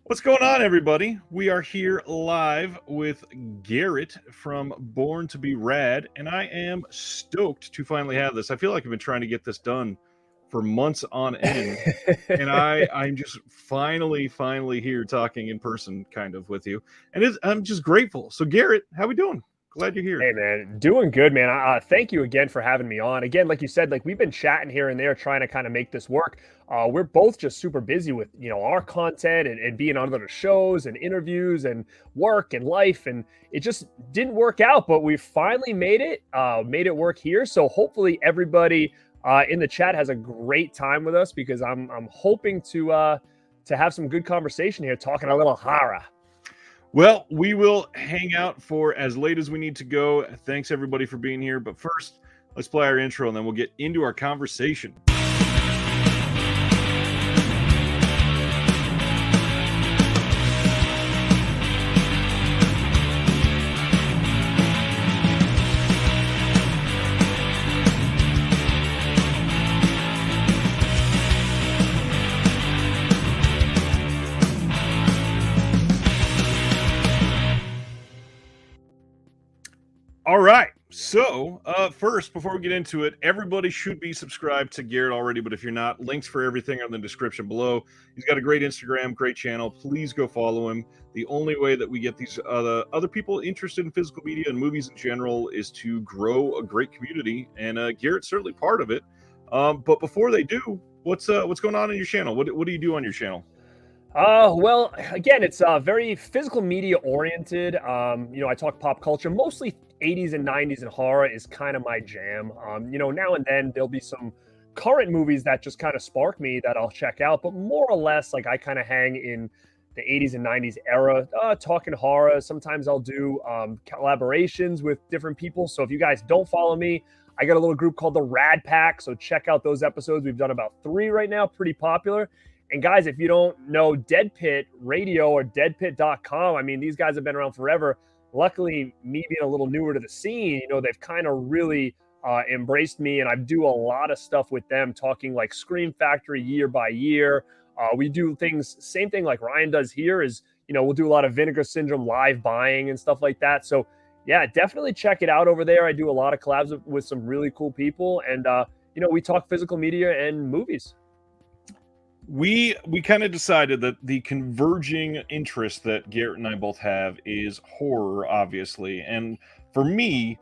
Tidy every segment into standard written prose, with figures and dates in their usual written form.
What's going on, everybody? We are here live with Garrett from Born2BeRad, and I am stoked to finally have this. I feel like I've been trying to get this done for months on end, and I'm just finally here talking in person, kind of with you, and I'm just grateful. So, Garrett, how we doing? Glad you're here. Hey man, doing good, man. Thank you again for having me on. Again, like you said, like we've been chatting here and there, trying to kind of make this work. We're both just super busy with our content and being on other shows and interviews and work and life, and it just didn't work out. But we finally made it work here. So hopefully everybody in the chat has a great time with us because I'm hoping to have some good conversation here, talking a little horror. Well, we will hang out for as late as we need to go. Thanks, everybody, for being here. But first, let's play our intro, and then we'll get into our conversation. All right. So, first, before we get into it, everybody should be subscribed to Garrett already. But if you're not, links for everything are in the description below. He's got a great Instagram, great channel. Please go follow him. The only way that we get these other people interested in physical media and movies in general is to grow a great community, and Garrett's certainly part of it. But before they do, what's going on in your channel? What do you do on your channel? Well, again, it's very physical media oriented. I talk pop culture, mostly 80s and 90s, and horror is kind of my jam. Now and then there'll be some current movies that just kind of spark me that I'll check out, but more or less, like I kind of hang in the 80s and 90s era, talking horror. Sometimes I'll do collaborations with different people. So if you guys don't follow me, I got a little group called the Rad Pack. So check out those episodes. We've done about 3 right now, pretty popular. And guys, if you don't know Dead Pit Radio or deadpit.com, I mean, these guys have been around forever. Luckily, me being a little newer to the scene, they've kind of really embraced me, and I do a lot of stuff with them, talking like Scream Factory year by year. We do things, same thing like Ryan does here is, we'll do a lot of Vinegar Syndrome live buying and stuff like that. So yeah, definitely check it out over there. I do a lot of collabs with some really cool people, and we talk physical media and movies. We kind of decided that the converging interest that Garrett and I both have is horror, obviously. And for me,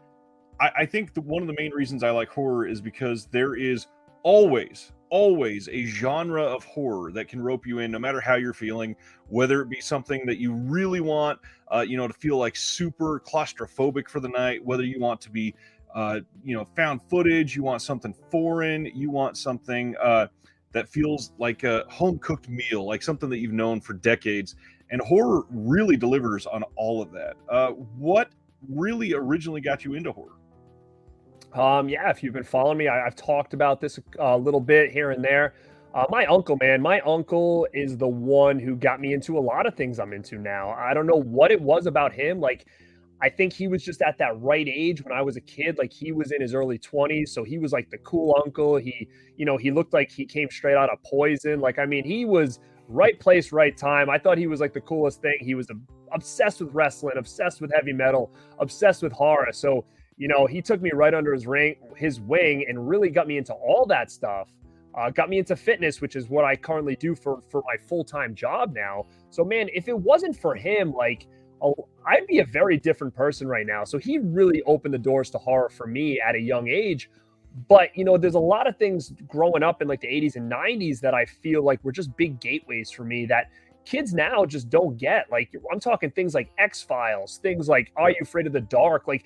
I think one of the main reasons I like horror is because there is always a genre of horror that can rope you in, no matter how you're feeling, whether it be something that you really want, to feel like super claustrophobic for the night, whether you want to be, found footage, you want something foreign, you want something, that feels like a home-cooked meal, like something that you've known for decades. And horror really delivers on all of that. What really originally got you into horror? Yeah, if you've been following me, I've talked about this a little bit here and there. My uncle is the one who got me into a lot of things I'm into now. I don't know what it was about him. Like, I think he was just at that right age when I was a kid. Like, he was in his early 20s, so he was like the cool uncle. He looked like he came straight out of Poison. Like, I mean, he was right place, right time. I thought he was like the coolest thing. He was obsessed with wrestling, obsessed with heavy metal, obsessed with horror. So, he took me right under his wing and really got me into all that stuff. Got me into fitness, which is what I currently do for my full-time job now. So, man, if it wasn't for him, like, I'd be a very different person right now. So he really opened the doors to horror for me at a young age. But, there's a lot of things growing up in like the 80s and 90s that I feel like were just big gateways for me that kids now just don't get. Like, I'm talking things like X-Files, things like Are You Afraid of the Dark? Like,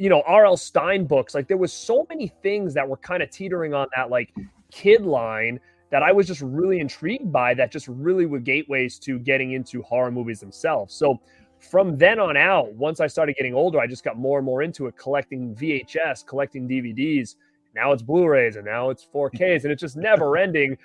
R.L. Stine books. Like, there was so many things that were kind of teetering on that like kid line that I was just really intrigued by, that just really were gateways to getting into horror movies themselves. So from then on out, once I started getting older, I just got more and more into it, collecting VHS, collecting DVDs. Now it's Blu-rays, and now it's 4Ks, and it's just never ending,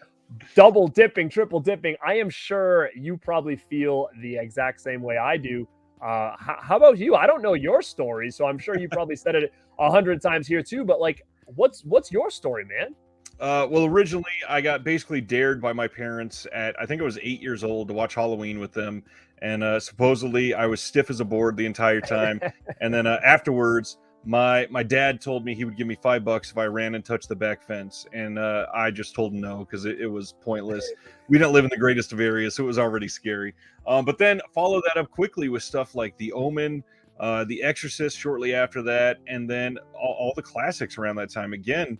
double dipping, triple dipping. I am sure you probably feel the exact same way I do. How about you? I don't know your story, so I'm sure you probably said it 100 times here too, but like, what's your story, man? Well, originally I got basically dared by my parents at I think I was 8 years old to watch Halloween with them, and supposedly I was stiff as a board the entire time. And then afterwards, my dad told me he would give me $5 if I ran and touched the back fence, and I just told him no because it was pointless. We didn't live in the greatest of areas, so it was already scary. But then follow that up quickly with stuff like The Omen. The Exorcist shortly after that, and then all the classics around that time. Again,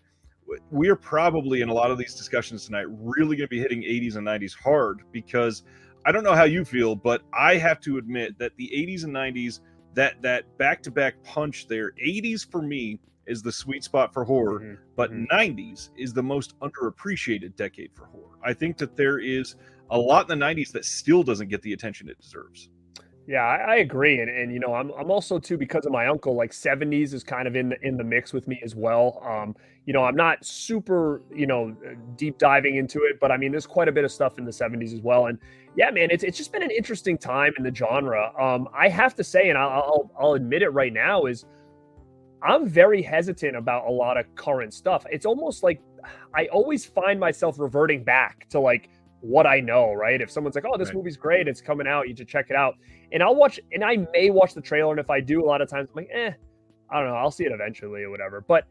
we are probably in a lot of these discussions tonight really going to be hitting 80s and 90s hard, because I don't know how you feel, but I have to admit that the 80s and 90s, that back-to-back punch there, 80s for me is the sweet spot for horror, but 90s is the most underappreciated decade for horror. I think that there is a lot in the 90s that still doesn't get the attention it deserves. Yeah, I agree, and you know, I'm also too, because of my uncle, like 70s is kind of in the mix with me as well. You know, I'm not super, you know, deep diving into it, but I mean, there's quite a bit of stuff in the 70s as well. And yeah, man, it's just been an interesting time in the genre. I have to say, and I'll admit it right now, is I'm very hesitant about a lot of current stuff. It's almost like I always find myself reverting back to like what I know, right? If someone's like, "Oh, this movie's great, it's coming out, you should check it out," and I'll watch, and I may watch the trailer, and if I do, a lot of times I'm like, I don't know, I'll see it eventually or whatever. But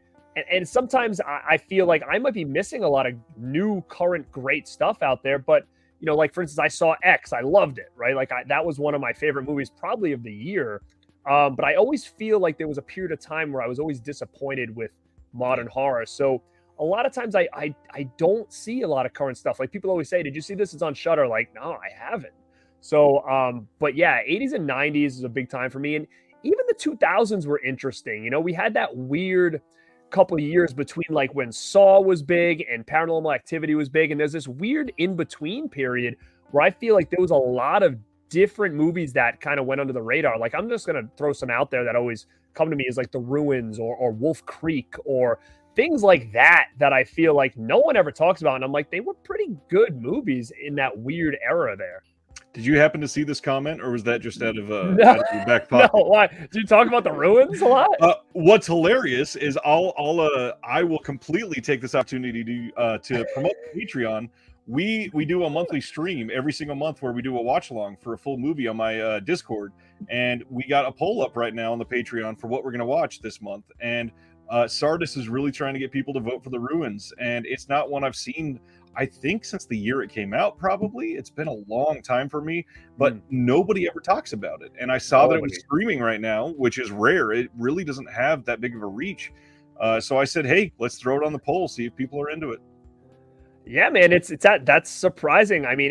and sometimes I feel like I might be missing a lot of new, current, great stuff out there. But you know, like for instance, I saw X, I loved it, right? Like that was one of my favorite movies, probably of the year. But I always feel like there was a period of time where I was always disappointed with modern horror. So a lot of times I don't see a lot of current stuff. Like people always say, "Did you see this? It's on Shudder." Like, no, I haven't. So, but yeah, 80s and 90s is a big time for me, and even the 2000s were interesting. You know, we had that weird couple of years between like when Saw was big and Paranormal Activity was big, and there's this weird in between period where I feel like there was a lot of different movies that kind of went under the radar. Like I'm just gonna throw some out there that always come to me, is like The Ruins or Wolf Creek or things like that I feel like no one ever talks about. And I'm like, they were pretty good movies in that weird era there. Did you happen to see this comment, or was that just out of No, out of your back pocket? no, why? Did you talk about The Ruins a lot? What's hilarious is I will completely take this opportunity to promote Patreon. We do a monthly stream every single month where we do a watch along for a full movie on my Discord, and we got a poll up right now on the Patreon for what we're going to watch this month. And Sardis is really trying to get people to vote for The Ruins, and it's not one I've seen, I think, since the year it came out. Probably it's been a long time for me, but nobody ever talks about it. And I saw that it was streaming right now, which is rare. It really doesn't have that big of a reach. So I said, hey, let's throw it on the poll, see if people are into it. Yeah, man, that's surprising. I mean,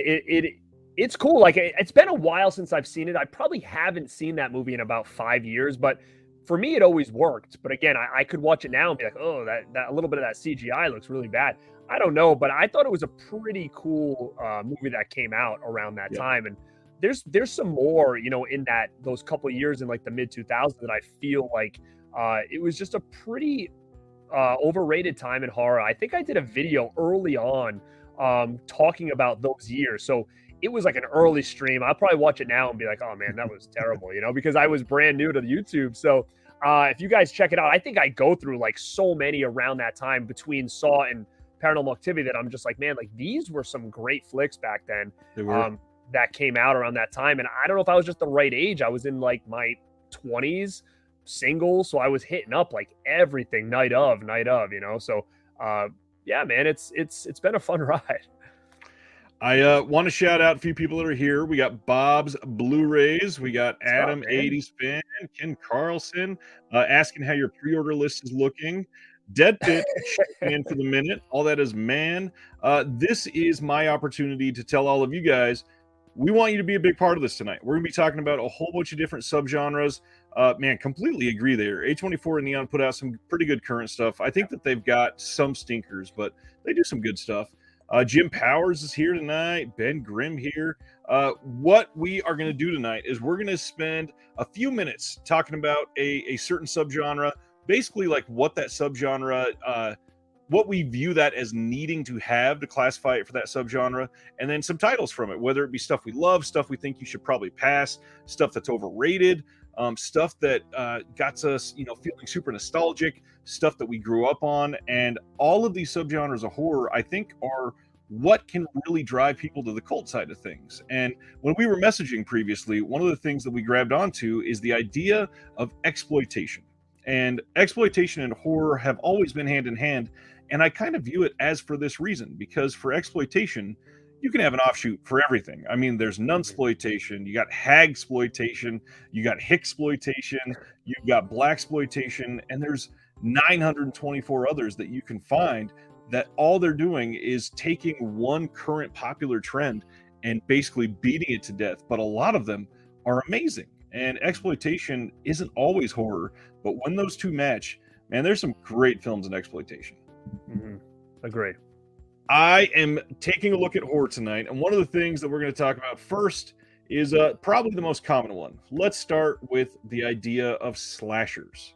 it's cool. Like it's been a while since I've seen it. I probably haven't seen that movie in about 5 years, but for me, it always worked. But again, I could watch it now and be like, oh, that a little bit of that CGI looks really bad. I don't know, but I thought it was a pretty cool movie that came out around that time. And there's some more, you know, in those couple of years in like the mid 2000s that I feel like it was just a pretty overrated time in horror. I think I did a video early on talking about those years. So it was like an early stream. I'll probably watch it now and be like, oh man, that was terrible, you know, because I was brand new to YouTube. So if you guys check it out, I think I go through like so many around that time between Saw and Paranormal Activity that I'm just like, man, like these were some great flicks back then that came out around that time. And I don't know if I was just the right age. I was in like my 20s, single, so I was hitting up like everything night of, you know. So yeah, man, it's been a fun ride. I want to shout out a few people that are here. We got Bob's Blu-rays. We got Adam, 80s fan, Ken Carlson, asking how your pre-order list is looking. Dead Pit in for the minute. All that is man. This is my opportunity to tell all of you guys, we want you to be a big part of this tonight. We're going to be talking about a whole bunch of different subgenres. Man, completely agree there. A24 and Neon put out some pretty good current stuff. I think that they've got some stinkers, but they do some good stuff. Jim Powers is here tonight. Ben Grimm here. What we are going to do tonight is we're going to spend a few minutes talking about a certain subgenre, basically like what that subgenre what we view that as needing to have to classify it for that subgenre, and then some titles from it, whether it be stuff we love, stuff we think you should probably pass, stuff that's overrated, stuff that got us, feeling super nostalgic, stuff that we grew up on. And all of these subgenres of horror, I think, are what can really drive people to the cult side of things. And when we were messaging previously, one of the things that we grabbed onto is the idea of exploitation. And exploitation and horror have always been hand in hand. And I kind of view it as for this reason, because for exploitation, you can have an offshoot for everything. I mean, there's nunsploitation, you got hagsploitation, you got hicksploitation, you've got blaxploitation, and there's 924 others that you can find that all they're doing is taking one current popular trend and basically beating it to death. But a lot of them are amazing. And exploitation isn't always horror, but when those two match, man, there's some great films in exploitation. Mm-hmm. Agreed. I am taking a look at horror tonight, and one of the things that we're going to talk about first is probably the most common one. Let's start with the idea of slashers.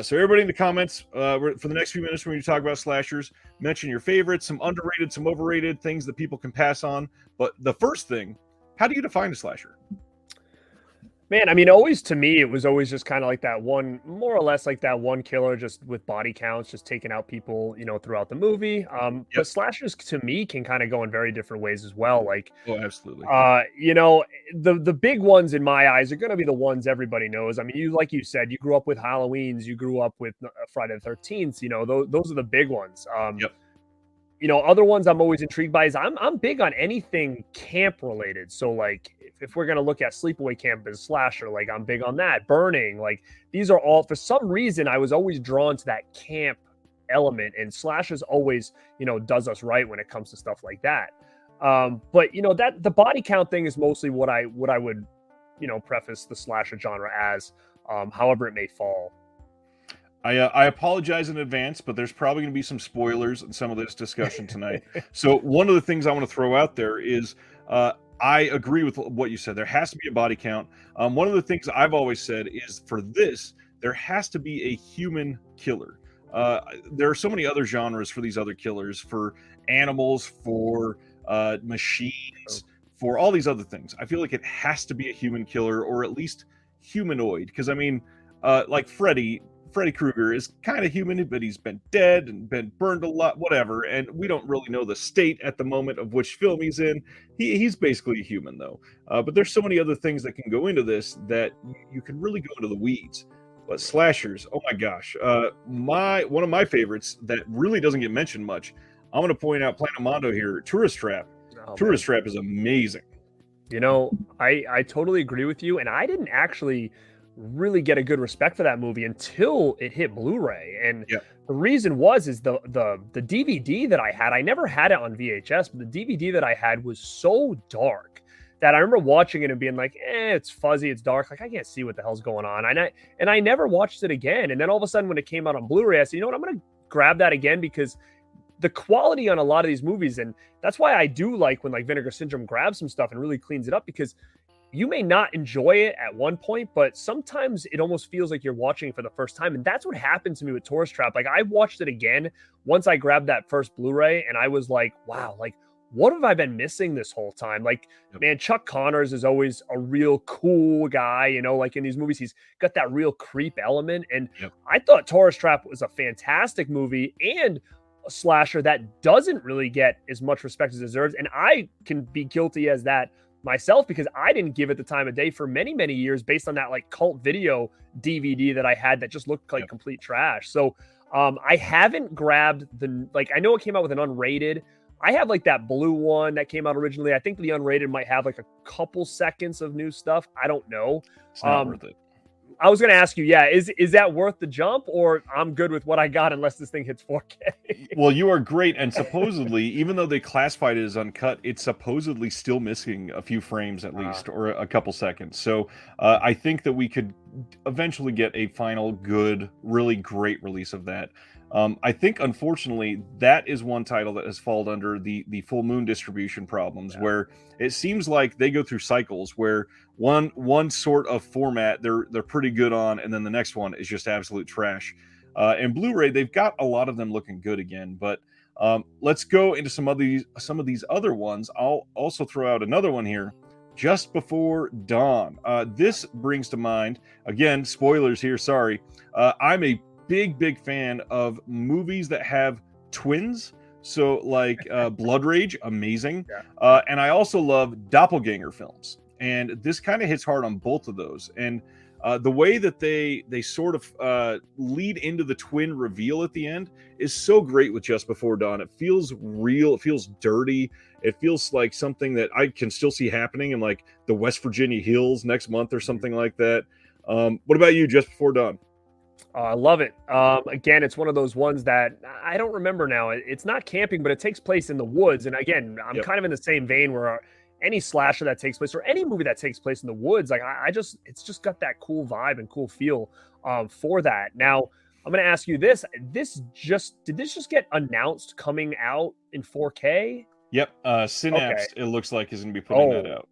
So everybody in the comments, for the next few minutes, we're going to talk about slashers. Mention your favorites, some underrated, some overrated, things that people can pass on. But the first thing, how do you define a slasher? Man, I mean, always to me, it was always just kind of like that one, more or less like that one killer, just with body counts, just taking out people, throughout the movie. But slashers to me can kind of go in very different ways as well. Like, oh, absolutely. The big ones in my eyes are going to be the ones everybody knows. I mean, like you said, you grew up with Halloweens, you grew up with Friday the 13th. Those are the big ones. Other ones I'm always intrigued by is I'm big on anything camp related. So like if we're gonna look at Sleepaway Camp as slasher, like I'm big on that. Burning, like these are all, for some reason I was always drawn to that camp element, and slashers always does us right when it comes to stuff like that. But that the body count thing is mostly what I would preface the slasher genre as, however it may fall. I apologize in advance, but there's probably going to be some spoilers in some of this discussion tonight. So one of the things I want to throw out there is I agree with what you said. There has to be a body count. One of the things I've always said is for this, there has to be a human killer. There are so many other genres for these other killers, for animals, for machines, for all these other things. I feel like it has to be a human killer, or at least humanoid. Because I mean, like Freddy Krueger is kind of human, but he's been dead and been burned a lot, whatever. And we don't really know the state at the moment of which film he's in. He's basically a human, though. But there's so many other things that can go into this that you can really go into the weeds. But slashers, oh my gosh. One of my favorites that really doesn't get mentioned much, I'm going to point out Planet Mondo here, Tourist Trap. Tourist Trap is amazing. I totally agree with you. And I didn't actually really get a good respect for that movie until it hit Blu-ray. And the reason is the DVD that I had, I never had it on VHS, but the DVD that I had was so dark that I remember watching it and being like, it's fuzzy, it's dark, like I can't see what the hell's going on. And I never watched it again. And then all of a sudden when it came out on Blu-ray, I said, I'm going to grab that again, because the quality on a lot of these movies, and that's why I do like when like Vinegar Syndrome grabs some stuff and really cleans it up, because you may not enjoy it at one point, but sometimes it almost feels like you're watching it for the first time. And that's what happened to me with Tourist Trap. Like I watched it again once I grabbed that first Blu-ray, and I was like, wow, like what have I been missing this whole time? Like, man, Chuck Connors is always a real cool guy, like in these movies, he's got that real creep element. And I thought Tourist Trap was a fantastic movie and a slasher that doesn't really get as much respect as it deserves. And I can be guilty as that myself, because I didn't give it the time of day for many, many years based on that like cult video DVD that I had that just looked like complete trash. So I haven't grabbed I know it came out with an unrated. I have like that blue one that came out originally. I think the unrated might have like a couple seconds of new stuff. I don't know. It's not worth it. I was going to ask you, is that worth the jump, or I'm good with what I got unless this thing hits 4K? Well, you are great. And supposedly, even though they classified it as uncut, it's supposedly still missing a few frames at least, or a couple seconds. So I think that we could eventually get a final good, really great release of that. I think, unfortunately, that is one title that has fallen under the full moon distribution problems, where it seems like they go through cycles where one sort of format they're pretty good on, and then the next one is just absolute trash. And Blu-ray, they've got a lot of them looking good again. But let's go into some of these other ones. I'll also throw out another one here. Just Before Dawn. This brings to mind, again, spoilers here, sorry. I'm a big fan of movies that have twins. So like Blood Rage, amazing. Yeah. And I also love doppelganger films. And this kind of hits hard on both of those. And the way that they sort of lead into the twin reveal at the end is so great with Just Before Dawn. It feels real. It feels dirty. It feels like something that I can still see happening in like the West Virginia hills next month or something like that. What about you, Just Before Dawn? I love it. Again, it's one of those ones that I don't remember now. It's not camping, but it takes place in the woods. And again, I'm kind of in the same vein where any slasher that takes place or any movie that takes place in the woods, like it's just got that cool vibe and cool feel for that. Now, I'm going to ask you this. Did this just get announced coming out in 4K? Yep. Synapse, it looks like, is going to be putting that out.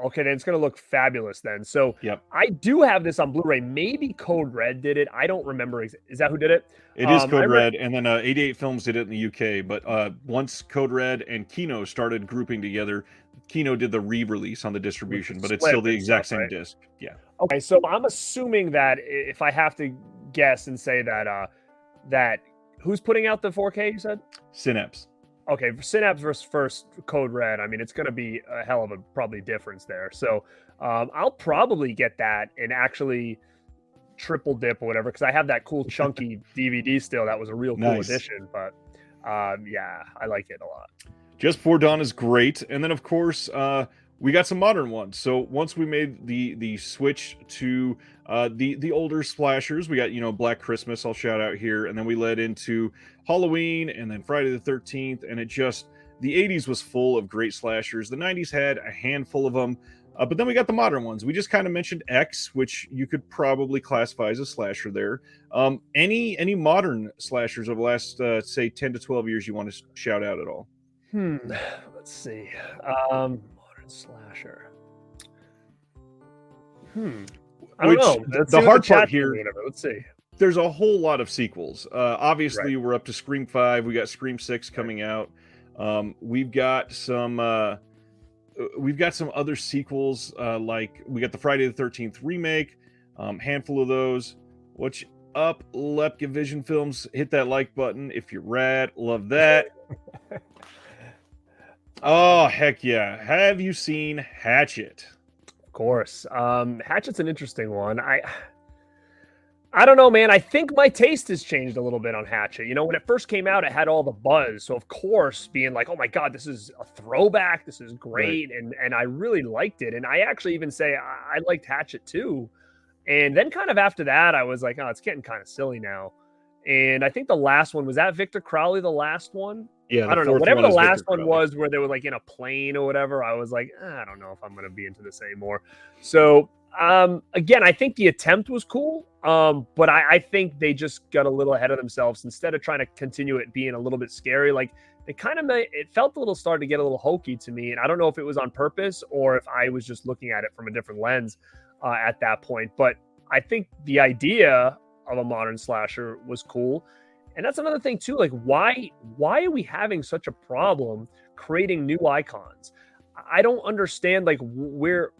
Okay, then it's going to look fabulous then. So yep. I do have this on Blu-ray. Maybe Code Red did it. I don't remember. Is that who did it? It is Code Red, and then 88 Films did it in the UK. But once Code Red and Kino started grouping together, Kino did the re-release on the distribution, but it's still the exact same disc. Yeah. Okay, so I'm assuming that if I have to guess and say that who's putting out the 4K, you said? Synapse. Okay, Synapse versus first Code Red. I mean, it's going to be a hell of a probably difference there. So I'll probably get that and actually triple dip or whatever, because I have that cool chunky DVD still. That was a real cool edition. But yeah, I like it a lot. Just Before Dawn is great. And then, of course, we got some modern ones. So once we made the switch to the older slashers, we got, Black Christmas, I'll shout out here. And then we led into Halloween and then Friday the 13th. And the 80s was full of great slashers. The 90s had a handful of them. But then we got the modern ones. We just kind of mentioned X, which you could probably classify as a slasher there. Any modern slashers of the last, say, 10 to 12 years you want to shout out at all? Let's see. Modern slasher. I don't know. The hard part here. Let's see. There's a whole lot of sequels. Obviously, we're up to Scream 5. We got Scream 6 coming out. We've got some other sequels. Like we got the Friday the 13th remake. Handful of those. What's up, Lepke Vision Films? Hit that like button if you're rad. Love that. Oh, heck yeah. Have you seen Hatchet? Of course. Hatchet's an interesting one. I don't know, man. I think my taste has changed a little bit on Hatchet. When it first came out, it had all the buzz. So, of course, being like, oh, my God, this is a throwback. This is great. Right. And I really liked it. And I actually even say I liked Hatchet, too. And then kind of after that, I was like, oh, it's getting kind of silly now. And I think the last one, was that Victor Crowley, the last one? Yeah, I don't know. Whatever the last one was where they were like in a plane or whatever, I was like, I don't know if I'm going to be into this anymore. So, again, I think the attempt was cool. But I think they just got a little ahead of themselves. Instead of trying to continue it being a little bit scary, like they kind of it felt a little starting to get a little hokey to me. And I don't know if it was on purpose or if I was just looking at it from a different lens at that point. But I think the idea of a modern slasher was cool. And that's another thing too. Like, why are we having such a problem creating new icons? I don't understand like where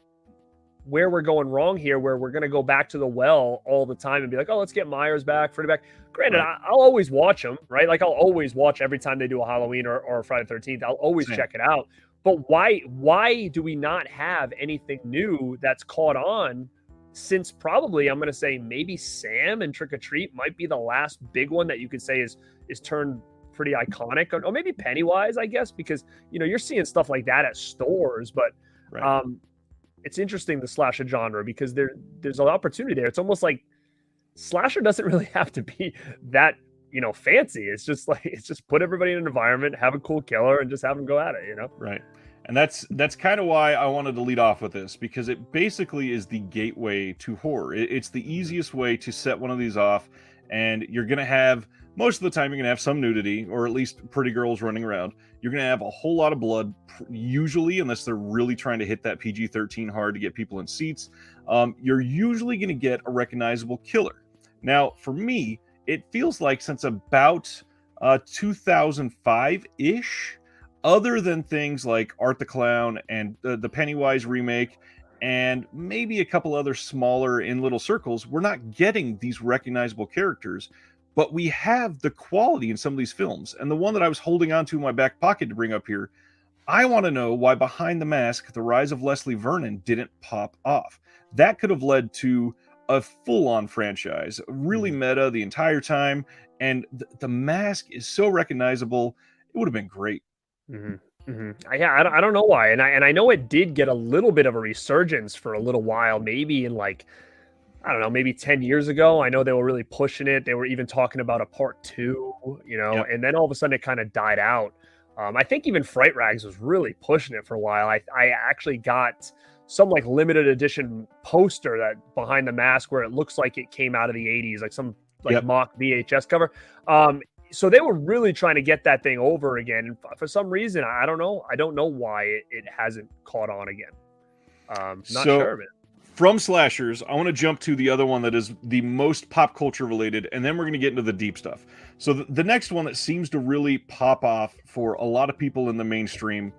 we're going wrong here, where we're going to go back to the well all the time and be like, oh, let's get Myers back, Freddy back. Granted, right. I'll always watch them, right? Like I'll always watch every time they do a Halloween or Friday the 13th. I'll always check it out. But why do we not have anything new that's caught on? Since probably, I'm going to say maybe Sam and Trick or Treat might be the last big one that you could say is turned pretty iconic, or maybe Pennywise, I guess, because you're seeing stuff like that at stores. But it's interesting, the slasher genre, because there's an opportunity there. It's almost like slasher doesn't really have to be that fancy. It's just put everybody in an environment, have a cool killer, and just have them go at it. Right. And that's kind of why I wanted to lead off with this, because it basically is the gateway to horror. It's the easiest way to set one of these off, and you're going to have, most of the time, you're going to have some nudity, or at least pretty girls running around. You're going to have a whole lot of blood, usually, unless they're really trying to hit that PG-13 hard to get people in seats. You're usually going to get a recognizable killer. Now, for me, it feels like since about 2005-ish, other than things like Art the Clown and the Pennywise remake and maybe a couple other smaller in little circles, we're not getting these recognizable characters, but we have the quality in some of these films. And the one that I was holding on to in my back pocket to bring up here, I want to know why Behind the Mask, The Rise of Leslie Vernon didn't pop off. That could have led to a full-on franchise, really meta the entire time, and the mask is so recognizable. It would have been great. Yeah, I don't know why, and I know it did get a little bit of a resurgence for a little while, maybe in like, I don't know, maybe 10 years ago. I know they were really pushing it. They were even talking about a part 2, Yep. and then all of a sudden it kind of died out. I think even Fright Rags was really pushing it for a while. I actually got some like limited edition poster that Behind the Mask where it looks like it came out of the 80s, like some like Yep. mock VHS cover. So they were really trying to get that thing over again. And for some reason, I don't know. I don't know why it hasn't caught on again. Not sure, man. From slashers, I want to jump to the other one that is the most pop culture related, and then we're going to get into the deep stuff. So the next one that seems to really pop off for a lot of people in the mainstream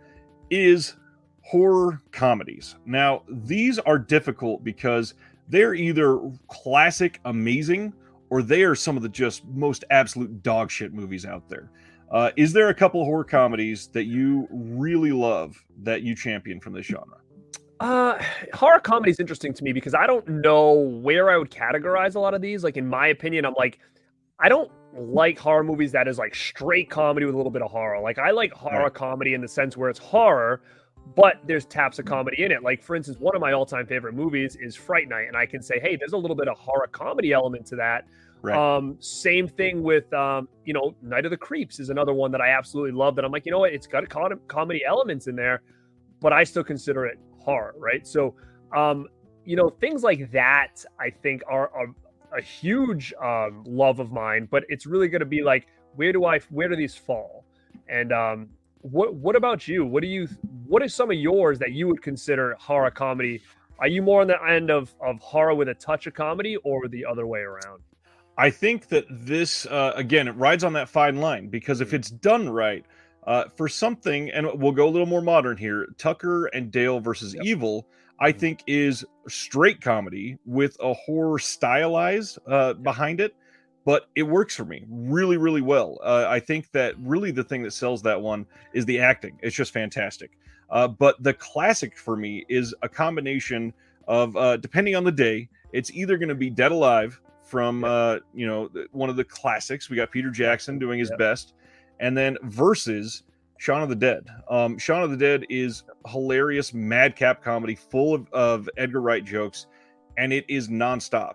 is horror comedies. Now, these are difficult because they're either classic, amazing, or they are some of the just most absolute dog shit movies out there. Is there a couple horror comedies that you really love that you champion from this genre? Horror comedy is interesting to me because I don't know where I would categorize a lot of these. Like, in my opinion, I'm like, I don't like horror movies that is like straight comedy with a little bit of horror. Like, I like horror comedy in the sense where it's horror, but there's taps of comedy in it. Like, for instance, one of my all-time favorite movies is Fright Night, and I can say, hey, there's a little bit of horror comedy element to that. Right. Same thing with Night of the Creeps is another one that I absolutely love. That I'm like, you know what, it's got comedy elements in there, but I still consider it horror, right? So, things like that I think are a huge love of mine. But it's really going to be like, where do these fall? And what about you? What are some of yours that you would consider horror comedy? Are you more on the end of horror with a touch of comedy, or the other way around? I think that this, again, it rides on that fine line because if it's done right, for something, and we'll go a little more modern here, Tucker and Dale versus Yep. Evil, I think is straight comedy with a horror stylized behind it, but it works for me really, really well. I think that really the thing that sells that one is the acting. It's just fantastic. But the classic for me is a combination of, depending on the day, it's either going to be Dead Alive from one of the classics. We got Peter Jackson doing his best, and then versus Shaun of the Dead. Shaun of the Dead is hilarious madcap comedy full of Edgar Wright jokes, and it is nonstop.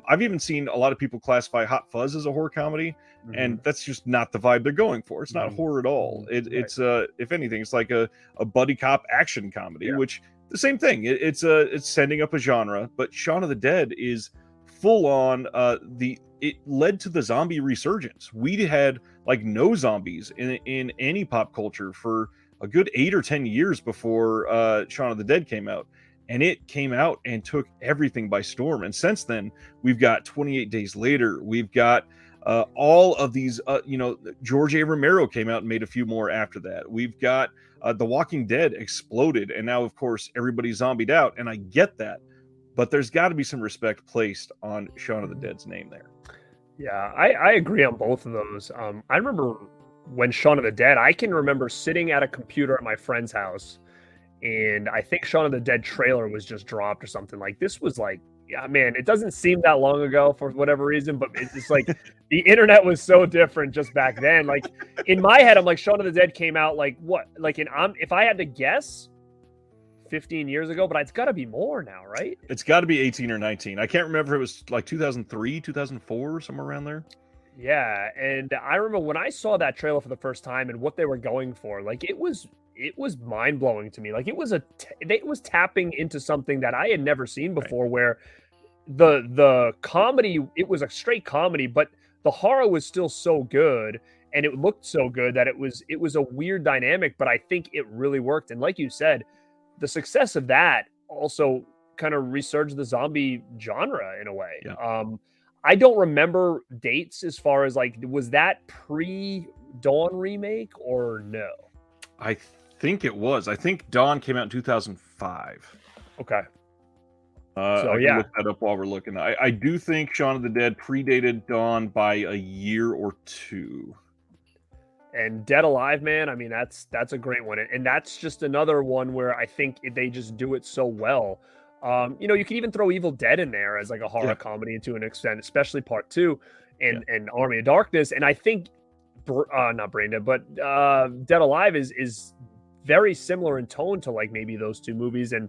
I've even seen a lot of people classify Hot Fuzz as a horror comedy, and that's just not the vibe they're going for. It's not horror at all. It's if anything, it's like a buddy cop action comedy, which the same thing. It's sending up a genre, but Shaun of the Dead is full on. It led to the zombie resurgence. We had like no zombies in any pop culture for a good 8 or 10 years before Shaun of the Dead came out. And it came out and took everything by storm. And since then, we've got 28 Days Later. We've got all of these, George A. Romero came out and made a few more after that. We've got The Walking Dead exploded. And now, of course, everybody's zombied out. And I get that. But there's got to be some respect placed on Shaun of the Dead's name there. Yeah, I agree on both of those. I remember when Shaun of the Dead, I can remember sitting at a computer at my friend's house, and I think Shaun of the Dead trailer was just dropped or something. Like, this was like, yeah, man, it doesn't seem that long ago for whatever reason, but it's just like the internet was so different just back then. Like, in my head, I'm like, Shaun of the Dead came out like what? Like, if I had to guess, 15 years ago, but it's got to be more now, right? It's got to be 18 or 19. I can't remember if it was like 2003, 2004, somewhere around there. Yeah, and I remember when I saw that trailer for the first time and what they were going for, like it was mind-blowing to me. Like it was tapping into something that I had never seen before, where the comedy, it was a straight comedy, but the horror was still so good and it looked so good that it was a weird dynamic, but I think it really worked. And like you said, the success of that also kind of resurged the zombie genre in a way. Yeah. I don't remember dates as far as like, was that pre-Dawn remake or no? I think it was. I think Dawn came out in 2005. Okay. So I can yeah, look that up while we're looking. I do think Shaun of the Dead predated Dawn by a year or two. and Dead Alive, man. I mean, that's a great one, and that's just another one where I think they just do it so well. You can even throw Evil Dead in there as like a horror Yeah, comedy to an extent, especially Part Two yeah, and Army of Darkness. And I think, not Brain Dead, but Dead Alive is very similar in tone to like maybe those two movies. And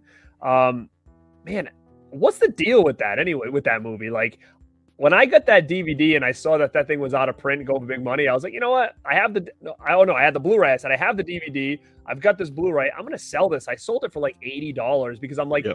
man, what's the deal with that anyway? With that movie, like when I got that DVD and I saw that thing was out of print, going for big money, I was like, you know what? I have the, no, I don't know, I had the Blu-ray. I said, I have the DVD. I've got this Blu-ray. I'm gonna sell this. I sold it for like $80 because I'm like, yeah.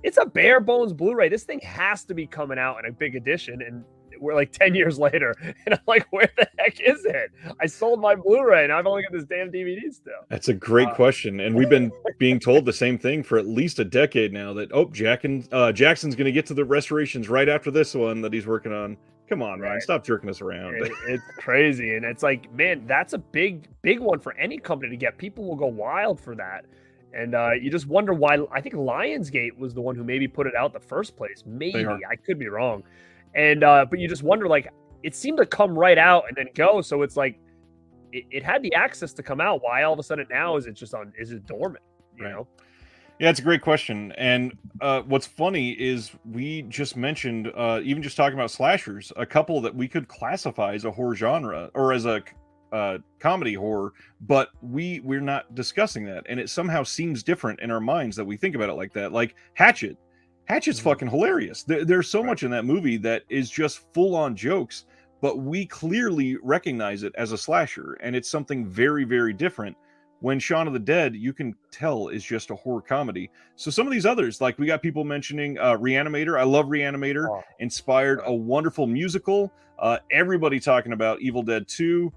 it's a bare bones Blu-ray. This thing has to be coming out in a big edition, and we're like 10 years later, and I'm like, where the heck is it? I sold my Blu-ray, and I've only got this damn DVD still. That's a great question, and we've been being told the same thing for at least a decade now. That Jackson's going to get to the restorations right after this one that he's working on. Come on, Ryan, Right. stop jerking us around. It's crazy, and it's like, man, that's a big one for any company to get. People will go wild for that. And you just wonder why. I think Lionsgate was the one who maybe put it out the first place. Maybe, I could be wrong. And but you just wonder, like, it seemed to come right out and then go. So it's like it had the access to come out. Why all of a sudden now is it just on? Is it dormant? You know? Yeah, it's a great question. And what's funny is we just mentioned, even just talking about slashers, a couple that we could classify as a horror genre or as a comedy horror, but we're not discussing that, and it somehow seems different in our minds that we think about it like that. Like Hatchet's fucking hilarious. There's so much in that movie that is just full on jokes, but we clearly recognize it as a slasher, and it's something very, very different. When Shaun of the Dead, you can tell, is just a horror comedy. So some of these others, like we got people mentioning Reanimator. I love Reanimator. Inspired a wonderful musical. Everybody talking about Evil Dead 2.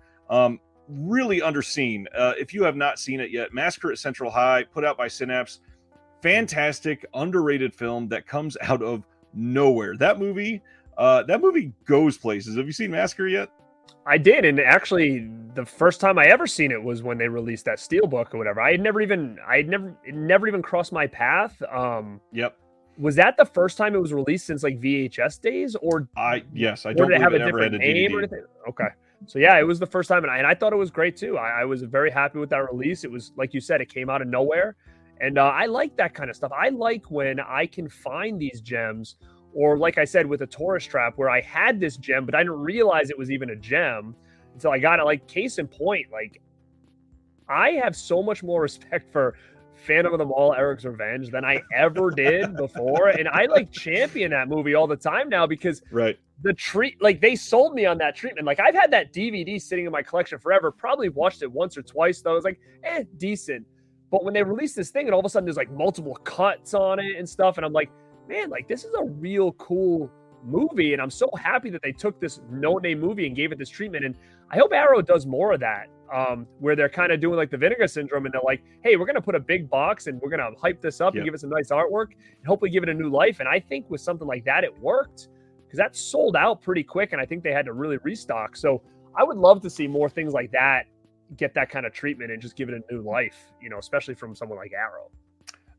Really underseen. If you have not seen it yet, Massacre at Central High, put out by Synapse. Fantastic, underrated film that comes out of nowhere. That movie goes places. Have you seen Massacre yet? I did, and actually, the first time I ever seen it was when they released that Steelbook or whatever. It never even crossed my path. Yep. Was that the first time it was released since like VHS days, or yes, I or don't did it have believe a it ever had different a name DVD. or anything? Okay, so yeah, it was the first time, and I thought it was great too. I was very happy with that release. It was like you said, it came out of nowhere, and I like that kind of stuff. I like when I can find these gems. Or like I said, with a tourist trap where I had this gem, but I didn't realize it was even a gem until I got it. Like, case in point, like I have so much more respect for Phantom of the Mall, Eric's Revenge than I ever did before. And I like champion that movie all the time now because the treat, like they sold me on that treatment. Like I've had that DVD sitting in my collection forever, probably watched it once or twice though. I was like, decent. But when they released this thing and all of a sudden there's like multiple cuts on it and stuff, and I'm like, man, like this is a real cool movie, and I'm so happy that they took this no-name movie and gave it this treatment. And I hope Arrow does more of that, where they're kind of doing like the Vinegar Syndrome, and they're like, hey, we're gonna put a big box and we're gonna hype this up and give it some nice artwork and hopefully give it a new life. And I think with something like that, it worked because that sold out pretty quick, and I think they had to really restock. So I would love to see more things like that get that kind of treatment and just give it a new life, especially from someone like Arrow.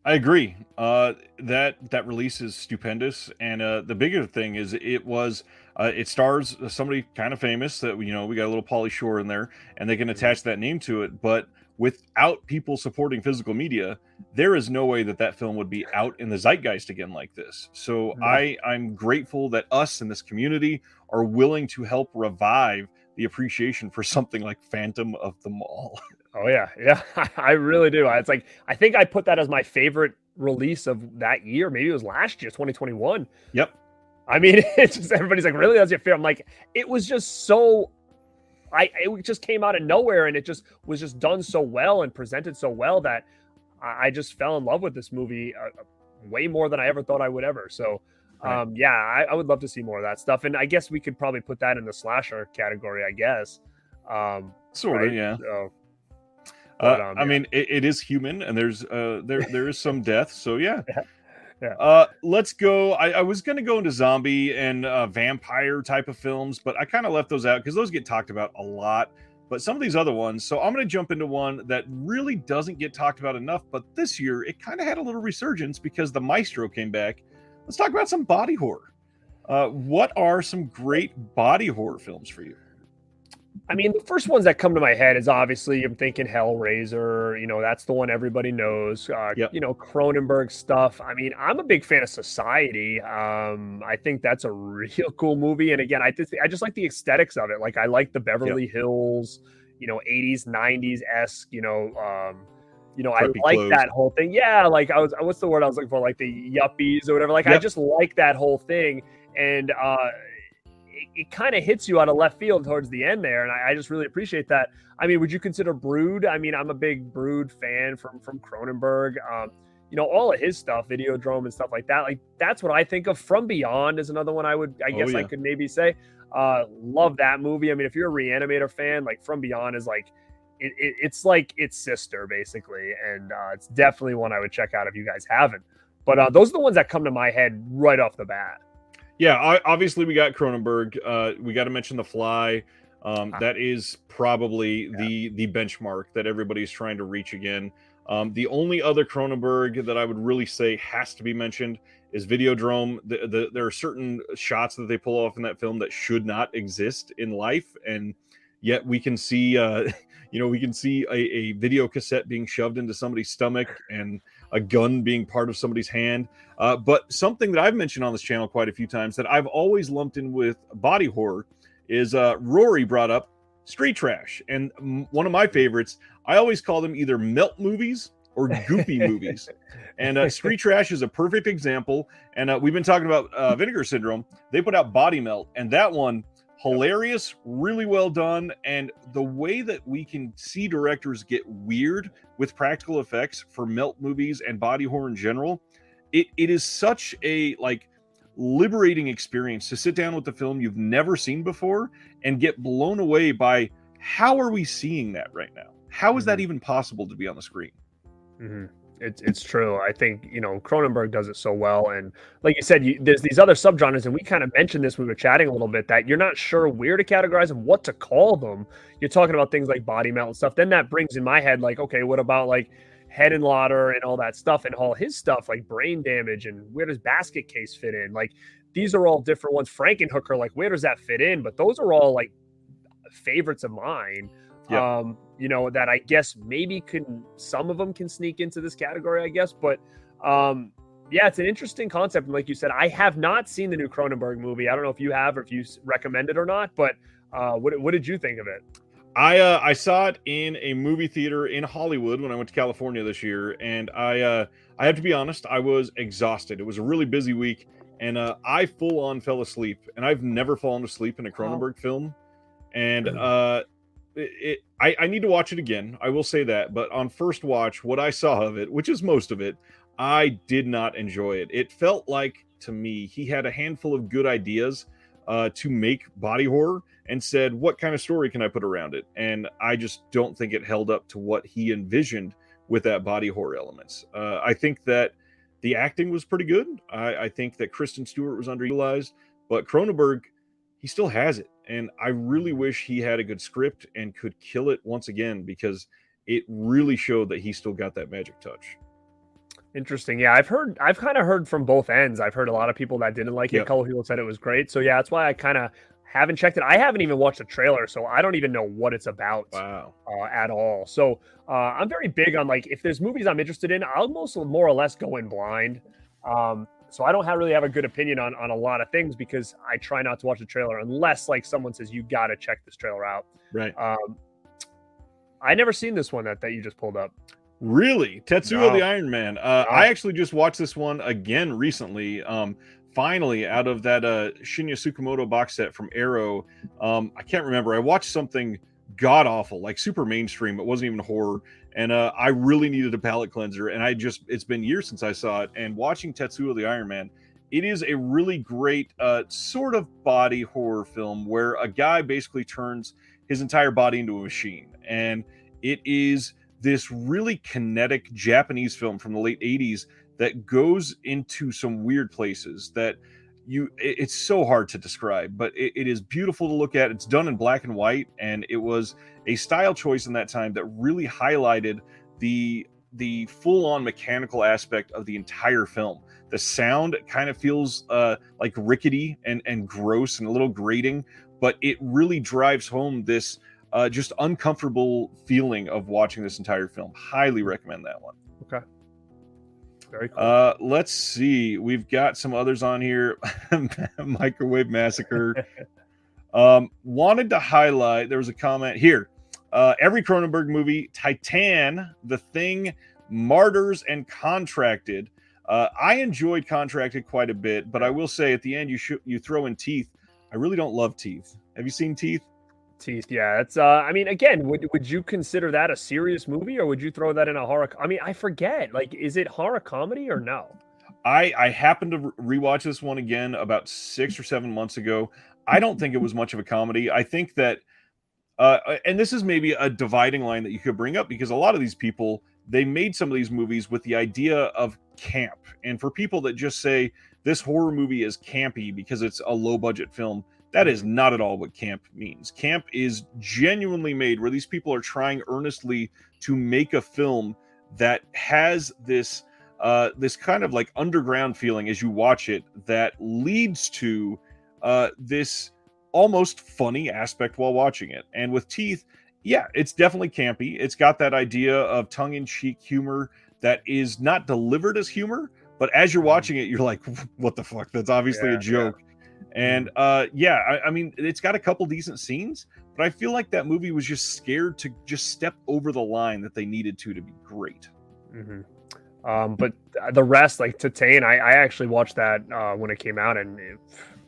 I agree. That release is stupendous, and the bigger thing is it stars somebody kind of famous that we got a little Pauly Shore in there, and they can attach that name to it. But without people supporting physical media, there is no way that film would be out in the zeitgeist again like this. So I'm grateful that us in this community are willing to help revive the appreciation for something like Phantom of the Mall. Oh yeah. I really do. It's like I think I put that as my favorite release of that year. Maybe it was last year, 2021. Yep. I mean, it's just everybody's like, really? That's your favorite? I'm like, it was just so. It just came out of nowhere, and it just was just done so well and presented so well that I just fell in love with this movie way more than I ever thought I would ever. So, I would love to see more of that stuff, and I guess we could probably put that in the slasher category. I guess. Sort of, yeah. So, I mean, it is human, and there's there is some death. So yeah. Yeah. Let's go. I was going to go into zombie and vampire type of films, but I kind of left those out because those get talked about a lot. But some of these other ones, so I'm going to jump into one that really doesn't get talked about enough. But this year, it kind of had a little resurgence because the Maestro came back. Let's talk about some body horror. What are some great body horror films for you? I mean, the first ones that come to my head is obviously I'm thinking Hellraiser. You know, that's the one everybody knows. Yep. You know, Cronenberg stuff. I mean, I'm a big fan of Society. I think that's a real cool movie. And again, I just like the aesthetics of it. Like I like the Beverly Hills, you know, 80s, 90s esque. You know, I Preppy like clothes. that whole thing. Yeah, like what's the word I was looking for? Like the yuppies or whatever. Like I Yep. just like that whole thing. And it kind of hits you out of left field towards the end there, and I just really appreciate that. I mean, would you consider Brood? I mean, I'm a big Brood fan from Cronenberg. You know, all of his stuff, Videodrome and stuff like that. Like that's what I think of. From Beyond is another one I guess I could maybe say. Love that movie. I mean, if you're a Reanimator fan, like From Beyond is like it's like its sister basically, and it's definitely one I would check out if you guys haven't. But those are the ones that come to my head right off the bat. Yeah, obviously we got Cronenberg. We got to mention The Fly. That is probably the benchmark that everybody's trying to reach again. The only other Cronenberg that I would really say has to be mentioned is Videodrome. There are certain shots that they pull off in that film that should not exist in life, and yet we can see, we can see a video cassette being shoved into somebody's stomach and a gun being part of somebody's hand. But something that I've mentioned on this channel quite a few times that I've always lumped in with body horror is Rory brought up street trash. And one of my favorites, I always call them either melt movies or goopy movies. And street trash is a perfect example. And we've been talking about Vinegar Syndrome. They put out Body Melt, and that one, hilarious, really well done. And the way that we can see directors get weird with practical effects for melt movies and body horror in general, it is such a liberating experience to sit down with the film you've never seen before and get blown away by how are we seeing that right now? How is that even possible to be on the screen? Mm-hmm. It's true. I think, you know, Cronenberg does it so well. And like you said, there's these other subgenres, and we kind of mentioned this when we were chatting a little bit, that you're not sure where to categorize them, what to call them. You're talking about things like Body Melt and stuff. Then that brings in my head, like, okay, what about like Head and Lauder and all that stuff, and all his stuff like Brain Damage, and where does Basket Case fit in? Like these are all different ones. Frankenhooker, like where does that fit in? But those are all like favorites of mine. Yeah. You know, that I guess maybe some of them can sneak into this category, I guess. But yeah, it's an interesting concept. And like you said, I have not seen the new Cronenberg movie. I don't know if you have or if you recommend it or not, but what did you think of it? I saw it in a movie theater in Hollywood when I went to California this year, and I have to be honest, I was exhausted. It was a really busy week, and I full on fell asleep. And I've never fallen asleep in a Cronenberg film, and I need to watch it again. I will say that, but on first watch, what I saw of it, which is most of it, I did not enjoy it. It felt like to me he had a handful of good ideas to make body horror, and said, what kind of story can I put around it? And I just don't think it held up to what he envisioned with that body horror elements. I think that the acting was pretty good. I think that Kristen Stewart was underutilized, but Cronenberg, he still has it. And I really wish he had a good script and could kill it once again, because it really showed that he still got that magic touch. Interesting. Yeah, I've kind of heard from both ends. I've heard a lot of people that didn't like it. A couple people said it was great. So yeah, that's why I kind of haven't checked it. I haven't even watched the trailer, so I don't even know what it's about. Wow. At all. So I'm very big on, like, if there's movies I'm interested in, I'll more or less go in blind. So I don't really have a good opinion on a lot of things, because I try not to watch the trailer unless like someone says you got to check this trailer out. Right. I never seen this one that you just pulled up. Really? Tetsuo the Iron Man. I actually just watched this one again recently. Finally, out of that Shinya Tsukamoto box set from Arrow. I can't remember. I watched something god awful, like super mainstream. It wasn't even horror. And I really needed a palate cleanser. And it's been years since I saw it. And watching Tetsuo the Iron Man, it is a really great sort of body horror film where a guy basically turns his entire body into a machine. And it is this really kinetic Japanese film from the late 80s that goes into some weird places that it's so hard to describe, but it is beautiful to look at. It's done in black and white, and it was a style choice in that time that really highlighted the full-on mechanical aspect of the entire film. The sound kind of feels like rickety and gross and a little grating, but it really drives home this just uncomfortable feeling of watching this entire film. Highly recommend that one. Okay. Very cool. Let's see. We've got some others on here. Microwave Massacre. Wanted to highlight, there was a comment here. Every Cronenberg movie, Titan, The Thing, Martyrs, and Contracted. I enjoyed Contracted quite a bit, but I will say at the end you throw in Teeth. I really don't love Teeth. Have you seen Teeth? Teeth, yeah. It's I mean, again, would you consider that a serious movie, or would you throw that in a horror? I mean, I forget. Like, is it horror comedy or no? I happened to rewatch this one again about 6 or 7 months ago. I don't think it was much of a comedy. I think that and this is maybe a dividing line that you could bring up, because a lot of these people, they made some of these movies with the idea of camp. And for people that just say this horror movie is campy because it's a low budget film, that is not at all what camp means. Camp is genuinely made where these people are trying earnestly to make a film that has this this kind of like underground feeling as you watch it, that leads to this almost funny aspect while watching it. And with Teeth, yeah, it's definitely campy. It's got that idea of tongue-in-cheek humor that is not delivered as humor, but as you're watching it, you're like, what the fuck? That's obviously a joke. Yeah. And I mean, it's got a couple decent scenes, but I feel like that movie was just scared to just step over the line that they needed to be great. Mm-hmm. But the rest, like Titan, I actually watched that when it came out, and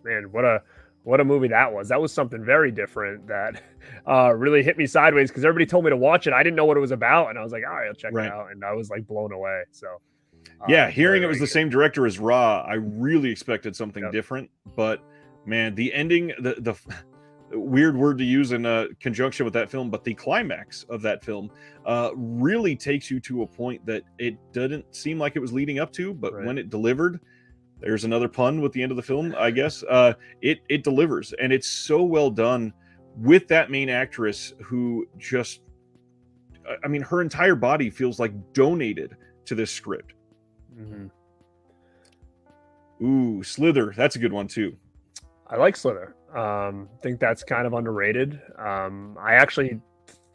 man, what a movie that was. That was something very different that really hit me sideways, because everybody told me to watch it. I didn't know what it was about, and I was like, all right, I'll check it out. And I was like blown away. So yeah, hearing it was the same director as Raw, I really expected something different. But man, the ending, the weird word to use in conjunction with that film, but the climax of that film really takes you to a point that it didn't seem like it was leading up to, but when it delivered, there's another pun with the end of the film, I guess, it delivers. And it's so well done with that main actress who just, I mean, her entire body feels like donated to this script. Mm-hmm. Ooh, Slither. That's a good one too. I like Slither. Think that's kind of underrated. I actually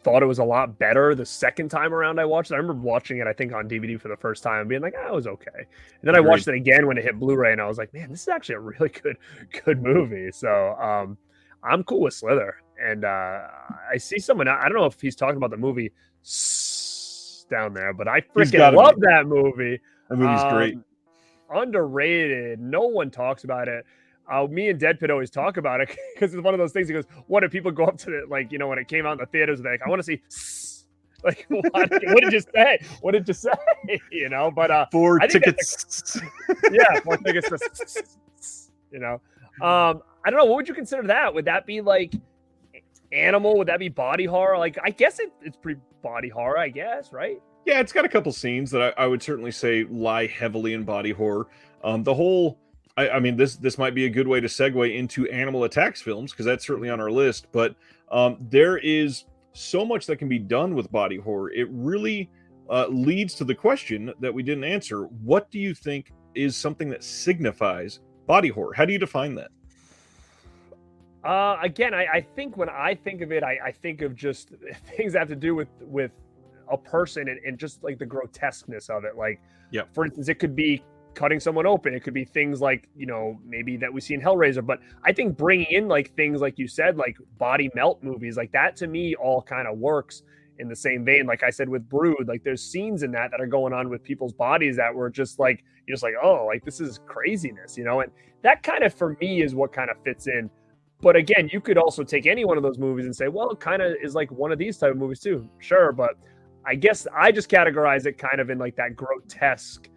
thought it was a lot better the second time around I watched it. I remember watching it, I think, on DVD for the first time and being like, it was okay. And then I watched it again when it hit Blu-ray, and I was like, man, this is actually a really good movie. So I'm cool with Slither. And I see someone, I don't know if he's talking about the movie down there, but I freaking love that movie. That movie's great. Underrated. No one talks about it. Me and Deadpit always talk about it because it's one of those things. He goes, what did people go up to it? Like, you know, when it came out in the theaters, they're like, I want to see, like, what did you say? What did you say? You know, but 4 tickets. 4 tickets. You know, I don't know. What would you consider that? Would that be like animal? Would that be body horror? Like, I guess it's pretty body horror, I guess, right? Yeah, it's got a couple scenes that I would certainly say lie heavily in body horror. The whole, I mean, this might be a good way to segue into animal attacks films, because that's certainly on our list. But there is so much that can be done with body horror. It really leads to the question that we didn't answer. What do you think is something that signifies body horror? How do you define that? Again, I think when I think of it, I think of just things that have to do with a person and just like the grotesqueness of it. Like, for instance, it could be cutting someone open. It could be things like, you know, maybe that we see in Hellraiser. But I think bringing in like things like you said, like body melt movies, like that to me all kind of works in the same vein. Like I said with Brood, like there's scenes in that are going on with people's bodies that were just like, you're just like, oh, like this is craziness, you know? And that kind of, for me, is what kind of fits in. But again, you could also take any one of those movies and say, well, it kind of is like one of these type of movies too. Sure. But I guess I just categorize it kind of in like that grotesque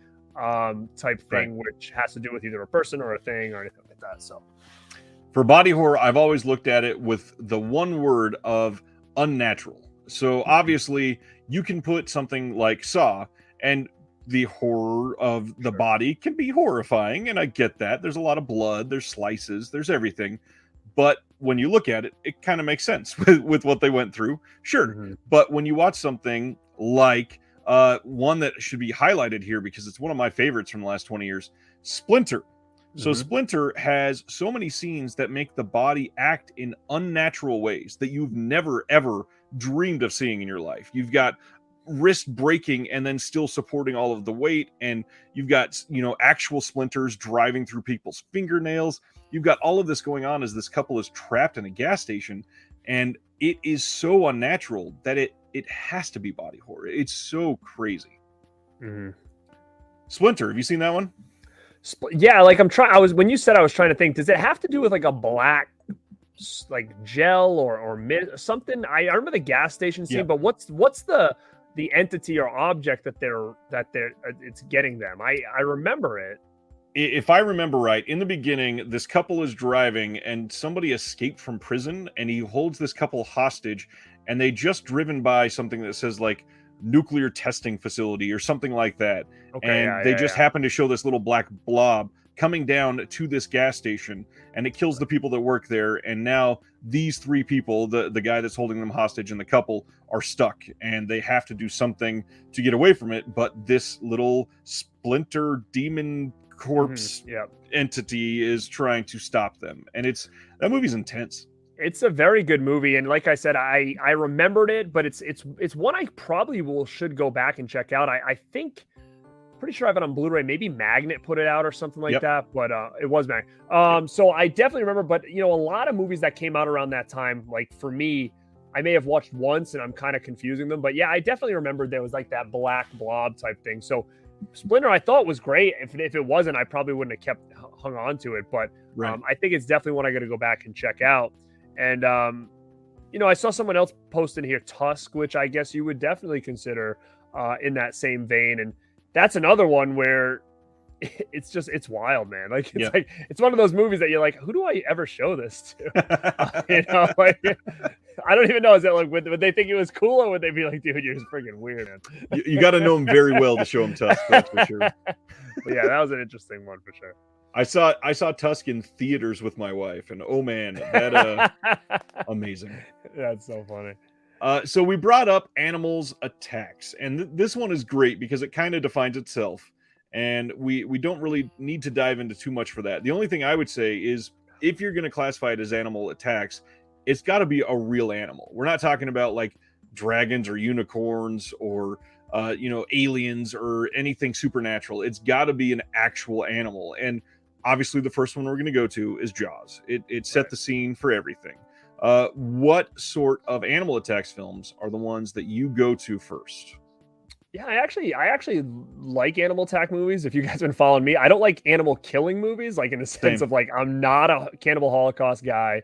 type thing, which has to do with either a person or a thing or anything like that. So for body horror, I've always looked at it with the one word of unnatural. So obviously you can put something like Saw, and the horror of the body can be horrifying, and I get that. There's a lot of blood, there's slices, there's everything. But when you look at it, it kind of makes sense with what they went through. Sure. Mhm. But when you watch something like one that should be highlighted here because it's one of my favorites from the last 20 years, Splinter. So Mhm. Splinter has so many scenes that make the body act in unnatural ways that you've never, ever dreamed of seeing in your life. You've got wrist breaking and then still supporting all of the weight, and you've got, actual splinters driving through people's fingernails. You've got all of this going on as this couple is trapped in a gas station, and it is so unnatural that it has to be body horror. It's so crazy. Mhm. Splinter, have you seen that one? Yeah, like when you said, I was trying to think, does it have to do with like a black like gel or something? I remember the gas station scene, Yeah. but what's the entity or object that they're it's getting them? I remember it. If I remember right, in the beginning, this couple is driving and somebody escaped from prison and he holds this couple hostage, and they just driven by something that says like nuclear testing facility or something like that. Okay, And they just happen to show this little black blob coming down to this gas station, and it kills the people that work there. And now these three people, the guy that's holding them hostage and the couple, are stuck, and they have to do something to get away from it. But this little splinter demon corpse entity is trying to stop them, and that movie's intense. It's a very good movie, and like I said, I remembered it, but it's one I probably should go back and check out. I think, pretty sure I have it on Blu-ray. Maybe Magnet put it out or something like that, but it was Magnet. So I definitely remember. But a lot of movies that came out around that time, like for me, I may have watched once, and I'm kind of confusing them. But yeah, I definitely remembered there was like that black blob type thing. So Splinter, I thought was great. If it wasn't, I probably wouldn't have hung on to it. But I think it's definitely one I got to go back and check out. And I saw someone else post in here, Tusk, which I guess you would definitely consider in that same vein. And that's another one where it's wild, man. Like it's one of those movies that you're like, who do I ever show this to? Like I don't even know. Is it like would they think it was cool, or would they be like, dude, you're just freaking weird? You got to know him very well to show him Tusk. That's for sure. But yeah, that was an interesting one for sure. I saw Tusk in theaters with my wife, and oh man, that amazing. That's so funny. So we brought up Animals Attacks, and this one is great because it kind of defines itself, and we don't really need to dive into too much for that. The only thing I would say is, if you're going to classify it as Animal Attacks, it's got to be a real animal. We're not talking about like dragons or unicorns or aliens or anything supernatural. It's got to be an actual animal. And obviously the first one we're going to go to is Jaws. It set the scene for everything. What sort of Animal Attacks films are the ones that you go to first? Yeah, I actually like animal attack movies. If you guys have been following me, I don't like animal killing movies, like in the sense of like, I'm not a Cannibal Holocaust guy.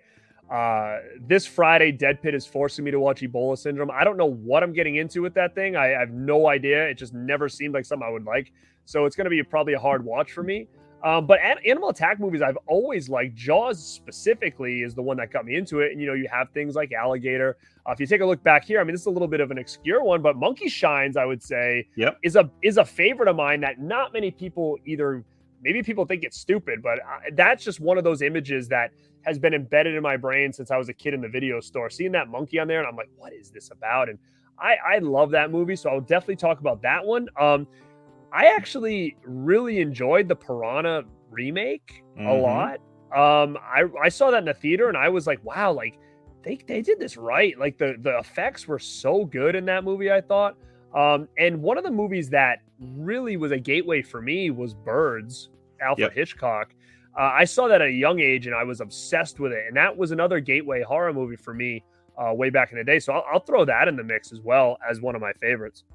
This Friday, Dead Pit is forcing me to watch Ebola Syndrome. I don't know what I'm getting into with that thing. I have no idea. It just never seemed like something I would like. So it's going to be probably a hard watch for me. But animal attack movies I've always liked. Jaws specifically is the one that got me into it. And, you have things like Alligator. If you take a look back here, I mean, this is a little bit of an obscure one, but Monkey Shines, I would say, is a favorite of mine that not many people maybe people think it's stupid, but that's just one of those images that has been embedded in my brain since I was a kid in the video store. Seeing that monkey on there, and I'm like, what is this about? And I love that movie, so I'll definitely talk about that one. I actually really enjoyed the Piranha remake a lot. I saw that in the theater, and I was like, wow, like they did this right. Like the effects were so good in that movie, I thought. And one of the movies that really was a gateway for me was Birds, Alfred Hitchcock. I saw that at a young age, and I was obsessed with it. And that was another gateway horror movie for me way back in the day. So I'll throw that in the mix as well as one of my favorites.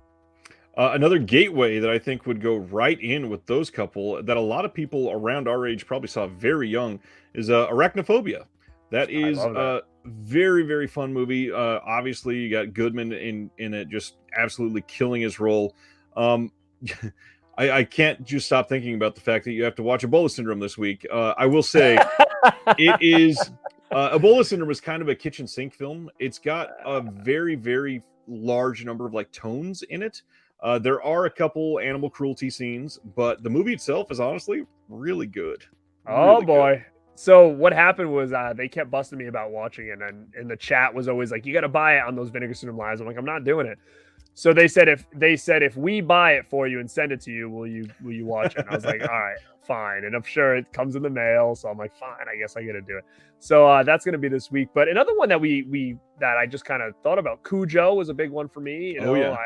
Another gateway that I think would go right in with those couple that a lot of people around our age probably saw very young is Arachnophobia. That is a very, very fun movie. Obviously, you got Goodman in it, just absolutely killing his role. I can't just stop thinking about the fact that you have to watch Ebola Syndrome this week. I will say it is Ebola Syndrome is kind of a kitchen sink film. It's got a very, very large number of like tones in it. There are a couple animal cruelty scenes, but the movie itself is honestly really good. Oh Really good. boy. So what happened was they kept busting me about watching it, and the chat was always like, "You got to buy it on those Vinegar Syndrome lives." I'm like, "I'm not doing it." So they said if we buy it for you and send it to you, will you watch it? And I was like, "All right, fine." And I'm sure it comes in the mail, so I'm like, "Fine, I guess I got to do it." So that's gonna be this week. But another one that we that I just kind of thought about, Cujo was a big one for me. Oh yeah.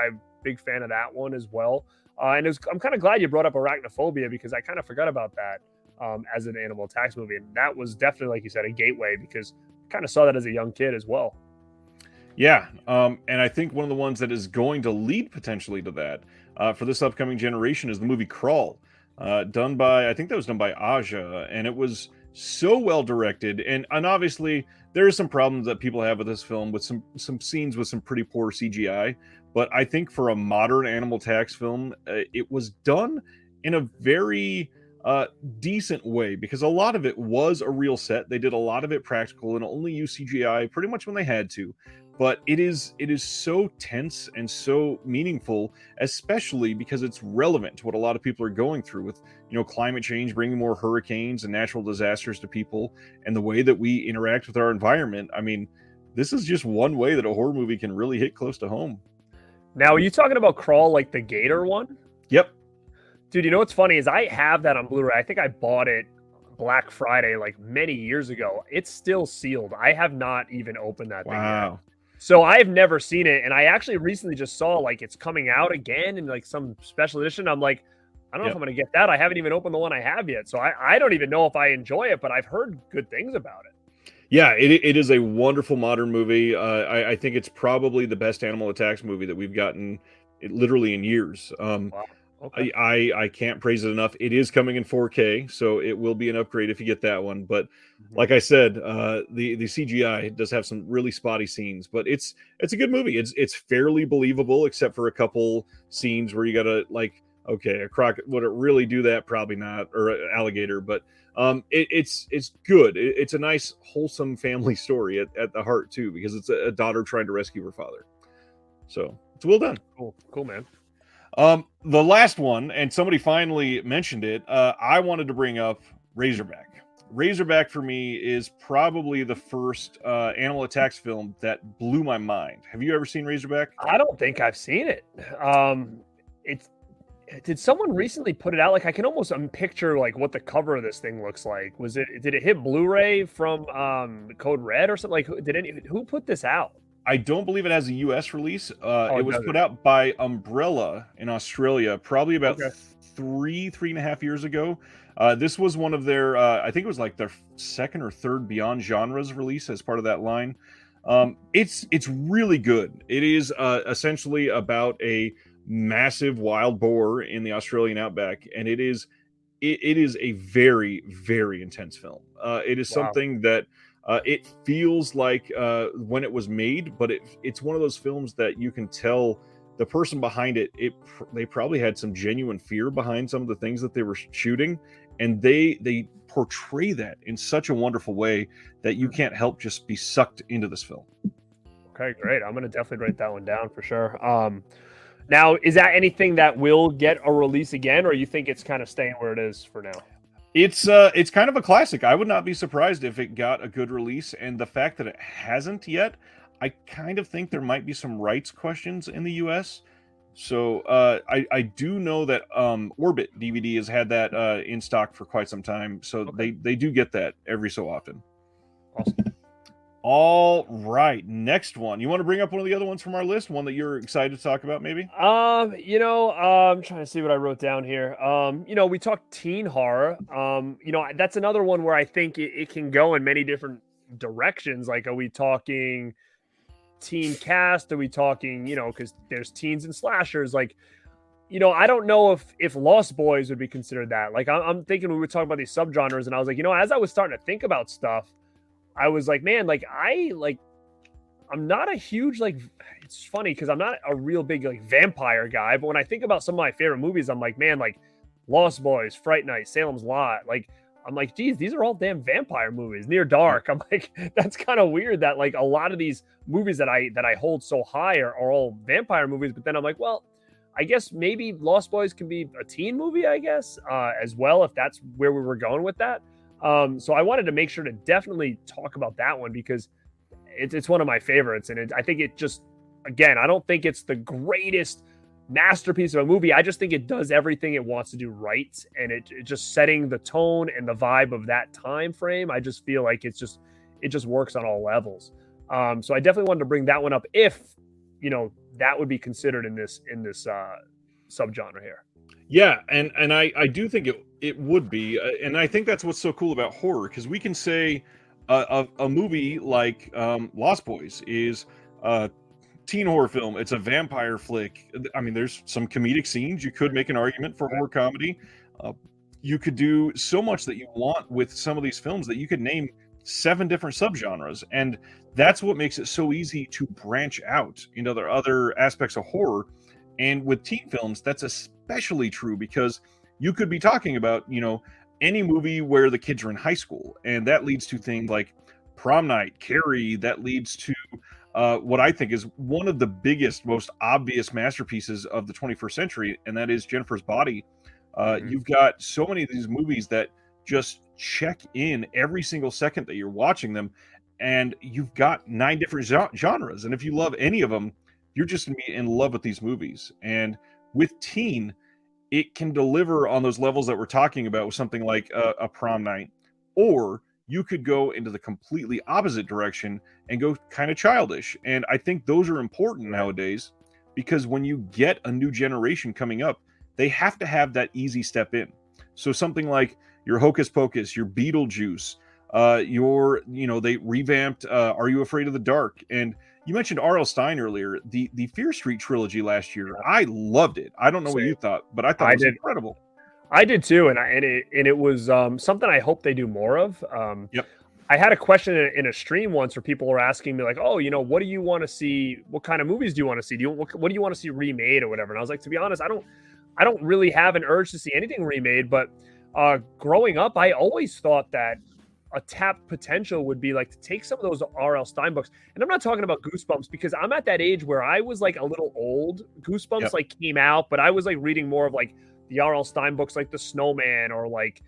I'm a big fan of that one as well. I'm kind of glad you brought up Arachnophobia because I kind of forgot about that as an animal attacks movie. And that was definitely, like you said, a gateway because I kind of saw that as a young kid as well. Yeah, and I think one of the ones that is going to lead potentially to that for this upcoming generation is the movie Crawl, done by I think that was done by Aja, and it was so well directed. And obviously there are some problems that people have with this film with some scenes with some pretty poor CGI. But I think for a modern animal tax film, it was done in a very decent way because a lot of it was a real set. They did a lot of it practical and only used CGI pretty much when they had to, but it is so tense and so meaningful, especially because it's relevant to what a lot of people are going through with climate change bringing more hurricanes and natural disasters to people, and the way that we interact with our environment. I mean, this is just one way that a horror movie can really hit close to home. Now, are you talking about Crawl like the Gator one? Yep. Dude, you know what's funny is I have that on Blu-ray. I think I bought it Black Friday like many years ago. It's still sealed. I have not even opened that thing yet. Wow. So I've never seen it, and I actually recently just saw like it's coming out again in like some special edition. I'm like, I don't know if I'm gonna get that. I haven't even opened the one I have yet, so I don't even know if I enjoy it, but I've heard good things about it. Yeah, it is a wonderful modern movie. I think it's probably the best animal attacks movie that we've gotten literally in years. Wow. Okay. I can't praise it enough. It is coming in 4K, so it will be an upgrade if you get that one. But like I said, the CGI does have some really spotty scenes, but it's a good movie. It's fairly believable, except for a couple scenes where you gotta like, okay, a crocodile would it really do that? Probably not, or an alligator. But it's good. It's a nice, wholesome family story at the heart too, because it's a daughter trying to rescue her father. So it's well done. Cool, man. The last one, and somebody finally mentioned it, I wanted to bring up Razorback. Razorback for me is probably the first animal attacks film that blew my mind. Have you ever seen Razorback? I don't think I've seen it. It's did someone recently put it out? Like I can almost picture like what the cover of this thing looks like. Did it hit Blu-ray from Code Red or something? Like who put this out? I don't believe it has a US release. It was put out by Umbrella in Australia probably about 3.5 years ago. This was one of their, I think it was like their second or third Beyond Genres release as part of that line. It's really good. It is essentially about a massive wild boar in the Australian outback, and it is a very, very intense film. It is something that it feels like when it was made, but it's one of those films that you can tell the person behind it, they probably had some genuine fear behind some of the things that they were shooting, and they portray that in such a wonderful way that you can't help just be sucked into this film. Okay, great. I'm gonna definitely write that one down for sure. Now, is that anything that will get a release again, or you think it's kind of staying where it is for now? It's kind of a classic. I would not be surprised if it got a good release, and the fact that it hasn't yet, I kind of think there might be some rights questions in the US. So I do know that Orbit DVD has had that in stock for quite some time, so they do get that every so often. Awesome. All right, next one. You want to bring up one of the other ones from our list? One that you're excited to talk about, maybe? I'm trying to see what I wrote down here. We talked teen horror. That's another one where I think it can go in many different directions. Like, are we talking teen cast? Are we talking, because there's teens and slashers. Like, I don't know if Lost Boys would be considered that. Like, I'm thinking we were talking about these subgenres, and I was like, as I was starting to think about stuff, I was like, man, I'm not a huge, it's funny because I'm not a real big, vampire guy. But when I think about some of my favorite movies, I'm like, man, Lost Boys, Fright Night, Salem's Lot. I'm like, geez, these are all damn vampire movies. Near Dark. I'm like, that's kind of weird that, a lot of these movies that I hold so high are all vampire movies. But then I'm like, well, I guess maybe Lost Boys can be a teen movie, I guess, as well, if that's where we were going with that. So I wanted to make sure to definitely talk about that one because it's one of my favorites, and I think it just, again, I don't think it's the greatest masterpiece of a movie. I just think it does everything it wants to do right, and it just setting the tone and the vibe of that time frame. I just feel like it just works on all levels. So I definitely wanted to bring that one up if that would be considered in this subgenre here. Yeah, and I do think it would be, and I think that's what's so cool about horror, because we can say a movie like Lost Boys is a teen horror film. It's a vampire flick. I mean, there's some comedic scenes. You could make an argument for horror comedy. You could do so much that you want with some of these films that you could name 7 different subgenres, and that's what makes it so easy to branch out into other aspects of horror. And with teen films, that's especially true because you could be talking about, any movie where the kids are in high school, and that leads to things like Prom Night, Carrie, that leads to what I think is one of the biggest, most obvious masterpieces of the 21st century, and that is Jennifer's Body. You've got so many of these movies that just check in every single second that you're watching them, and you've got 9 different genres, and if you love any of them, you're just going to be in love with these movies. And with teen, it can deliver on those levels that we're talking about with something like a Prom Night, or you could go into the completely opposite direction and go kind of childish. And I think those are important nowadays, because when you get a new generation coming up, they have to have that easy step in. So something like your Hocus Pocus, your Beetlejuice, they revamped Are You Afraid of the Dark? And you mentioned R.L. Stein earlier. The Fear Street trilogy last year, I loved it. I don't know what you thought, but I thought it was incredible. I did too, and it was something I hope they do more of. Yep. I had a question in a stream once where people were asking me like, "Oh, what do you want to see? What kind of movies do you want to see? What do you want to see remade or whatever?" And I was like, to be honest, I don't really have an urge to see anything remade. But growing up, I always thought that a tapped potential would be like to take some of those R.L. Stein books. And I'm not talking about Goosebumps because I'm at that age where I was like a little old. Goosebumps like came out, but I was like reading more of like the R.L. Stein books, like The Snowman or like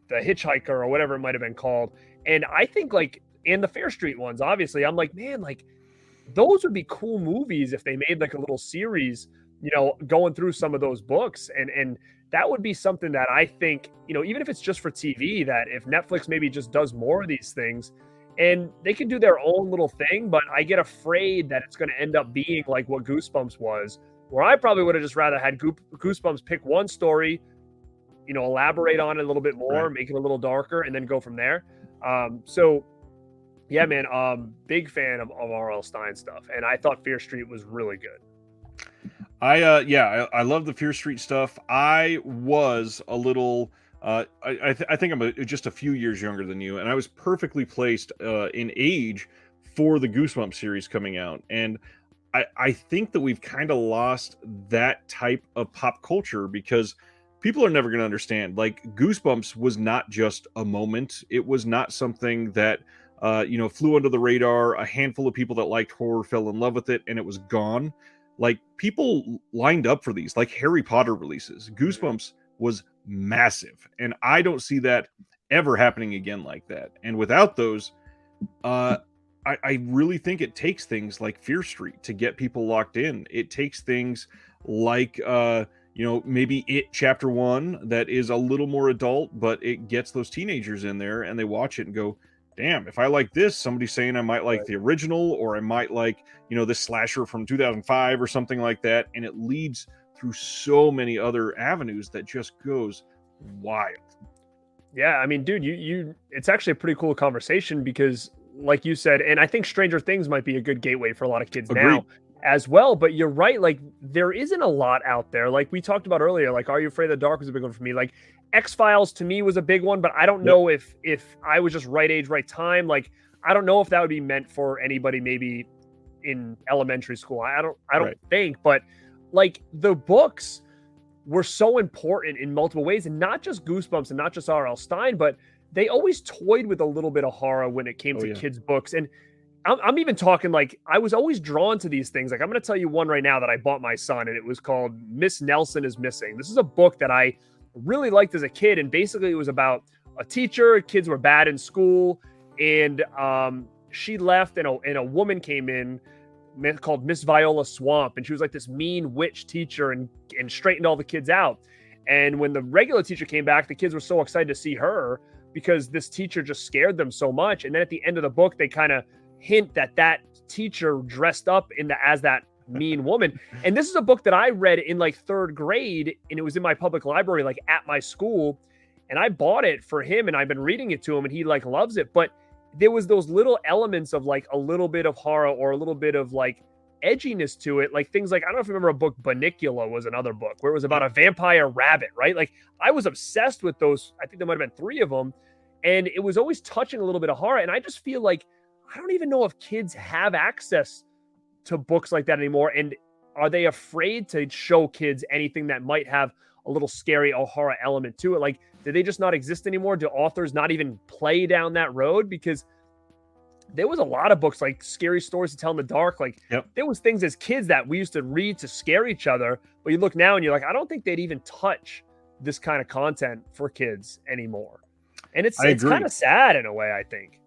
The Hitchhiker or whatever it might have been called. And I think like, and the Fair Street ones, obviously, I'm like, man, like those would be cool movies if they made like a little series, going through some of those books. And that would be something that I think, even if it's just for TV, that if Netflix maybe just does more of these things and they can do their own little thing, but I get afraid that it's going to end up being like what Goosebumps was, where I probably would have just rather had Goosebumps pick one story, elaborate on it a little bit more, make it a little darker, and then go from there. So yeah, man, big fan of R.L. Stein stuff. And I thought Fear Street was really good. I love the Fear Street stuff. I was a little, I think I'm just a few years younger than you, and I was perfectly placed in age for the Goosebumps series coming out. And I think that we've kind of lost that type of pop culture because people are never going to understand. Like, Goosebumps was not just a moment. It was not something that, flew under the radar. A handful of people that liked horror fell in love with it, and it was gone. Like, people lined up for these, like Harry Potter releases. Goosebumps was massive, and I don't see that ever happening again like that. And without those, I really think it takes things like Fear Street to get people locked in. It takes things like, maybe It Chapter 1 that is a little more adult, but it gets those teenagers in there and they watch it and go, damn, if I like this, somebody's saying I might like the original, or I might like, this slasher from 2005 or something like that. And it leads through so many other avenues that just goes wild. Yeah, I mean, dude, it's actually a pretty cool conversation because, like you said, and I think Stranger Things might be a good gateway for a lot of kids now as well. But you're right, like there isn't a lot out there. Like we talked about earlier, like Are You Afraid of the Dark was a big one for me. Like X-Files to me was a big one, but I don't know if I was just right age, right time. Like I don't know if that would be meant for anybody maybe in elementary school. I don't think, but like the books were so important in multiple ways, and not just Goosebumps and not just R.L. Stein, but they always toyed with a little bit of horror when it came to kids' books. And I'm even talking like I was always drawn to these things. Like I'm going to tell you one right now that I bought my son, and it was called Miss Nelson is Missing. This is a book that I really liked as a kid, and basically it was about a teacher. Kids were bad in school, and she left, and a woman came in called Miss Viola Swamp, and she was like this mean witch teacher, and straightened all the kids out. And when the regular teacher came back, the kids were so excited to see her because this teacher just scared them so much. And then at the end of the book, they kind of hint that teacher dressed up as that mean woman. And this is a book that I read in like third grade, and it was in my public library, like at my school. And I bought it for him, and I've been reading it to him, and he like loves it. But there was those little elements of like a little bit of horror or a little bit of like edginess to it. Like things like, I don't know if you remember a book, Banicula was another book where it was about a vampire rabbit, right? Like I was obsessed with those. I think there might've been 3 of them, and it was always touching a little bit of horror. And I just feel like, I don't even know if kids have access to books like that anymore. And are they afraid to show kids anything that might have a little scary or horror element to it? Like, do they just not exist anymore? Do authors not even play down that road? Because there was a lot of books like Scary Stories to Tell in the Dark. Like there was things as kids that we used to read to scare each other. But you look now and you're like, I don't think they'd even touch this kind of content for kids anymore. And it's kind of sad in a way, I think.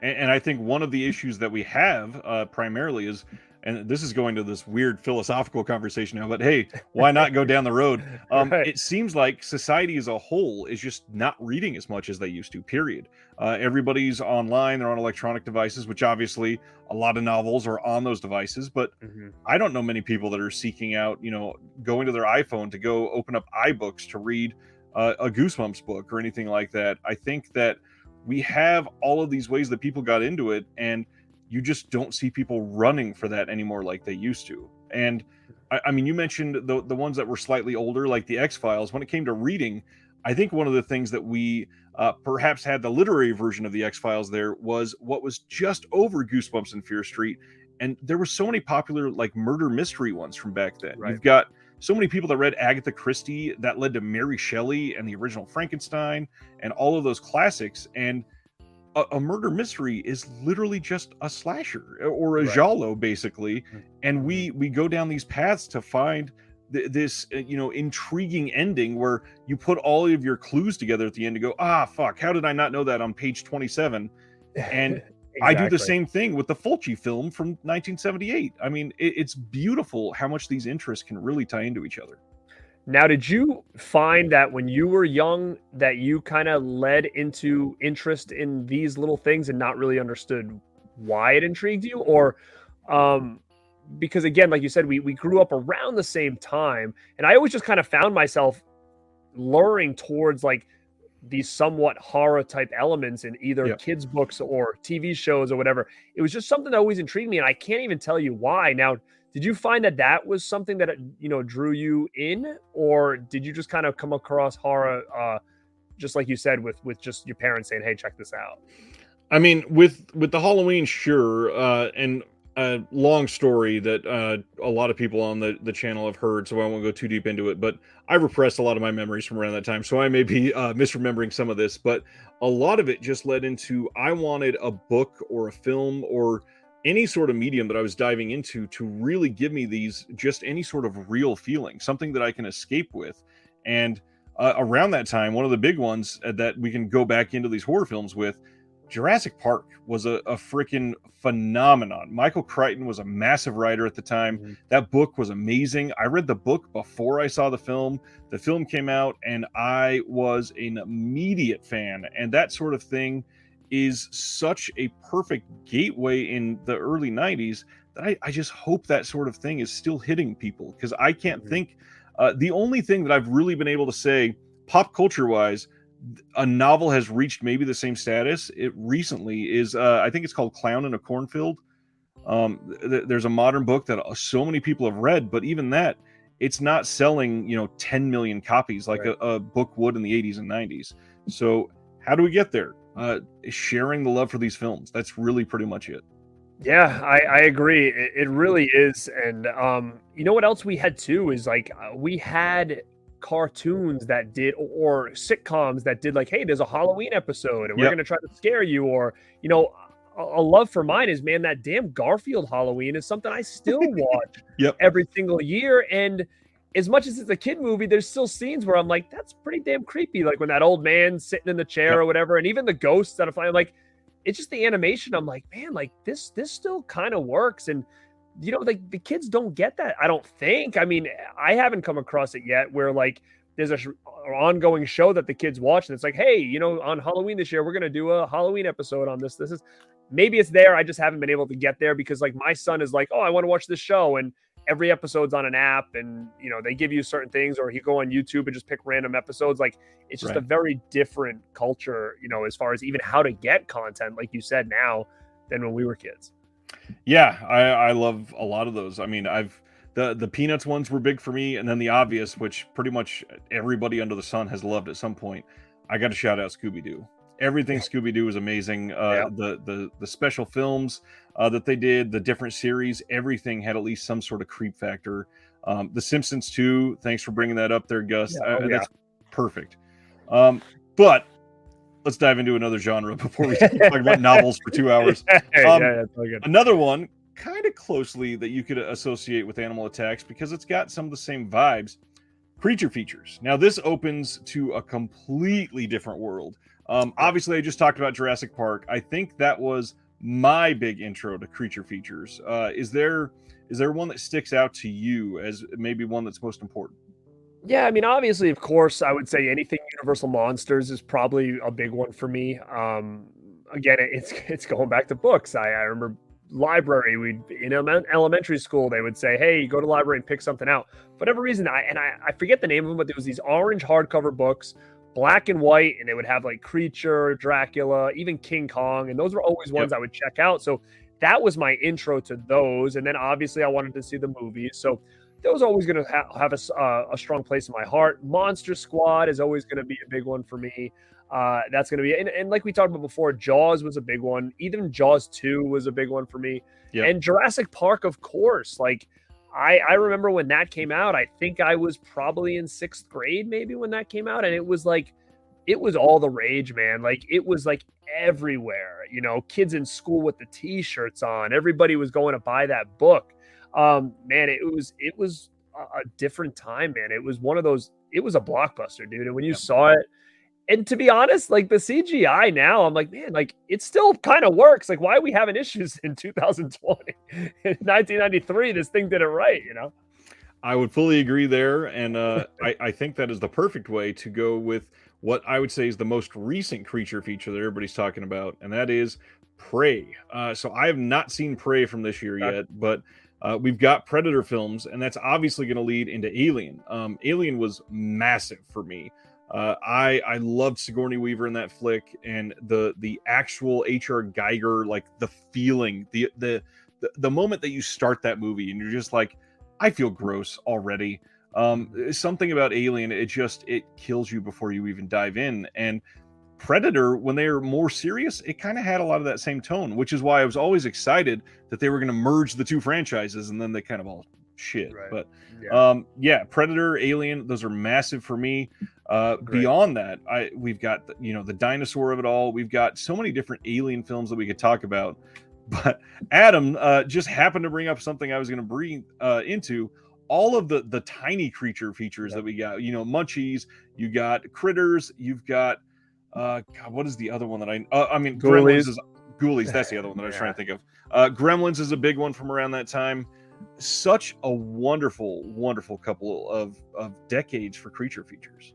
And I think one of the issues that we have primarily is, and this is going to this weird philosophical conversation now, but hey, why not go down the road? Right. It seems like society as a whole is just not reading as much as they used to, period. Everybody's online, they're on electronic devices, which obviously a lot of novels are on those devices, but I don't know many people that are seeking out, going to their iPhone to go open up iBooks to read a Goosebumps book or anything like that. I think that we have all of these ways that people got into it, and you just don't see people running for that anymore like they used to. And I mean, you mentioned the ones that were slightly older, like the X-Files. When it came to reading, I think one of the things that we perhaps had the literary version of the X-Files there was what was just over Goosebumps and Fear Street. And there were so many popular like murder mystery ones from back then. Right. You've got so many people that read Agatha Christie that led to Mary Shelley and the original Frankenstein and all of those classics. And a murder mystery is literally just a slasher or a giallo, basically. And we go down these paths to find this, intriguing ending where you put all of your clues together at the end to go, fuck, how did I not know that on page 27? And Exactly. I do the same thing with the Fulci film from 1978. I mean, it's beautiful how much these interests can really tie into each other. Now, did you find that when you were young that you kind of led into interest in these little things and not really understood why it intrigued you? Or because, again, like you said, we grew up around the same time, and I always just kind of found myself luring towards like these somewhat horror type elements in either kids books or TV shows or whatever. It was just something that always intrigued me, and I can't even tell you why. Now, did you find that was something that drew you in, or did you just kind of come across horror just like you said with just your parents saying, hey, check this out? I mean, with the Halloween, sure, and a long story that a lot of people on the channel have heard, so I won't go too deep into it, but I repressed a lot of my memories from around that time, so I may be misremembering some of this, but a lot of it just led into, I wanted a book or a film or any sort of medium that I was diving into to really give me just any sort of real feeling, something that I can escape with. And around that time, one of the big ones that we can go back into these horror films with, Jurassic Park was a freaking phenomenon. Michael Crichton was a massive writer at the time. That book was amazing. I read the book before I saw the film. The film came out and I was an immediate fan. And that sort of thing is such a perfect gateway in the early 90s that I just hope that sort of thing is still hitting people, because I can't think the only thing that I've really been able to say pop culture wise a novel has reached maybe the same status it recently is I think it's called Clown in a Cornfield. There's a modern book that so many people have read, but even that, it's not selling 10 million copies like a book would in the 80s and 90s. So how do we get there? Sharing the love for these films. That's really pretty much it. Yeah, I agree. It really is. And you know what else we had too is like we had cartoons that did, or sitcoms that did like, hey, there's a Halloween episode and we're going to try to scare you. Or, a love for mine is, man, that damn Garfield Halloween is something I still watch Yep. every single year. And as much as it's a kid movie, there's still scenes where I'm like, that's pretty damn creepy. Like when that old man's sitting in the chair Yep. or whatever, and even the ghosts that I'm like, it's just the animation. I'm like, man, like this still kind of works. And like the kids don't get that, I don't think. I mean, I haven't come across it yet where like there's a ongoing show that the kids watch and it's like, hey, on Halloween this year, we're going to do a Halloween episode on this. This is, maybe it's there. I just haven't been able to get there because like my son is like, oh, I want to watch this show. And every episode's on an app and, they give you certain things, or you go on YouTube and just pick random episodes. Like it's just a very different culture, as far as even how to get content, like you said now, than when we were kids. Yeah, I love a lot of those. I mean, the Peanuts ones were big for me, and then the obvious, which pretty much everybody under the sun has loved at some point. I got to shout out Scooby-Doo. Everything Scooby-Doo is amazing. The special films that they did, the different series, everything had at least some sort of creep factor. The Simpsons too. Thanks for bringing that up there, Gus. That's perfect. But let's dive into another genre before we talk about novels for 2 hours. That's really good. Another one kind of closely that you could associate with Animal Attacks because it's got some of the same vibes. Creature features. Now this opens to a completely different world. Obviously I just talked about Jurassic Park. I think that was my big intro to creature features. Is there one that sticks out to you as maybe one that's most important? Yeah, I mean, obviously, of course, I would say anything Universal Monsters is probably a big one for me. Again, it's going back to books. I remember library. In elementary school, they would say, "Hey, go to the library and pick something out." For whatever reason, I forget the name of them, but there was these orange hardcover books, black and white, and they would have like Creature, Dracula, even King Kong, and those were always ones I would check out. So that was my intro to those, and then obviously I wanted to see the movies. So those are always going to have a strong place in my heart. Monster Squad is always going to be a big one for me. That's going to be, and like we talked about before, Jaws was a big one. Even Jaws 2 was a big one for me. Yep. And Jurassic Park, of course. Like I remember when that came out, I think I was probably in 6th grade maybe when that came out. And it was all the rage, man. Like it was like everywhere, kids in school with the t-shirts on. Everybody was going to buy that book. Man, it was a different time, man. It was one of those, it was a blockbuster, dude. And when you saw it, and to be honest, like the CGI now, I'm like, man, like it still kind of works. Like, why are we having issues in 2020? In 1993, this thing did it right, I would fully agree there. And I think that is the perfect way to go with what I would say is the most recent creature feature that everybody's talking about. And that is Prey. So I have not seen Prey from this year yet, but we've got Predator films, and that's obviously going to lead into Alien. Alien was massive for me. I loved Sigourney Weaver in that flick, and the actual H.R. Geiger, like the feeling, the moment that you start that movie and you're just like, I feel gross already. Something about Alien, it kills you before you even dive in. And Predator, when they were more serious, it kind of had a lot of that same tone, which is why I was always excited that they were going to merge the two franchises, and then they kind of all shit. Right. But Predator, Alien, those are massive for me. Beyond that, we've got the dinosaur of it all. We've got so many different Alien films that we could talk about. But Adam just happened to bring up something I was going to bring into. All of the tiny creature features that we got, Munchies, you got Critters, you've got God, what is the other one that Gremlins is Ghoulies. That's the other one that I was trying to think of. Gremlins is a big one from around that time. Such a wonderful, wonderful couple of decades for creature features.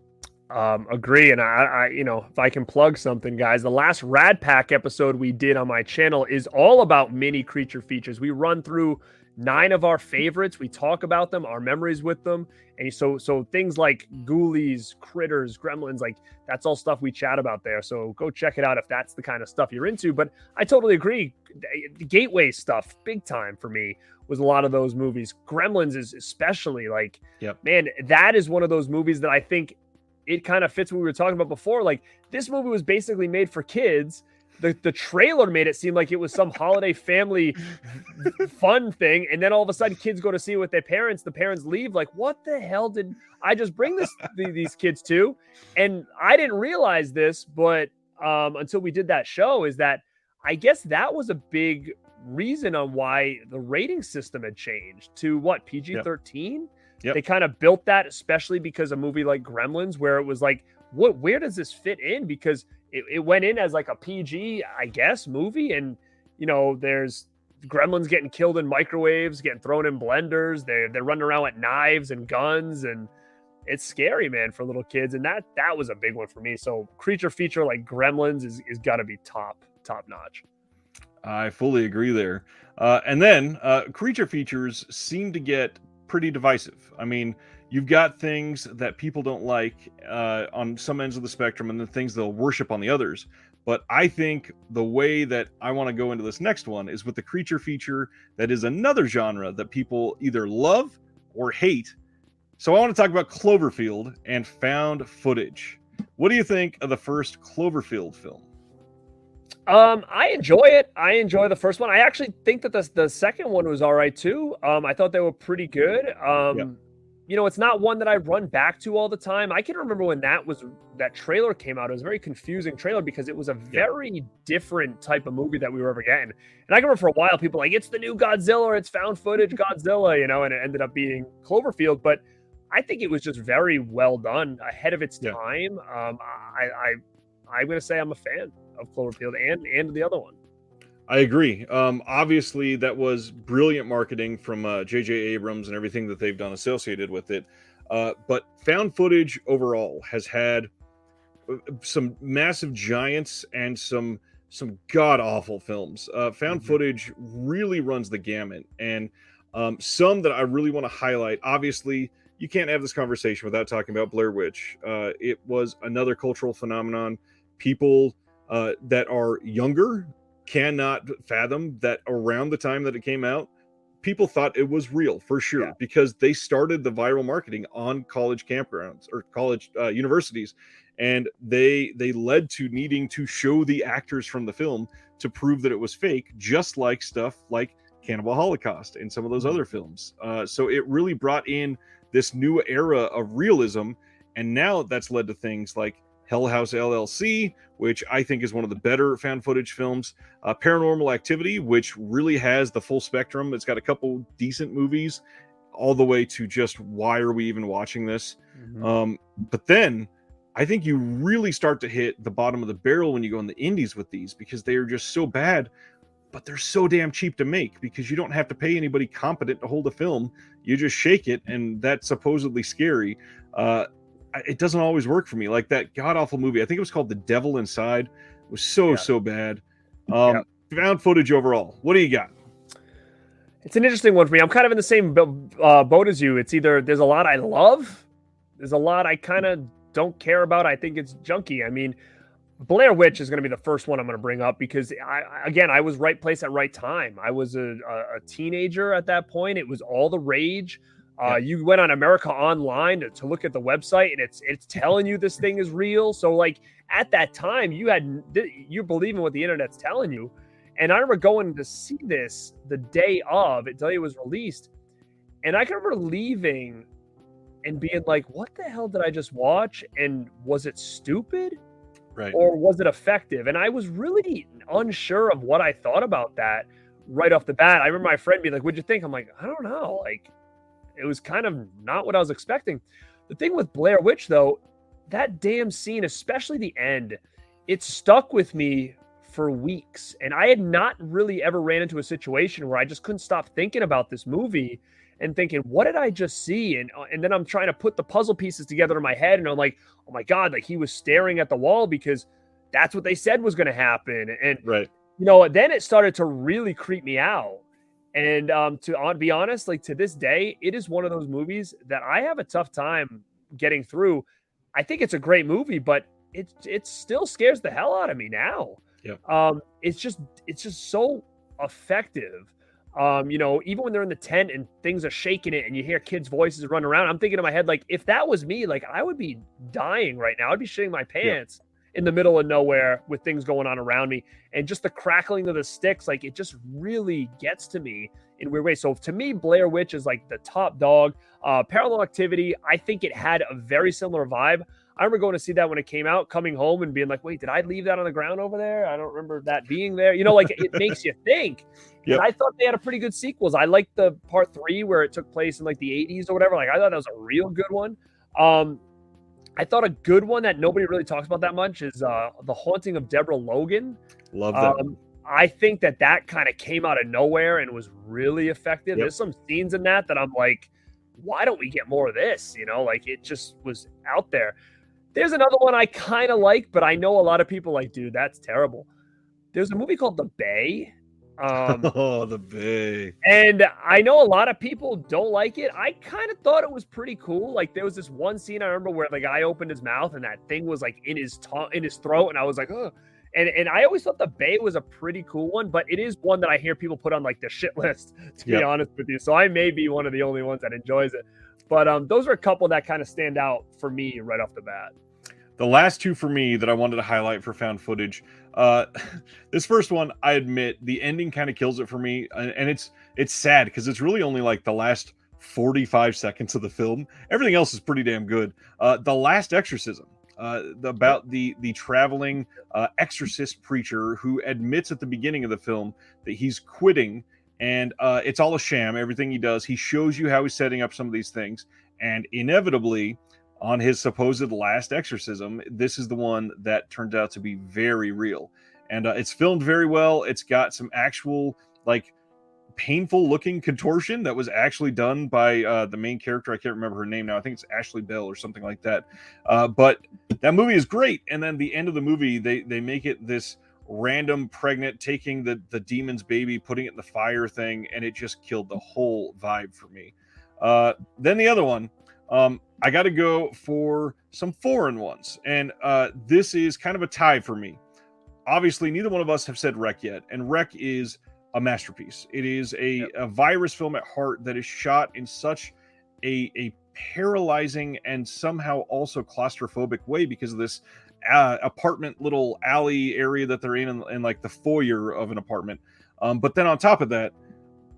Agree. And I if I can plug something, guys, the last Rad Pack episode we did on my channel is all about mini creature features. We run through 9 of our favorites. We talk about them, our memories with them. And so things like Ghoulies, Critters, Gremlins, like that's all stuff we chat about there. So go check it out if that's the kind of stuff you're into. But I totally agree. The Gateway stuff, big time for me, was a lot of those movies. Gremlins is especially like, man, that is one of those movies that I think it kind of fits what we were talking about before. Like this movie was basically made for kids. The trailer made it seem like it was some holiday family fun thing. And then all of a sudden kids go to see it with their parents. The parents leave like, what the hell did I just bring these kids to? And I didn't realize this, but until we did that show, is that I guess that was a big reason on why the rating system had changed to what, PG-13? Yep. They kind of built that, especially because a movie like Gremlins, where it was like, where does this fit in? Because it went in as like a PG, I guess, movie. And, there's gremlins getting killed in microwaves, getting thrown in blenders. They're running around with knives and guns, and it's scary, man, for little kids. And that was a big one for me. So creature feature like Gremlins is got to be top notch. I fully agree there. And then creature features seem to get pretty divisive. I mean, you've got things that people don't like on some ends of the spectrum, and the things they'll worship on the others. But I think the way that I want to go into this next one is with the creature feature that is another genre that people either love or hate. So I want to talk about Cloverfield and found footage. What do you think of the first Cloverfield film? I enjoy it. I enjoy the first one. I actually think that the second one was all right too. I thought they were pretty good. It's not one that I run back to all the time. I can remember when that trailer came out. It was a very confusing trailer because it was a very different type of movie that we were ever getting. And I can remember for a while people like, it's the new Godzilla, or it's found footage Godzilla, and it ended up being Cloverfield. But I think it was just very well done, ahead of its time. I'm going to say I'm a fan of Cloverfield and the other one. I agree. Obviously, that was brilliant marketing from J.J. Abrams and everything that they've done associated with it. But found footage overall has had some massive giants and some god-awful films. Found footage really runs the gamut. And some that I really want to highlight, obviously, you can't have this conversation without talking about Blair Witch. It was another cultural phenomenon. People that are younger cannot fathom that around the time that it came out, people thought it was real for sure, because they started the viral marketing on college campgrounds or college universities, and they led to needing to show the actors from the film to prove that it was fake, just like stuff like Cannibal Holocaust and some of those other films. So it really brought in this new era of realism, and now that's led to things like Hell House LLC, which I think is one of the better found footage films. Paranormal Activity, which really has the full spectrum. It's got a couple decent movies, all the way to just, why are we even watching this? But then I think you really start to hit the bottom of the barrel when you go in the indies with these, because they are just so bad, but they're so damn cheap to make, because you don't have to pay anybody competent to hold a film. You just shake it, and that's supposedly scary. It doesn't always work for me. Like that god-awful movie, I think it was called The Devil Inside, it was so bad. Found footage overall, what do you got? It's an interesting one for me. I'm kind of in the same boat as you. It's either there's a lot I love, there's a lot I kind of don't care about. I think it's junky. I mean, Blair Witch is going to be the first one I'm going to bring up, because I was right place at right time. I was a teenager at that point. It was all the rage. You went on America Online to look at the website, and it's telling you this thing is real. So like at that time, you're believing what the internet's telling you. And I remember going to see this the day it was released, and I can remember leaving and being like, "What the hell did I just watch? And was it stupid, right, or was it effective?" And I was really unsure of what I thought about that right off the bat. I remember my friend being like, "What'd you think?" I'm like, "I don't know." Like, it was kind of not what I was expecting. The thing with Blair Witch, though, that damn scene, especially the end, it stuck with me for weeks. And I had not really ever ran into a situation where I just couldn't stop thinking about this movie and thinking, what did I just see? And then I'm trying to put the puzzle pieces together in my head, and I'm like, oh my God, like he was staring at the wall because that's what they said was going to happen. And, then it started to really creep me out. And to be honest, like to this day, it is one of those movies that I have a tough time getting through. I think it's a great movie, but it still scares the hell out of me now. It's just so effective. Even when they're in the tent and things are shaking it and you hear kids' voices run around, I'm thinking in my head, like, if that was me, like I would be dying right now. I'd be shitting my pants in the middle of nowhere with things going on around me. And just the crackling of the sticks, like it just really gets to me in weird ways. So to me, Blair Witch is like the top dog. Paranormal Activity, I think it had a very similar vibe. I remember going to see that when it came out, coming home and being like, wait, did I leave that on the ground over there? I don't remember that being there. You know, like it makes you think. Yep. And I thought they had a pretty good sequels. I liked the part 3 where it took place in like the 80s or whatever. Like I thought that was a real good one. I thought a good one that nobody really talks about that much is The Haunting of Deborah Logan. Love that. I think that kind of came out of nowhere and was really effective. Yep. There's some scenes in that I'm like, why don't we get more of this? You know, like it just was out there. There's another one I kind of like, but I know a lot of people like, dude, that's terrible. There's a movie called The Bay. Oh, The Bay. And I know a lot of people don't like it. I kind of thought it was pretty cool. Like there was this one scene I remember where the guy opened his mouth and that thing was like in his throat, and I was like, oh. And I always thought The Bay was a pretty cool one, but it is one that I hear people put on like the shit list, to be honest with you. So I may be one of the only ones that enjoys it. But those are a couple that kind of stand out for me right off the bat. The last two for me that I wanted to highlight for found footage. This first one, I admit, the ending kind of kills it for me, and it's sad because it's really only like the last 45 seconds of the film. Everything else is pretty damn good. The Last Exorcism. About the traveling exorcist preacher who admits at the beginning of the film that he's quitting, and it's all a sham. Everything he does, he shows you how he's setting up some of these things, and inevitably, on his supposed last exorcism, this is the one that turns out to be very real, and it's filmed very well. It's got some actual like painful looking contortion that was actually done by the main character. I can't remember her name now. I think it's Ashley Bell or something like that. But that movie is great. And then the end of the movie, they make it this random pregnant taking the demon's baby, putting it in the fire thing, and it just killed the whole vibe for me. Then the other one, I got to go for some foreign ones, and this is kind of a tie for me. Obviously, neither one of us have said Wreck yet, and Wreck is a masterpiece. It is a virus film at heart that is shot in such a paralyzing and somehow also claustrophobic way because of this apartment little alley area that they're in like the foyer of an apartment. But then on top of that,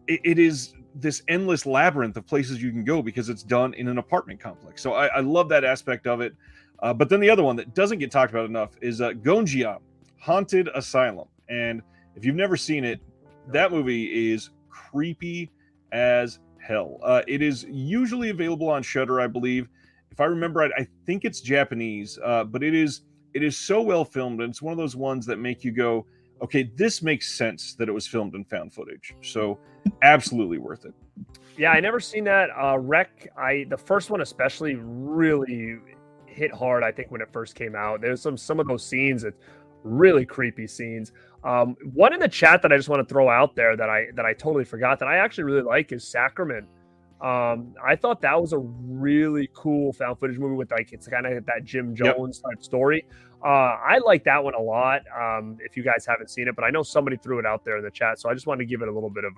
it is this endless labyrinth of places you can go because it's done in an apartment complex. So I love that aspect of it. But then the other one that doesn't get talked about enough is Gonjiam, Haunted Asylum. And if you've never seen it, that movie is creepy as hell. It is usually available on Shudder, I believe. If I remember right, I think it's Japanese, but it is so well filmed, and it's one of those ones that make you go, okay, this makes sense that it was filmed in found footage. So absolutely worth it. Yeah, I never seen that. Wreck, the first one especially really hit hard, I think, when it first came out. There's some of those scenes, it's really creepy scenes. One in the chat that I just want to throw out there that I totally forgot that I actually really like is Sacrament. I thought that was a really cool found footage movie with like it's kind of that Jim Jones type story. I like that one a lot. If you guys haven't seen it, but I know somebody threw it out there in the chat, so I just wanted to give it a little bit of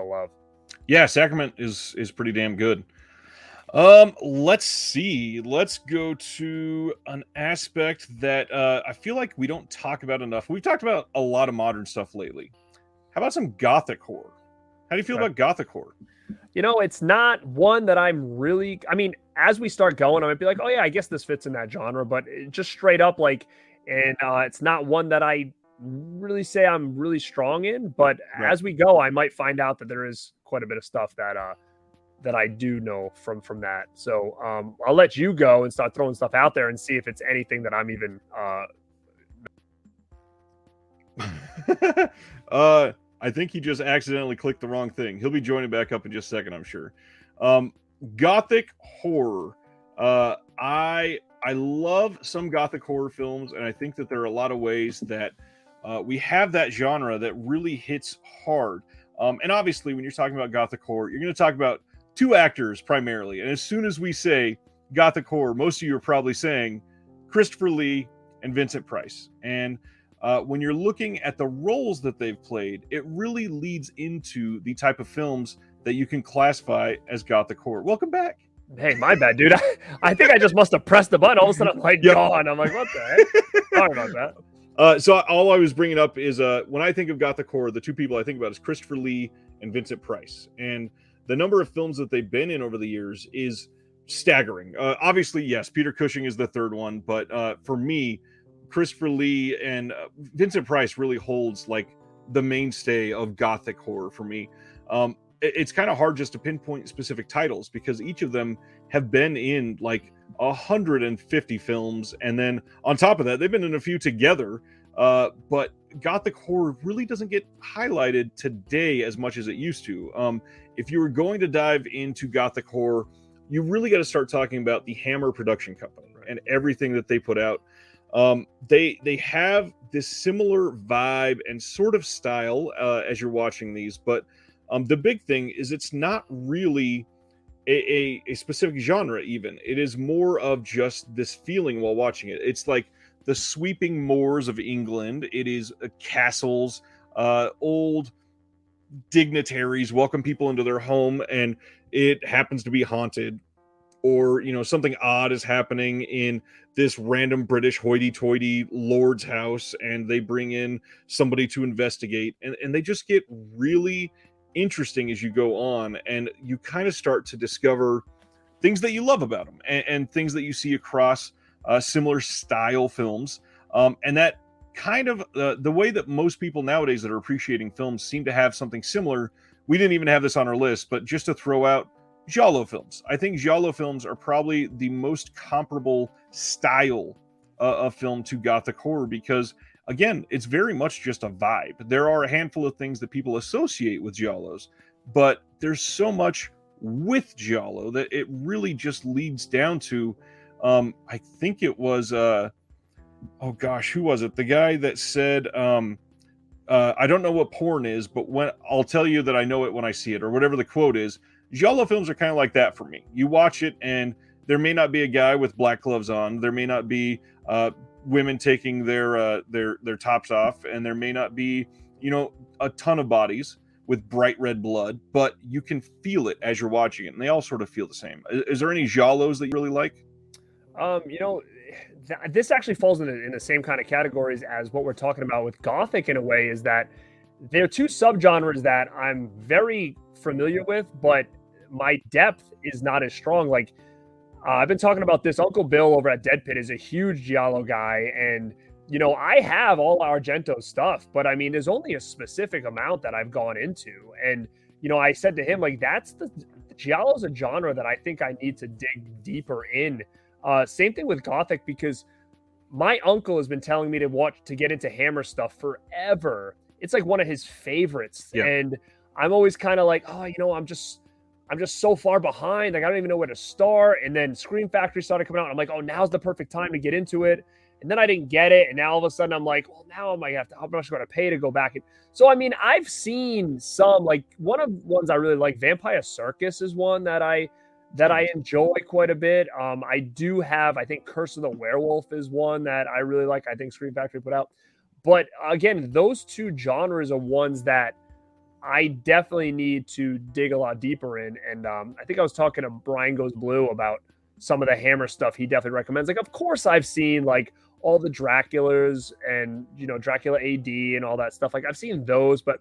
love. Yeah, Sacrament is pretty damn good. Let's see. Let's go to an aspect that I feel like we don't talk about enough. We've talked about a lot of modern stuff lately. How about some gothic horror? How do you feel about gothic horror? You know, it's not one that I'm really, I mean, as we start going, I might be like, oh yeah, I guess this fits in that genre, but just straight up like, and it's not one that I really say I'm really strong in, but as we go, I might find out that there is quite a bit of stuff that I do know from that. So I'll let you go and start throwing stuff out there and see if it's anything that I'm even. I think he just accidentally clicked the wrong thing. He'll be joining back up in just a second, I'm sure. Gothic horror. I love some gothic horror films, and I think that there are a lot of ways that we have that genre that really hits hard. And obviously, when you're talking about gothic horror, you're going to talk about two actors primarily. And as soon as we say gothic horror, most of you are probably saying Christopher Lee and Vincent Price. And when you're looking at the roles that they've played, it really leads into the type of films that you can classify as gothic horror. Welcome back. Hey, my bad, dude. I think I just must have pressed the button. All of a sudden, I'm like, gone. I'm like, what the heck? Sorry about that. So all I was bringing up is when I think of gothic horror, the two people I think about is Christopher Lee and Vincent Price. And the number of films that they've been in over the years is staggering. Obviously, yes, Peter Cushing is the third one, but for me, Christopher Lee and Vincent Price really holds like the mainstay of gothic horror for me. It's kind of hard just to pinpoint specific titles because each of them have been in like 150 films, and then on top of that, they've been in a few together. But gothic horror really doesn't get highlighted today as much as it used to. If you were going to dive into gothic horror, you really got to start talking about the Hammer production company and everything that they put out. They have this similar vibe and sort of style as you're watching these, but the big thing is it's not really a specific genre. Even it is more of just this feeling while watching it. It's like the sweeping moors of England. It is castles, old dignitaries welcome people into their home, and it happens to be haunted, or something odd is happening in this random British hoity-toity lord's house, and they bring in somebody to investigate, and they just get really interesting as you go on, and you kind of start to discover things that you love about them, and things that you see across similar style films, and that kind of the way that most people nowadays that are appreciating films seem to have something similar. We didn't even have this on our list, but just to throw out giallo films. I think giallo films are probably the most comparable style of film to gothic horror because, again, it's very much just a vibe. There are a handful of things that people associate with giallos, but there's so much with giallo that it really just leads down to, I think it was, oh gosh, who was it? The guy that said, I don't know what porn is, but when I'll tell you that I know it when I see it, or whatever the quote is. Giallo films are kind of like that for me. You watch it, and there may not be a guy with black gloves on. There may not be women taking their tops off, and there may not be a ton of bodies with bright red blood. But you can feel it as you're watching it, and they all sort of feel the same. Is there any giallos that you really like? This actually falls in the same kind of categories as what we're talking about with gothic in a way. Is that there are two subgenres that I'm very familiar with, but my depth is not as strong. Like I've been talking about this. Uncle Bill over at Dead Pit is a huge giallo guy, and I have all Argento stuff, but I mean, there's only a specific amount that I've gone into, and I said to him, like, that's the giallo's a genre that I think I need to dig deeper in. Same thing with gothic, because my uncle has been telling me to get into Hammer stuff forever. It's like one of his favorites, and I'm always kind of like, oh, I'm just so far behind. Like, I don't even know where to start. And then Scream Factory started coming out. And I'm like, oh, now's the perfect time to get into it. And then I didn't get it. And now all of a sudden I'm like, well, now I might have to, how much am I going to pay to go back? And so, I mean, I've seen some, like one of the ones I really like, Vampire Circus is one that I enjoy quite a bit. I do have, I think Curse of the Werewolf is one that I really like. I think Scream Factory put out. But again, those two genres are ones that I definitely need to dig a lot deeper in. And I think I was talking to Brian Goes Blue about some of the Hammer stuff he definitely recommends. Like, of course, I've seen like all the Draculas and, Dracula AD and all that stuff. Like, I've seen those, but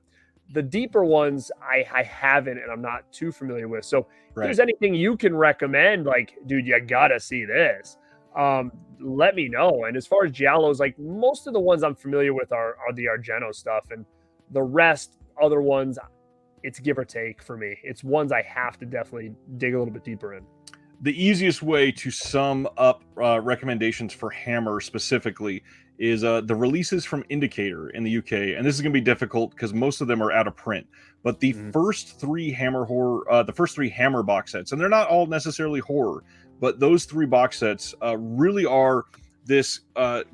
the deeper ones I haven't, and I'm not too familiar with. So if there's anything you can recommend, like, dude, you gotta see this, let me know. And as far as giallos, like most of the ones I'm familiar with are the Argento stuff, and the rest, other ones, it's give or take for me. It's ones I have to definitely dig a little bit deeper in. The easiest way to sum up recommendations for Hammer specifically is the releases from Indicator in the UK, and this is going to be difficult because most of them are out of print. But the first three Hammer box sets, and they're not all necessarily horror, but those three box sets really are this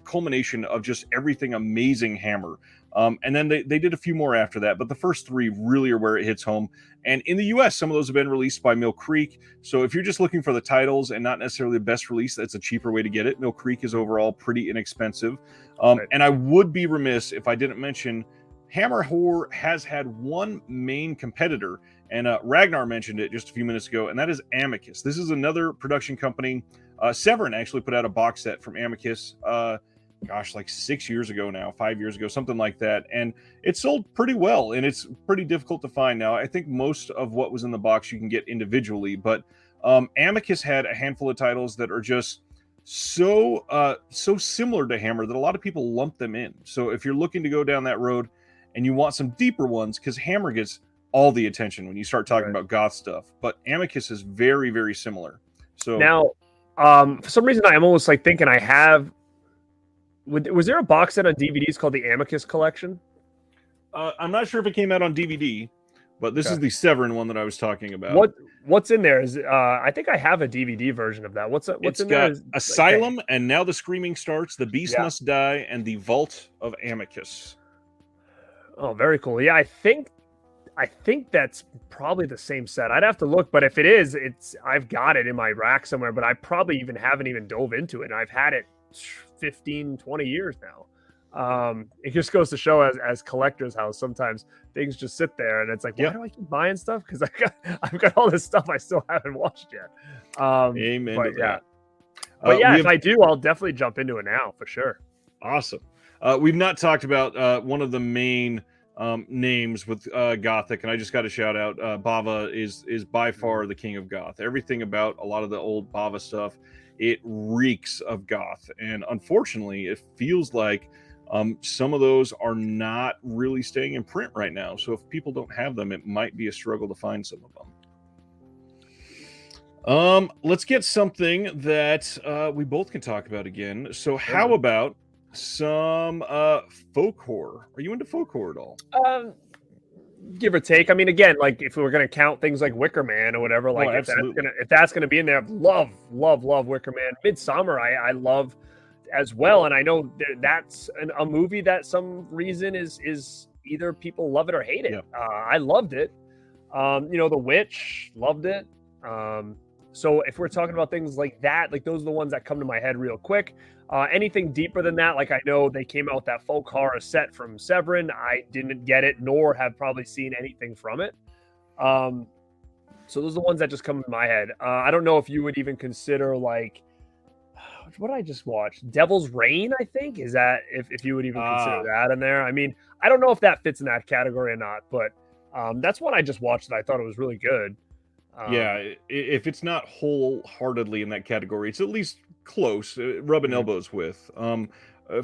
culmination of just everything amazing Hammer. And then they did a few more after that, but the first three really are where it hits home. And in the US, some of those have been released by Mill Creek. So if you're just looking for the titles and not necessarily the best release, that's a cheaper way to get it. Mill Creek is overall pretty inexpensive. And I would be remiss if I didn't mention Hammer Horror has had one main competitor, and Ragnar mentioned it just a few minutes ago, and that is Amicus. This is another production company. Severin actually put out a box set from Amicus, like 6 years ago now, 5 years ago, something like that. And it sold pretty well, and it's pretty difficult to find now. I think most of what was in the box you can get individually, but Amicus had a handful of titles that are just so similar to Hammer that a lot of people lump them in. So if you're looking to go down that road and you want some deeper ones, because Hammer gets all the attention when you start talking about goth stuff, but Amicus is very, very similar. So now, for some reason, I'm almost like thinking I have. Was there a box set on DVDs called the Amicus Collection? I'm not sure if it came out on DVD, but this is the Severin one that I was talking about. What's in there? Is I think I have a DVD version of that. What's in there? It's got Asylum, and Now the Screaming Starts, The Beast Must Die, and The Vault of Amicus. Oh, very cool. Yeah, I think that's probably the same set. I'd have to look, but if it is, I've got it in my rack somewhere, but I probably haven't even dove into it. And I've had it 15, 20 years now. It just goes to show as collector's house, sometimes things just sit there and it's like, why do I keep buying stuff? Because I've got all this stuff I still haven't watched yet. Amen to that. But if I do, I'll definitely jump into it now for sure. Awesome. We've not talked about one of the main names with Gothic, and I just got to shout out Bava is by far the king of goth. Everything about a lot of the old Bava stuff, it reeks of goth, and unfortunately it feels like some of those are not really staying in print right now. So if people don't have them, it might be a struggle to find some of them. Let's get something that we both can talk about again. So how about some folk horror? Are you into folk horror at all? Give or take. I mean, again, like if we were going to count things like Wicker Man or whatever, like if that's gonna be in there, love Wicker Man. Midsummer, I love as well, and I know that's a movie that some reason is either people love it or hate it. Yeah. I loved it. The Witch, loved it. So if we're talking about things like that, like those are the ones that come to my head real quick. Anything deeper than that, like I know they came out with that folk horror set from Severin. I didn't get it, nor have probably seen anything from it. So those are the ones that just come to my head. I don't know if you would even consider like, what did I just watch? Devil's Reign, I think. Is that if you would even consider that in there? I mean, I don't know if that fits in that category or not, but that's one I just watched and I thought it was really good. If it's not wholeheartedly in that category, it's at least close, rubbing elbows with.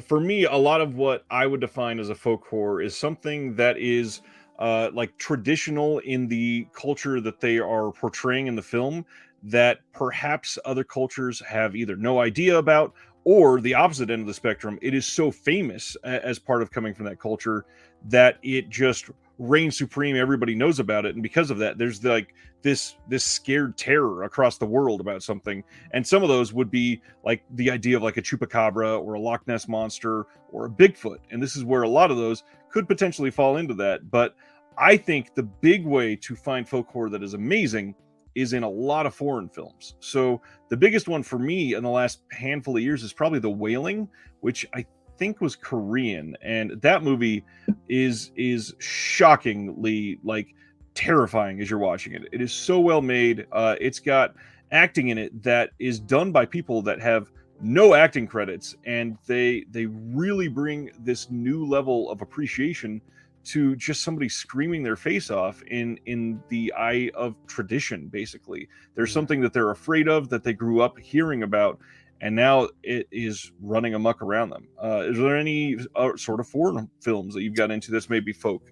For me, a lot of what I would define as a folk horror is something that is like traditional in the culture that they are portraying in the film, that perhaps other cultures have either no idea about, or the opposite end of the spectrum, it is so famous as part of coming from that culture that it just reigns supreme. Everybody knows about it, and because of that, there's like this scared terror across the world about something. And some of those would be like the idea of like a chupacabra or a Loch Ness monster or a Bigfoot, and this is where a lot of those could potentially fall into that. But I think the big way to find folk horror that is amazing is in a lot of foreign films. So the biggest one for me in the last handful of years is probably The Wailing, which I think was Korean, and that movie is shockingly like terrifying as you're watching it. It is so well made. It's got acting in it that is done by people that have no acting credits, and they really bring this new level of appreciation to just somebody screaming their face off in the eye of tradition. Basically, there's something that they're afraid of, that they grew up hearing about, and now it is running amok around them. Is there any sort of foreign films that you've got into this maybe folk?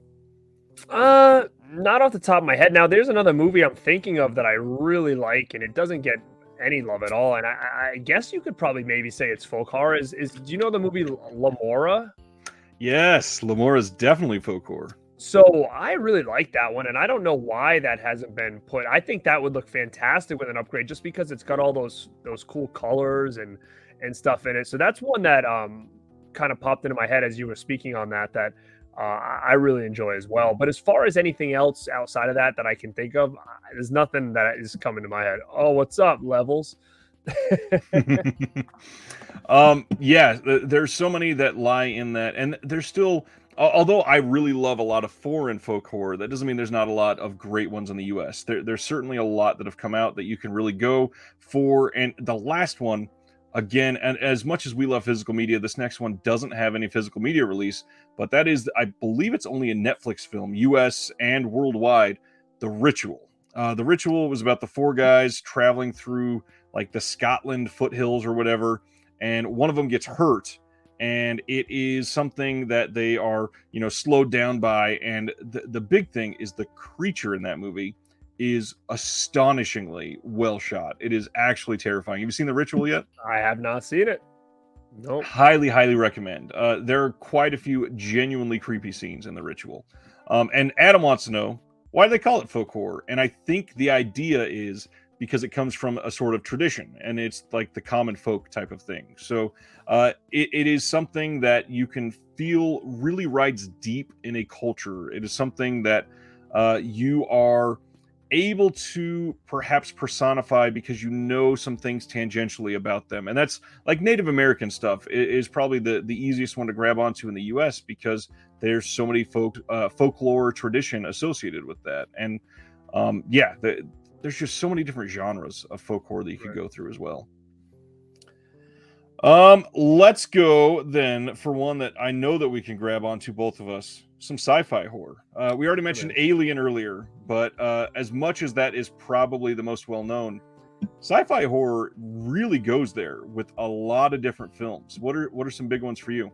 Not off the top of my head. Now, there's another movie I'm thinking of that I really like, and it doesn't get any love at all. And I guess you could probably maybe say it's folk horror. Do you know the movie Lamora? Yes, Lamora is definitely folk horror. So I really like that one, and I don't know why that hasn't been put. I think that would look fantastic with an upgrade, just because it's got all those cool colors and stuff in it. So that's one that kind of popped into my head as you were speaking on that I really enjoy as well. But as far as anything else outside of that I can think of, there's nothing that is coming to my head. Oh, what's up, Levels? There's so many that lie in that, and there's still, although I really love a lot of foreign folk horror, that doesn't mean there's not a lot of great ones in the US. There's certainly a lot that have come out that you can really go for. And the last one, again, and as much as we love physical media, this next one doesn't have any physical media release, but that is, I believe it's only a Netflix film, US and worldwide, The Ritual. The Ritual was about the four guys traveling through like the Scotland foothills or whatever, and one of them gets hurt, and it is something that they are, slowed down by. And the big thing is the creature in that movie is astonishingly well shot. It is actually terrifying. Have you seen The Ritual yet? I have not seen it. Nope. Highly, highly recommend. There are quite a few genuinely creepy scenes in The Ritual. And Adam wants to know, why do they call it folk horror? And I think the idea is because it comes from a sort of tradition, and it's like the common folk type of thing. So it is something that you can feel really rides deep in a culture. It is something that you are able to perhaps personify because you know some things tangentially about them. And that's like Native American stuff is probably the easiest one to grab onto in the US because there's so many folklore tradition associated with that. And there's just so many different genres of folk horror that you could go through as well. Let's go then for one that I know that we can grab onto, both of us, some sci-fi horror. We already mentioned Alien earlier, but as much as that is probably the most well-known, sci-fi horror really goes there with a lot of different films. What are some big ones for you?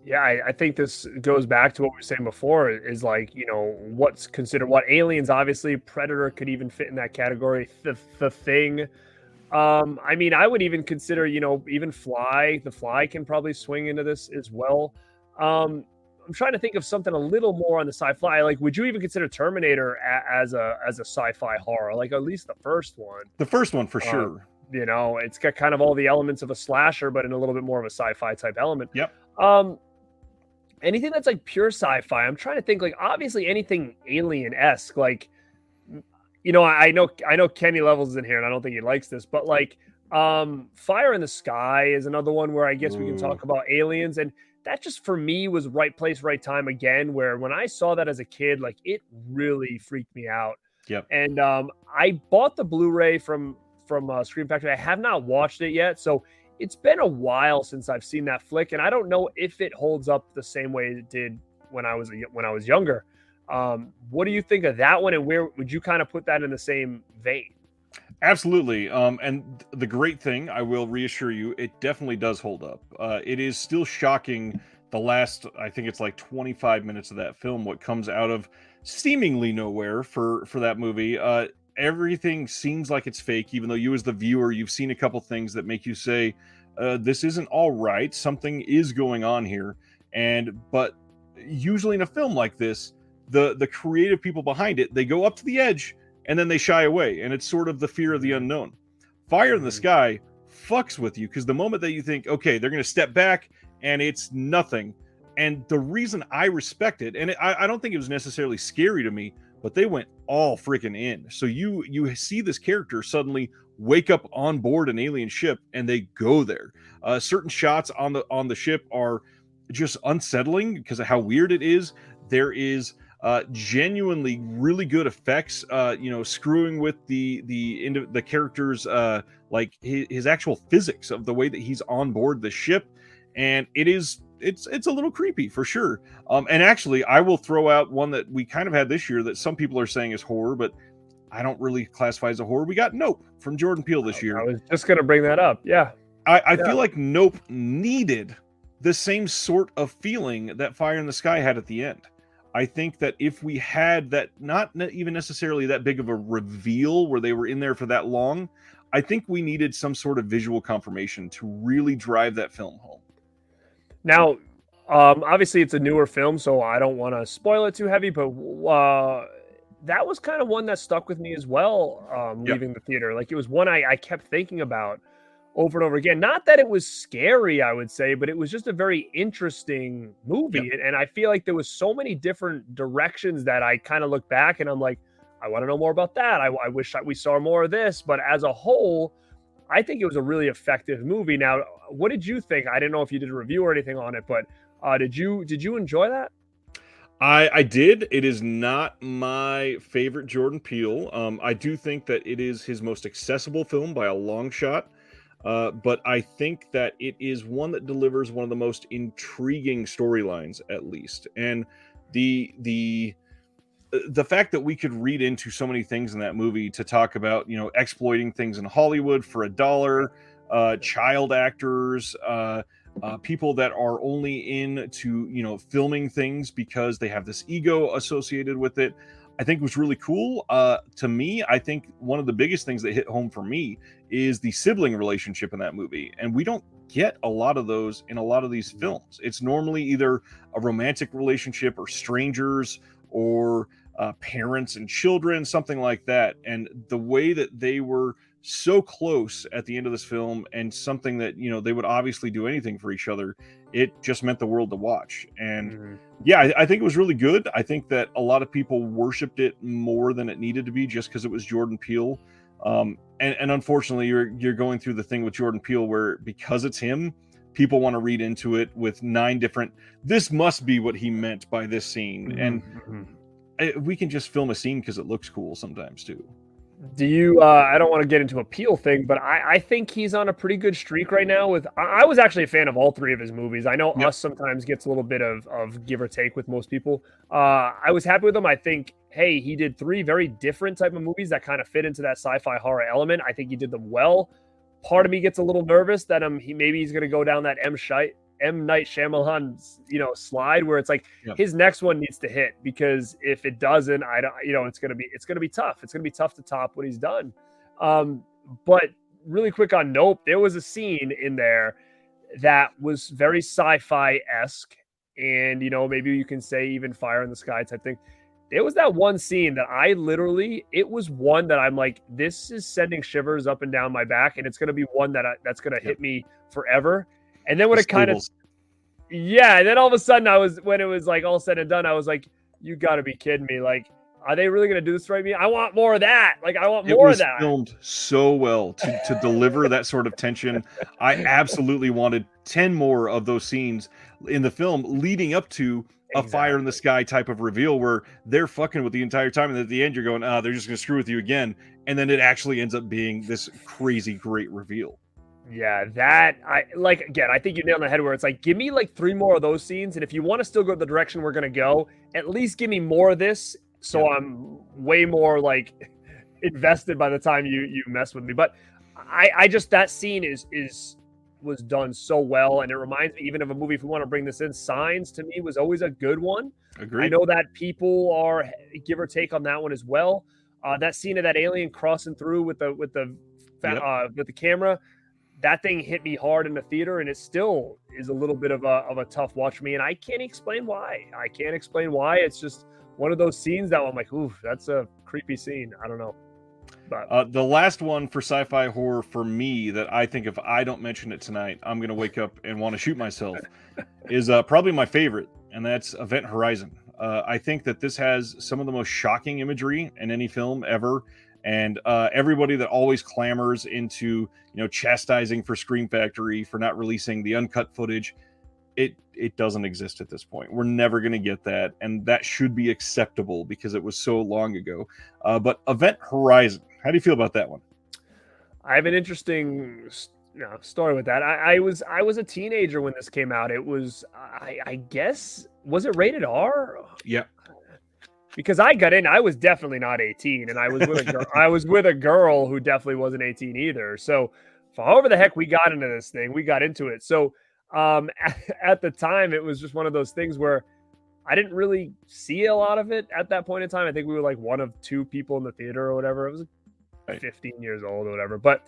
Yeah, I think this goes back to what we were saying before, is like, what's considered what. Aliens, obviously. Predator could even fit in that category. The Thing. I mean, I would even consider, even Fly. The Fly can probably swing into this as well. I'm trying to think of something a little more on the sci-fi. Like, would you even consider Terminator as a sci-fi horror? Like, at least the first one. The first one for sure. It's got kind of all the elements of a slasher, but in a little bit more of a sci-fi type element. Yep. Anything that's like pure sci-fi. I'm trying to think, like, obviously anything alien-esque, like, I know Kenny Levels is in here and I don't think he likes this, but like, Fire in the Sky is another one where I guess we can talk about aliens. And that just for me was right place, right time again, where when I saw that as a kid, like, it really freaked me out. Yep. And I bought the Blu-ray from Scream Factory. I have not watched it yet, so it's been a while since I've seen that flick, and I don't know if it holds up the same way it did when I was younger. What do you think of that one, and where would you kind of put that in the same vein? Absolutely. And the great thing, I will reassure you, it definitely does hold up. It is still shocking the last, I think it's like 25 minutes of that film, what comes out of seemingly nowhere for that movie. Everything seems like it's fake, even though you as the viewer, you've seen a couple things that make you say, this isn't all right. Something is going on here. But usually in a film like this, the creative people behind it, they go up to the edge and then they shy away. And it's sort of the fear of the unknown. Fire in the Sky fucks with you because the moment that you think, okay, they're going to step back and it's nothing. And the reason I respect it, and I don't think it was necessarily scary to me, but they went all freaking in. So you see this character suddenly wake up on board an alien ship and they go there. Certain shots on the ship are just unsettling because of how weird it is. There is genuinely really good effects, screwing with the character's like his actual physics of the way that he's on board the ship, and it's a little creepy for sure. And actually, I will throw out one that we kind of had this year that some people are saying is horror, but I don't really classify as a horror. We got Nope from Jordan Peele this year. I was just going to bring that up. Yeah. I feel like Nope needed the same sort of feeling that Fire in the Sky had at the end. I think that if we had that, not even necessarily that big of a reveal where they were in there for that long, I think we needed some sort of visual confirmation to really drive that film home. Now, obviously it's a newer film, so I don't want to spoil it too heavy, but that was kind of one that stuck with me as well, leaving the theater. Like, it was one I kept thinking about over and over again. Not that it was scary, I would say, but it was just a very interesting movie. Yep. And I feel like there was so many different directions that I kind of look back and I'm like, I want to know more about that. I wish we saw more of this. But as a whole, I think it was a really effective movie. Now, what did you think? I didn't know if you did a review or anything on it, but did you enjoy that? I did. It is not my favorite Jordan Peele. I do think that it is his most accessible film by a long shot. But I think that it is one that delivers one of the most intriguing storylines, at least. And the the fact that we could read into so many things in that movie to talk about, exploiting things in Hollywood for a dollar, child actors, people that are only into, filming things because they have this ego associated with it, I think was really cool. To me, I think one of the biggest things that hit home for me is the sibling relationship in that movie. And we don't get a lot of those in a lot of these films. It's normally either a romantic relationship or strangers or parents and children, something like that. And the way that they were so close at the end of this film, and something that, they would obviously do anything for each other, it just meant the world to watch. And yeah, I think it was really good. I think that a lot of people worshipped it more than it needed to be just because it was Jordan Peele. And unfortunately, you're going through the thing with Jordan Peele where, because it's him, people want to read into it with 9 different, this must be what he meant by this scene. And we can just film a scene because it looks cool sometimes too. Do you, I don't want to get into a Peele thing, but I think he's on a pretty good streak right now with, I was actually a fan of all 3 of his movies. I know Us sometimes gets a little bit of give or take with most people. I was happy with him. I think, hey, he did 3 very different type of movies that kind of fit into that sci-fi horror element. I think he did them well. Part of me gets a little nervous that he's going to go down that M. Night Shyamalan, slide where it's like his next one needs to hit, because if it doesn't, I don't, it's going to be tough. It's going to be tough to top what he's done. But really quick on Nope, there was a scene in there that was very sci-fi-esque, and maybe you can say even Fire in the Sky type thing. There was that one scene that it was one that I'm like, this is sending shivers up and down my back, and it's going to be one that's going to hit me forever. And then when it kind of, and then all of a sudden when it was like all said and done, I was like, you got to be kidding me. Like, are they really going to do this right me? I want more of that. Like, I want more of that. It was filmed so well to deliver that sort of tension. I absolutely wanted 10 more of those scenes in the film leading up to a Fire in the Sky type of reveal where they're fucking with the entire time. And at the end, you're going, they're just going to screw with you again. And then it actually ends up being this crazy, great reveal. Yeah, I think you nailed the head where it's like, give me like 3 more of those scenes. And if you want to still go the direction we're going to go, at least give me more of this. So I'm way more like invested by the time you mess with me. But I just, that scene was done so well. And it reminds me even of a movie, if we want to bring this in, Signs to me was always a good one. Agreed. I know that people are give or take on that one as well. That scene of that alien crossing through with the camera, that thing hit me hard in the theater, and it still is a little bit of a tough watch for me. And I can't explain why. It's just one of those scenes that I'm like, ooh, that's a creepy scene. I don't know. But the last one for sci-fi horror for me that I think if I don't mention it tonight, I'm going to wake up and want to shoot myself is probably my favorite, and that's Event Horizon. I think that this has some of the most shocking imagery in any film ever. And everybody that always clamors into, chastising for Scream Factory for not releasing the uncut footage, it doesn't exist at this point. We're never going to get that, and that should be acceptable because it was so long ago. But Event Horizon, how do you feel about that one? I have an interesting story with that. I was a teenager when this came out. It was, I guess, was it rated R? Yeah. Because I got in, I was definitely not 18, and I was with a girl. I was with a girl who definitely wasn't 18 either. So, for however the heck we got into this thing, we got into it. So, at the time, it was just one of those things where I didn't really see a lot of it at that point in time. I think we were like one of 2 people in the theater or whatever. It was 15 years old or whatever. But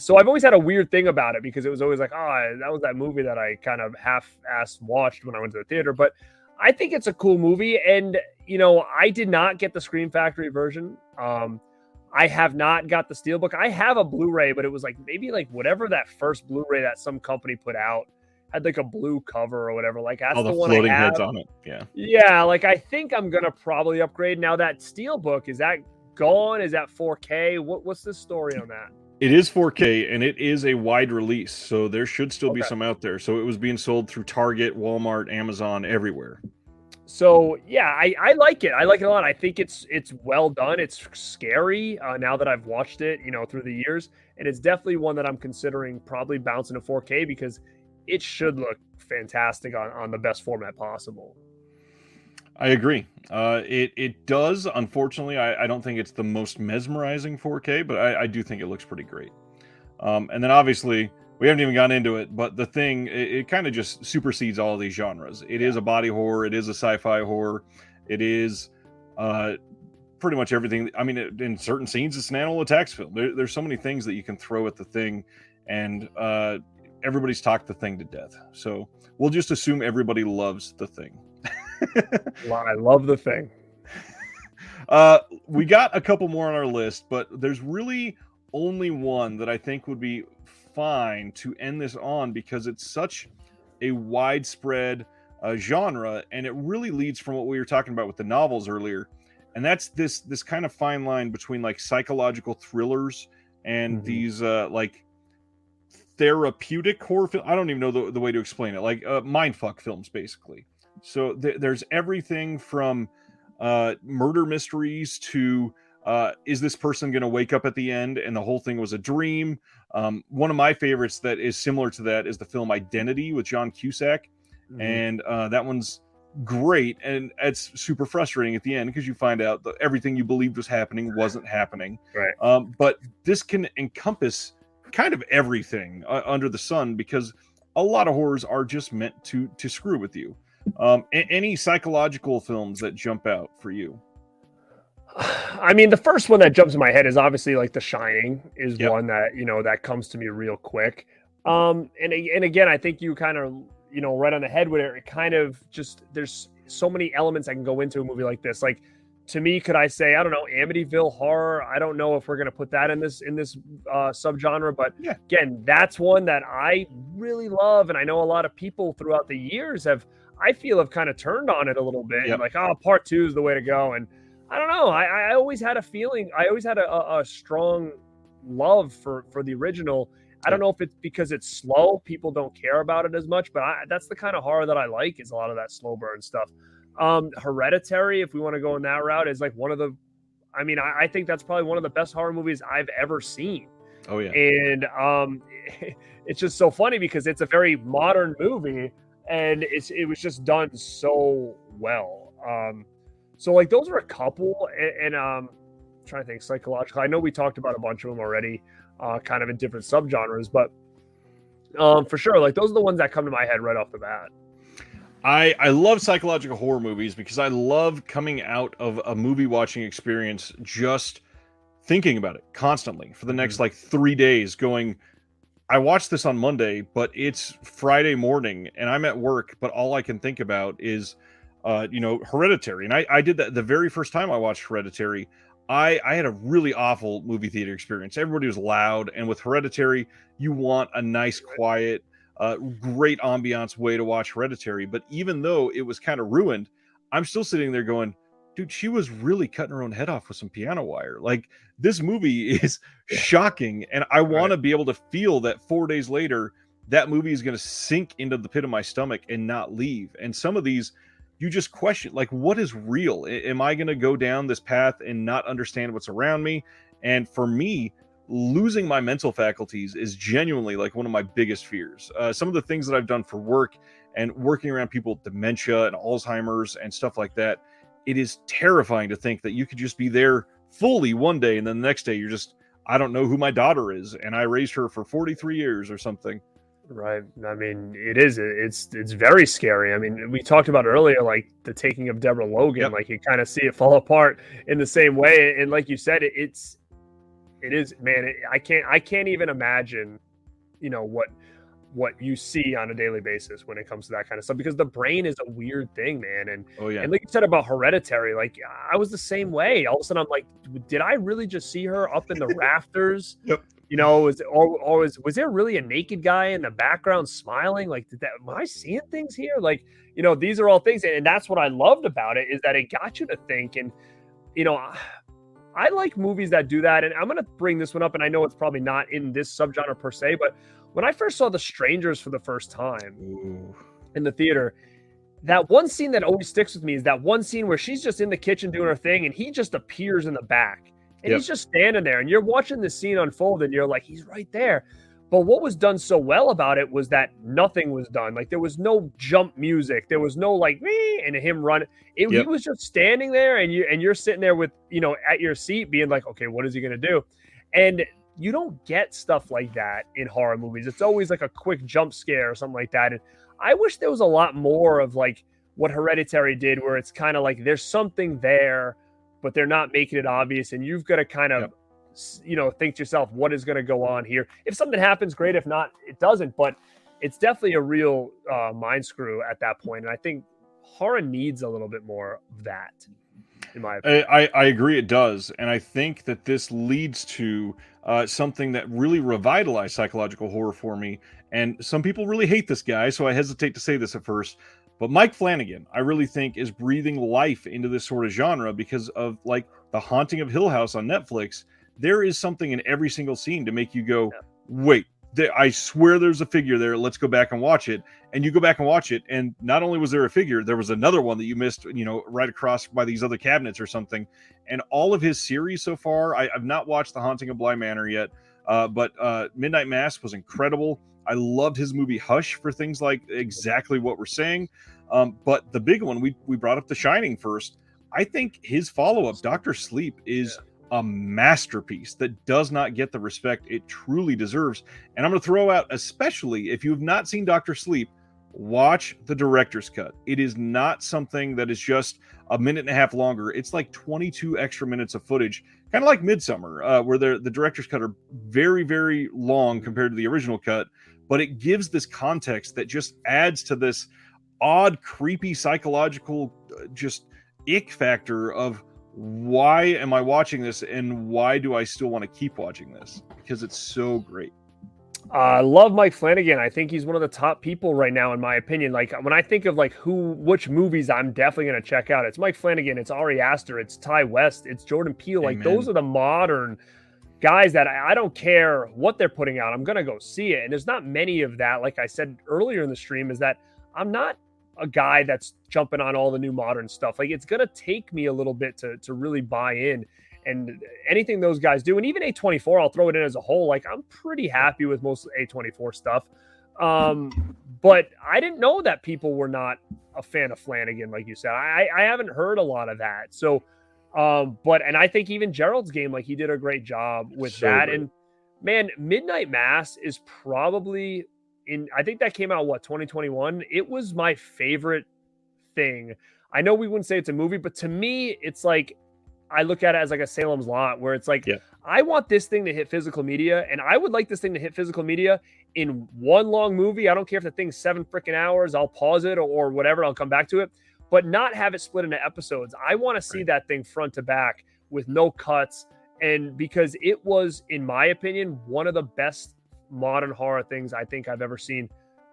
so I've always had a weird thing about it because it was always like, that was that movie that I kind of half-assed watched when I went to the theater. But I think it's a cool movie, and I did not get the Scream Factory version. I have not got the Steelbook. I have a Blu-ray, but it was like maybe like whatever that first Blu-ray that some company put out had like a blue cover or whatever. Like that's the one floating I have. heads on it. Yeah. Yeah, like I think I'm gonna probably upgrade. Now that Steelbook, is that gone? Is that 4K? What's the story on that? It is 4K, and it is a wide release, so there should still be some out there. So it was being sold through Target, Walmart, Amazon, everywhere. So yeah, I like it. I like it a lot. I think it's well done. It's scary now that I've watched it, through the years, and it's definitely one that I'm considering probably bouncing to 4K because it should look fantastic on the best format possible. I agree. It does. Unfortunately, I don't think it's the most mesmerizing 4K, but I do think it looks pretty great. And then obviously we haven't even gone into it, but the thing it kind of just supersedes all of these genres. It is a body horror. It is a sci-fi horror. It is uh, pretty much everything. I mean, in certain scenes, it's an animal attacks film. There's so many things that you can throw at the thing, and everybody's talked the thing to death. So we'll just assume everybody loves the thing. Well, I love the thing. We got a couple more on our list, but there's really only one that I think would be fine to end this on because it's such a widespread genre, and it really leads from what we were talking about with the novels earlier, and that's this kind of fine line between like psychological thrillers and these like therapeutic horror film. I don't even know the way to explain it. Like mindfuck films, basically. So there's everything from murder mysteries to is this person going to wake up at the end and the whole thing was a dream? One of my favorites that is similar to that is the film Identity with John Cusack. And that one's great. And it's super frustrating at the end because you find out that everything you believed was happening wasn't happening. Right. But this can encompass kind of everything under the sun because a lot of horrors are just meant to screw with you. Any psychological films that jump out for you? I mean, the first one that jumps in my head is obviously like The Shining is one that, that comes to me real quick. And again, I think you kind of, right on the head with it. It kind of just, there's so many elements that can go into a movie like this. Like, to me, could I say, I don't know, Amityville horror? I don't know if we're going to put that in this subgenre, but again, that's one that I really love. And I know a lot of people throughout the years have kind of turned on it a little bit. And like, part 2 is the way to go. And I don't know. I always had a feeling. I always had a strong love for the original. I don't know if it's because it's slow. People don't care about it as much, but that's the kind of horror that I like, is a lot of that slow burn stuff. Hereditary, if we want to go in that route, is like one of the, I think that's probably one of the best horror movies I've ever seen. Oh yeah. And it's just so funny because it's a very modern movie and it was just done so well. So like those are a couple, and I'm trying to think psychological. I know we talked about a bunch of them already, kind of in different subgenres, but for sure, like those are the ones that come to my head right off the bat. I love psychological horror movies because I love coming out of a movie watching experience just thinking about it constantly for the next like 3 days, going, I watched this on Monday, but it's Friday morning and I'm at work, but all I can think about is Hereditary. And I did that the very first time I watched Hereditary. I had a really awful movie theater experience. Everybody was loud, and with Hereditary, you want a nice, quiet, great ambiance way to watch Hereditary. But even though it was kind of ruined, I'm still sitting there going, dude, she was really cutting her own head off with some piano wire. Like, this movie is shocking, and I want to be able to feel that 4 days later, that movie is going to sink into the pit of my stomach and not leave. And some of these, you just question, like, what is real? Am I going to go down this path and not understand what's around me? And for me, losing my mental faculties is genuinely like one of my biggest fears. Some of the things that I've done for work and working around people with dementia and Alzheimer's and stuff like that, it is terrifying to think that you could just be there fully one day and then the next day you're just, I don't know who my daughter is and I raised her for 43 years or something. Right. I mean, it's very scary. I mean, we talked about earlier, like the taking of Deborah Logan, like you kind of see it fall apart in the same way. And like you said, it is, man, I can't even imagine, what you see on a daily basis when it comes to that kind of stuff, because the brain is a weird thing, man. And and like you said about Hereditary, like I was the same way. All of a sudden I'm like, did I really just see her up in the rafters? Was there really a naked guy in the background smiling? Like, am I seeing things here? Like, these are all things. And that's what I loved about it, is that it got you to think. And, I like movies that do that. And I'm going to bring this one up. And I know it's probably not in this subgenre per se, but when I first saw The Strangers for the first time in the theater, that one scene that always sticks with me is that one scene where she's just in the kitchen doing her thing and he just appears in the back. And he's just standing there, and you're watching this scene unfold, and you're like, he's right there. But what was done so well about it was that nothing was done. Like there was no jump music, there was no like me and him run. He Yep. was just standing there, and you're sitting there with at your seat, being like, okay, what is he gonna do? And you don't get stuff like that in horror movies. It's always like a quick jump scare or something like that. And I wish there was a lot more of like what Hereditary did, where it's kind of like there's something there, but they're not making it obvious, and you've got to kind of think to yourself, what is going to go on here? If something happens, great. If not, it doesn't. But it's definitely a real mind screw at that point. And I think horror needs a little bit more of that, in my opinion. I agree, it does. And I think that this leads to something that really revitalized psychological horror for me. And some people really hate this guy, so I hesitate to say this at first. But Mike Flanagan, I really think, is breathing life into this sort of genre because of like The Haunting of Hill House on Netflix. There is something in every single scene to make you go, wait, I swear there's a figure there. Let's go back and watch it. And you go back and watch it. And not only was there a figure, there was another one that you missed, right across by these other cabinets or something. And all of his series so far, I've not watched The Haunting of Bly Manor yet, but Midnight Mass was incredible. I loved his movie Hush for things like exactly what we're saying. But the big one, we brought up The Shining first. I think his follow-up, Dr. Sleep, is a masterpiece that does not get the respect it truly deserves. And I'm going to throw out, especially if you have not seen Dr. Sleep, watch the director's cut. It is not something that is just a minute and a half longer. It's like 22 extra minutes of footage, kind of like Midsummer, where the director's cut are very, very long compared to the original cut, but it gives this context that just adds to this odd, creepy, psychological, just ick factor of, why am I watching this, and why do I still want to keep watching this? Because it's so great. I love Mike Flanagan. I think he's one of the top people right now, in my opinion. Like when I think of like which movies I'm definitely going to check out, it's Mike Flanagan, it's Ari Aster, it's Ty West, it's Jordan Peele. Like those are the modern guys that I don't care what they're putting out, I'm going to go see it. And there's not many of that. Like I said earlier in the stream, is that I'm not a guy that's jumping on all the new modern stuff. Like it's going to take me a little bit to really buy in, and anything those guys do. And even A24, I'll throw it in as a whole. Like I'm pretty happy with most A24 stuff. But I didn't know that people were not a fan of Flanagan. Like you said, I haven't heard a lot of that. So, and I think even Gerald's Game, like he did a great job with that. Great. And man, Midnight Mass is probably I think that came out, 2021. It was my favorite thing. I know we wouldn't say it's a movie, but to me, it's like, I look at it as like a Salem's Lot, where it's like, I want this thing to hit physical media, and I would like this thing to hit physical media in one long movie. I don't care if the thing's 7 freaking hours. I'll pause it or whatever. I'll come back to it, but not have it split into episodes. I want to see that thing front to back with no cuts. And because it was, in my opinion, one of the best modern horror things I think I've ever seen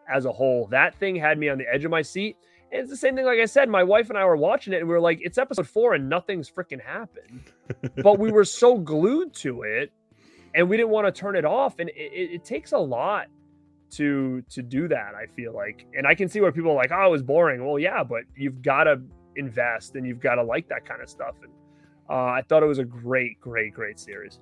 as a whole. That thing had me on the edge of my seat. And it's the same thing, like I said, my wife and I were watching it and we were like, it's episode 4 and nothing's freaking happened. But we were so glued to it and we didn't want to turn it off. And it takes a lot to do that, I feel like. And I can see where people are like, oh, it was boring. Well, yeah, but you've got to invest and you've got to like that kind of stuff. And I thought it was a great series.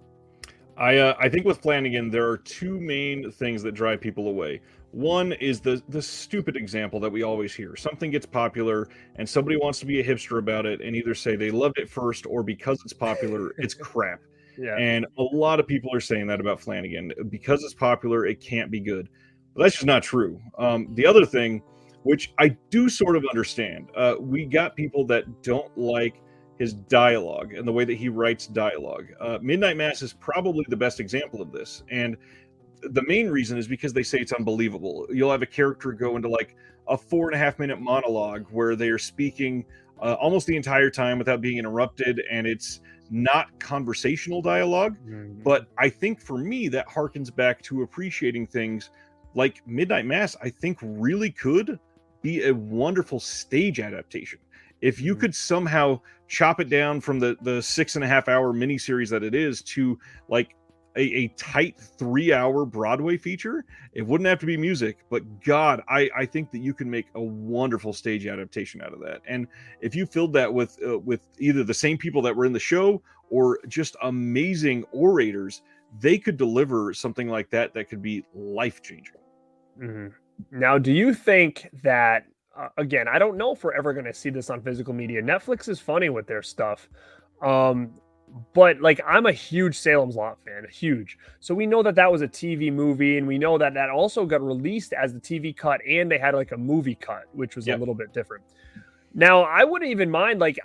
I think with Flanagan, there are two main things that drive people away. One is the stupid example that we always hear. Something gets popular and somebody wants to be a hipster about it and either say they loved it first or because it's popular, it's crap. Yeah. And a lot of people are saying that about Flanagan. Because it's popular, it can't be good. But that's just not true. The other thing, which I do sort of understand, we got people that don't like his dialogue and the way that he writes dialogue. Midnight Mass is probably the best example of this. And the main reason is because they say it's unbelievable. You'll have a character go into like a 4.5 minute monologue where they are speaking almost the entire time without being interrupted. And it's not conversational dialogue. Mm-hmm. But I think for me, that harkens back to appreciating things like Midnight Mass, I think really could be a wonderful stage adaptation. If you could somehow chop it down from the 6.5 hour miniseries that it is to like a tight 3 hour Broadway feature, it wouldn't have to be music, but God, I think that you can make a wonderful stage adaptation out of that. And if you filled that with either the same people that were in the show or just amazing orators, they could deliver something like that that could be life changing. Mhm. Now, do you think that again, I don't know if we're ever going to see this on physical media. Netflix is funny with their stuff. Um, but like I'm a huge Salem's Lot fan, huge. So we know that that was a TV movie, and we know that that also got released as the TV cut, and they had like a movie cut, which was a Yep. little bit different. Now, I wouldn't even mind, like,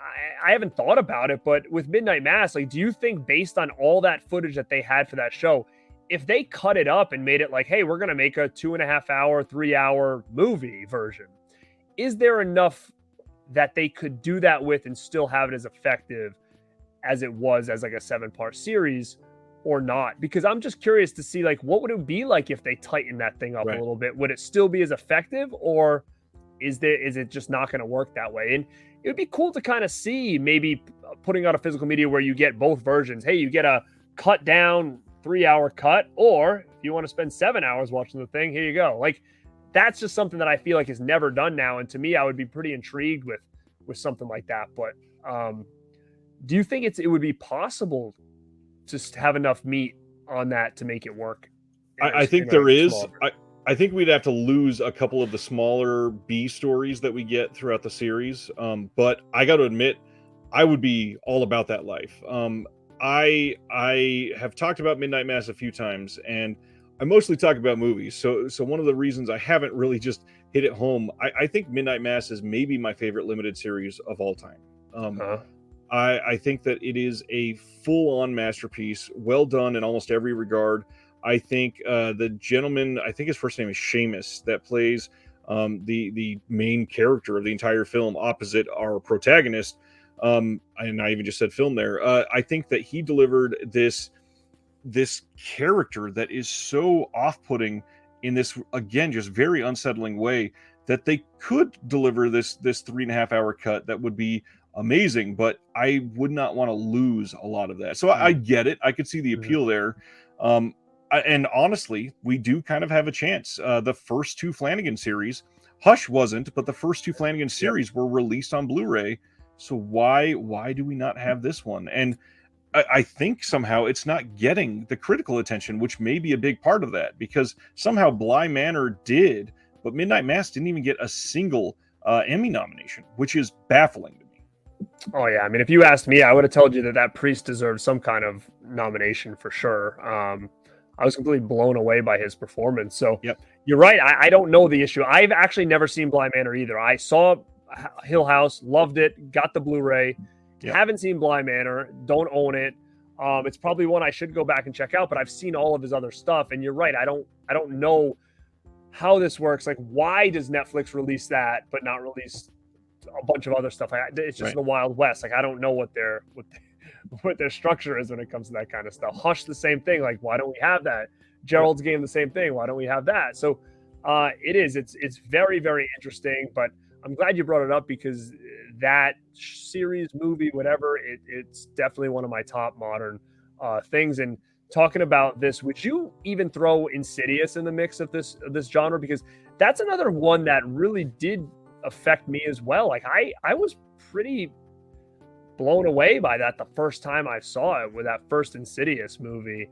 I haven't thought about it, but with Midnight Mass, like, do you think based on all that footage that they had for that show, if they cut it up and made it like, hey, we're going to make a 2.5 hour, 3 hour movie version, is there enough that they could do that with and still have it as effective as it was as like a 7-part series or not? Because I'm just curious to see, like, what would it be like if they tighten that thing up a little bit? Would it still be as effective, or is it just not going to work that way? And it would be cool to kind of see maybe putting out a physical media where you get both versions. Hey, you get a cut down 3-hour cut, or if you want to spend 7 hours watching the thing, here you go. Like, that's just something that I feel like is never done now. And to me, I would be pretty intrigued with something like that. But do you think it would be possible to have enough meat on that to make it work? I think there is. I think we'd have to lose a couple of the smaller B stories that we get throughout the series. But I got to admit, I would be all about that life. I have talked about Midnight Mass a few times, and I mostly talk about movies. So one of the reasons I haven't really just hit it home, I think Midnight Mass is maybe my favorite limited series of all time. I think that it is a full-on masterpiece, well done in almost every regard. I think the gentleman, I think his first name is Seamus, that plays the main character of the entire film opposite our protagonist, and I even just said film there. I think that he delivered this character that is so off-putting in this, again, just very unsettling way, that they could deliver this 3.5 hour cut that would be amazing, but I would not want to lose a lot of that. So I get it. I could see the appeal there. And honestly, we do kind of have a chance. The first 2 Flanagan series, Hush wasn't, but the first 2 Flanagan series were released on Blu-ray. So why do we not have this one? And I think somehow it's not getting the critical attention, which may be a big part of that, because somehow Bly Manor did, but Midnight Mass didn't even get a single Emmy nomination, which is baffling to me. Oh yeah, I mean, if you asked me, I would have told you that Priest deserved some kind of nomination for sure. I was completely blown away by his performance. So You're right. I don't know the issue. I've actually never seen Bly Manor either. I saw Hill House, loved it, got the Blu-ray. Haven't seen Bly Manor, don't own it. It's probably one I should go back and check out, but I've seen all of his other stuff. And you're right. I don't know how this works. Like, why does Netflix release that but not release a bunch of other stuff? It's just the Wild West. Like, I don't know what their structure is when it comes to that kind of stuff. Hush, the same thing. Like, why don't we have that? Gerald's Game, the same thing. Why don't we have that? So it's very, very interesting, but I'm glad you brought it up, because that series, movie, whatever, it's definitely one of my top modern things. And talking about this, would you even throw Insidious in the mix of this genre? Because that's another one that really did affect me as well. Like, I was pretty blown away by that the first time I saw it, with that first Insidious movie.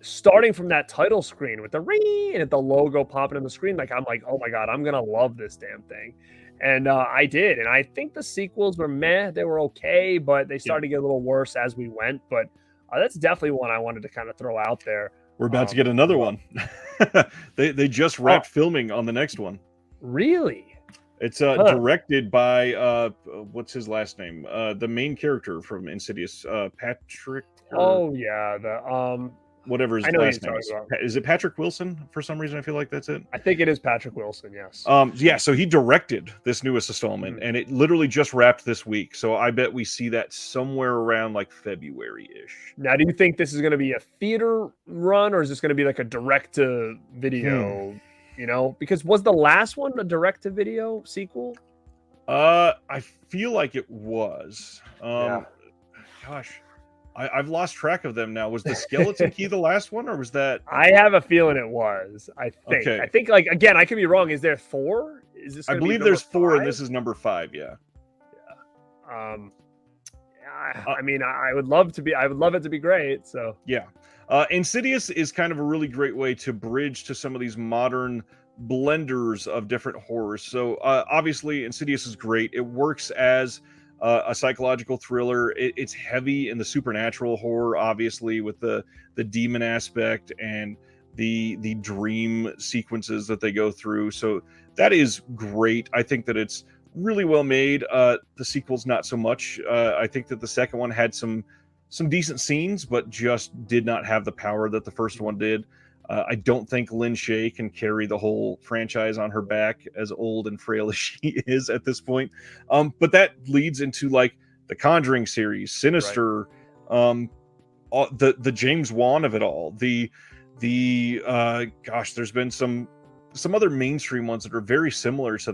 Starting from that title screen with the ring and the logo popping in the screen, like, I'm like, oh my God, I'm gonna love this damn thing. And I did. And I think the sequels were meh. They were okay, but they started to get a little worse as we went. But that's definitely one I wanted to kind of throw out there. We're about to get another one. They just wrapped filming on the next one. Really? It's directed by what's his last name? The main character from Insidious, Patrick. Oh yeah, the whatever his last name is. Is it Patrick Wilson? For some reason, I feel like that's it. I think it is Patrick Wilson. Yes. So he directed this newest installment, and it literally just wrapped this week. So I bet we see that somewhere around like February-ish. Now, do you think this is going to be a theater run, or is this going to be like a direct-to-video? You know, because was the last one a direct-to-video sequel? I feel like it was. Gosh. I've lost track of them now. Was the Skeleton Key the last one, or was that? I have a feeling it was. I think. Okay. I think, like, again, I could be wrong. Is there 4? Is this? I believe there's 4, and this is number 5. Yeah. I mean, I would love to be. I would love it to be great. So Yeah. Insidious is kind of a really great way to bridge to some of these modern blenders of different horrors. So obviously, Insidious is great. It works as a psychological thriller. It's heavy in the supernatural horror, obviously, with the demon aspect and the dream sequences that they go through. So that is great. I think that it's really well made. The sequel's not so much. I think that the second one had some decent scenes, but just did not have the power that the first one did. I don't think Lynn Shay can carry the whole franchise on her back, as old and frail as she is at this point. But that leads into like the Conjuring series, Sinister, the James Wan of it all. Gosh, there's been some other mainstream ones that are very similar to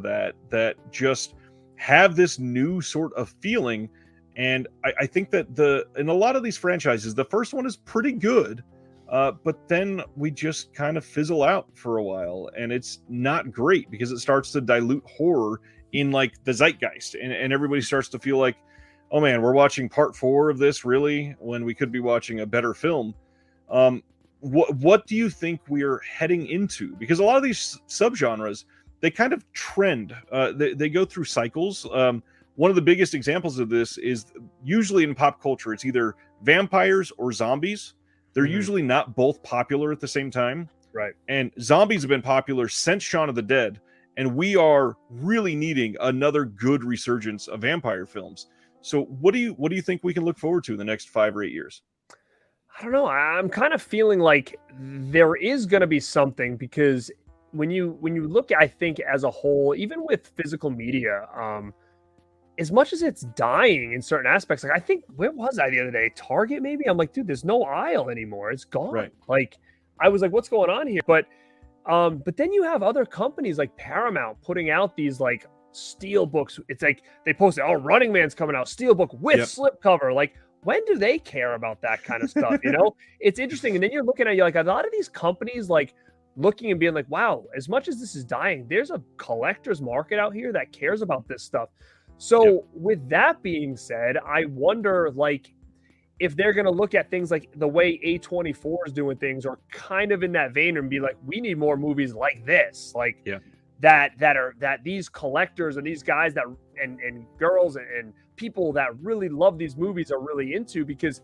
that just have this new sort of feeling. And I think that in a lot of these franchises, the first one is pretty good, but then we just kind of fizzle out for a while, and it's not great because it starts to dilute horror in like the zeitgeist, and everybody starts to feel like, oh man, we're watching part 4 of this really when we could be watching a better film. What do you think we're heading into? Because a lot of these subgenres, they kind of trend. They go through cycles. One of the biggest examples of this is usually in pop culture, it's either vampires or zombies. They're usually not both popular at the same time. Right. And zombies have been popular since Shaun of the Dead, and we are really needing another good resurgence of vampire films. So what do you think we can look forward to in the next 5 or 8 years? I don't know. I'm kind of feeling like there is going to be something, because when you look, I think as a whole, even with physical media, as much as it's dying in certain aspects, like I think, where was I the other day? Target, maybe? I'm like, dude, there's no aisle anymore. It's gone. Right. Like, I was like, what's going on here? But then you have other companies like Paramount putting out these like steel books. It's like they posted, oh, Running Man's coming out, steel book with slipcover. Like, when do they care about that kind of stuff? You know, it's interesting. And then you're looking at, like a lot of these companies, like looking and being like, wow, as much as this is dying, there's a collector's market out here that cares about this stuff. So with that being said, I wonder, like, if they're going to look at things like the way A24 is doing things, or kind of in that vein, and be like, we need more movies like this, like that these collectors and these guys that and girls and people that really love these movies are really into, because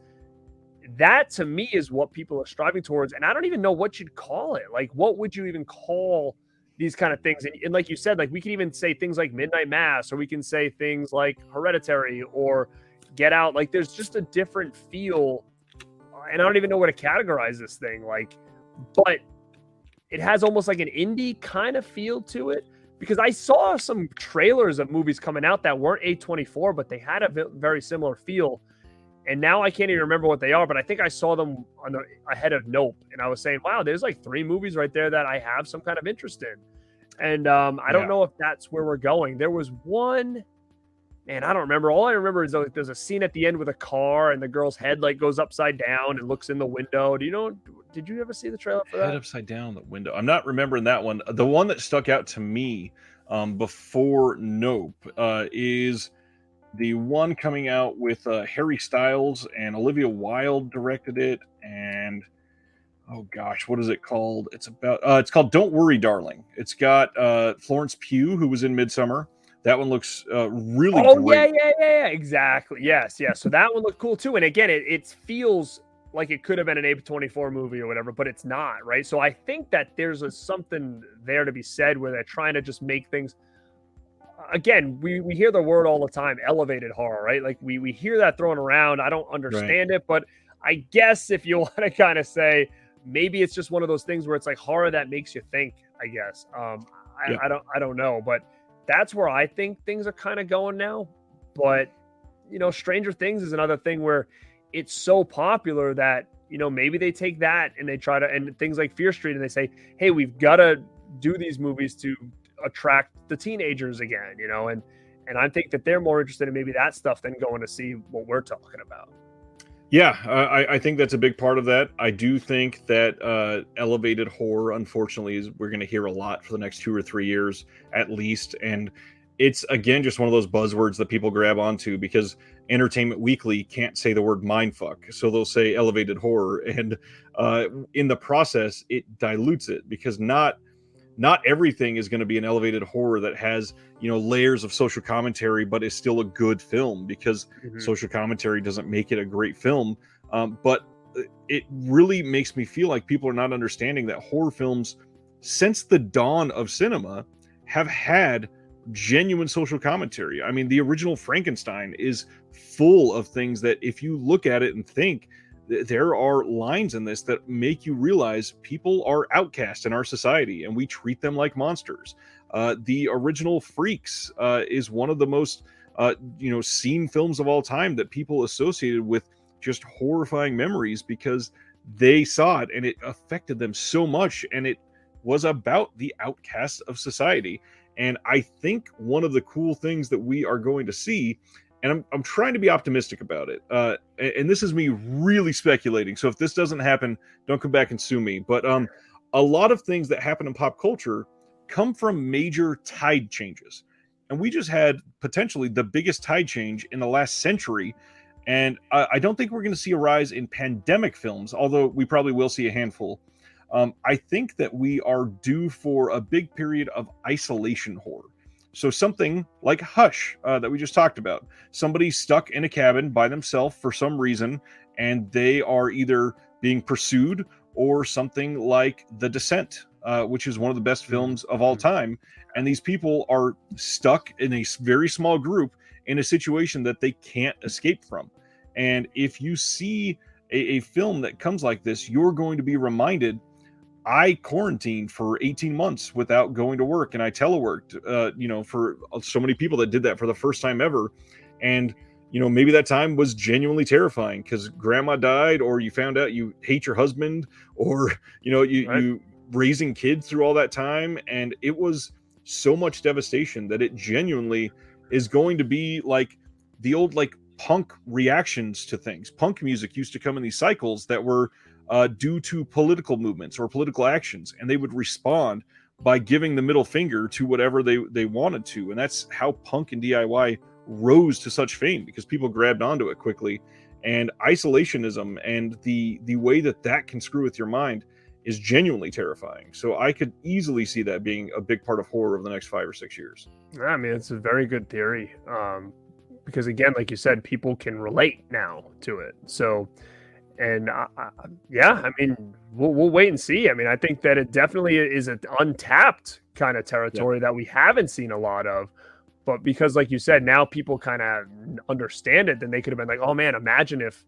that to me is what people are striving towards. And I don't even know what you'd call it. Like, what would you even call these kind of things? And like you said, like we can even say things like Midnight Mass, or we can say things like Hereditary or Get Out. Like, there's just a different feel, and I don't even know where to categorize this thing. Like, but it has almost like an indie kind of feel to it, because I saw some trailers of movies coming out that weren't A24, but they had a very similar feel. And now I can't even remember what they are, but I think I saw them ahead of Nope. And I was saying, wow, there's like 3 movies right there that I have some kind of interest in. And I don't know if that's where we're going. There was one, man, I don't remember. All I remember is like there's a scene at the end with a car and the girl's head like goes upside down and looks in the window. Do you know, did you ever see the trailer for that? Head upside down the window. I'm not remembering that one. The one that stuck out to me before Nope is the one coming out with Harry Styles, and Olivia Wilde directed it. And oh gosh, what is it called? It's called Don't Worry, Darling. It's got Florence Pugh, who was in Midsummer. That one looks really great. Yeah, exactly. Yes. So that one looked cool too. And again, it feels like it could have been an A24 movie or whatever, but it's not, right? So I think that there's something there to be said where they're trying to just make things. Again, we hear the word all the time, elevated horror, right? Like we hear that thrown around. I don't understand it, but I guess if you want to kind of say, maybe it's just one of those things where it's like horror that makes you think, I guess. I don't know, but that's where I think things are kind of going now. But, you know, Stranger Things is another thing where it's so popular that, you know, maybe they take that and they try to, and things like Fear Street, and they say, hey, we've got to do these movies to attract the teenagers again, you know, and I think that they're more interested in maybe that stuff than going to see what we're talking about. Yeah, I think that's a big part of that. I do think that elevated horror, unfortunately, is we're going to hear a lot for the next 2 or 3 years at least. And it's again just one of those buzzwords that people grab onto because Entertainment Weekly can't say the word mindfuck, so they'll say elevated horror, and in the process, it dilutes it because not everything is going to be an elevated horror that has layers of social commentary, but is still a good film because social commentary doesn't make it a great film. But it really makes me feel like people are not understanding that horror films, since the dawn of cinema, have had genuine social commentary. I mean, the original Frankenstein is full of things that if you look at it and think, there are lines in this that make you realize people are outcast in our society and we treat them like monsters. The original Freaks is one of the most seen films of all time that people associated with just horrifying memories because they saw it and it affected them so much, and it was about the outcasts of society. And I think one of the cool things that we are going to see, and I'm trying to be optimistic about it, and this is me really speculating, so if this doesn't happen, don't come back and sue me, but a lot of things that happen in pop culture come from major tide changes. And we just had potentially the biggest tide change in the last century. And I don't think we're going to see a rise in pandemic films, although we probably will see a handful. I think that we are due for a big period of isolation horror. So something like Hush that we just talked about. Somebody stuck in a cabin by themselves for some reason, and they are either being pursued, or something like The Descent, which is one of the best films of all time. And these people are stuck in a very small group in a situation that they can't escape from. And if you see a film that comes like this, you're going to be reminded, I quarantined for 18 months without going to work, and I teleworked, for so many people that did that for the first time ever. And, maybe that time was genuinely terrifying because grandma died, or you found out you hate your husband, or, you raising kids through all that time. And it was so much devastation that it genuinely is going to be like the old, punk reactions to things. Punk music used to come in these cycles that were due to political movements or political actions, and they would respond by giving the middle finger to whatever they wanted to. And that's how punk and DIY rose to such fame, because people grabbed onto it quickly. And isolationism and the way that can screw with your mind is genuinely terrifying. So I could easily see that being a big part of horror over the next 5 or 6 years. I mean, it's a very good theory. Because again, like you said, people can relate now to it. So, and I mean, we'll wait and see. I mean, I think that it definitely is an untapped kind of territory that we haven't seen a lot of. But because, like you said, now people kind of understand it, then they could have been like, oh man, imagine if,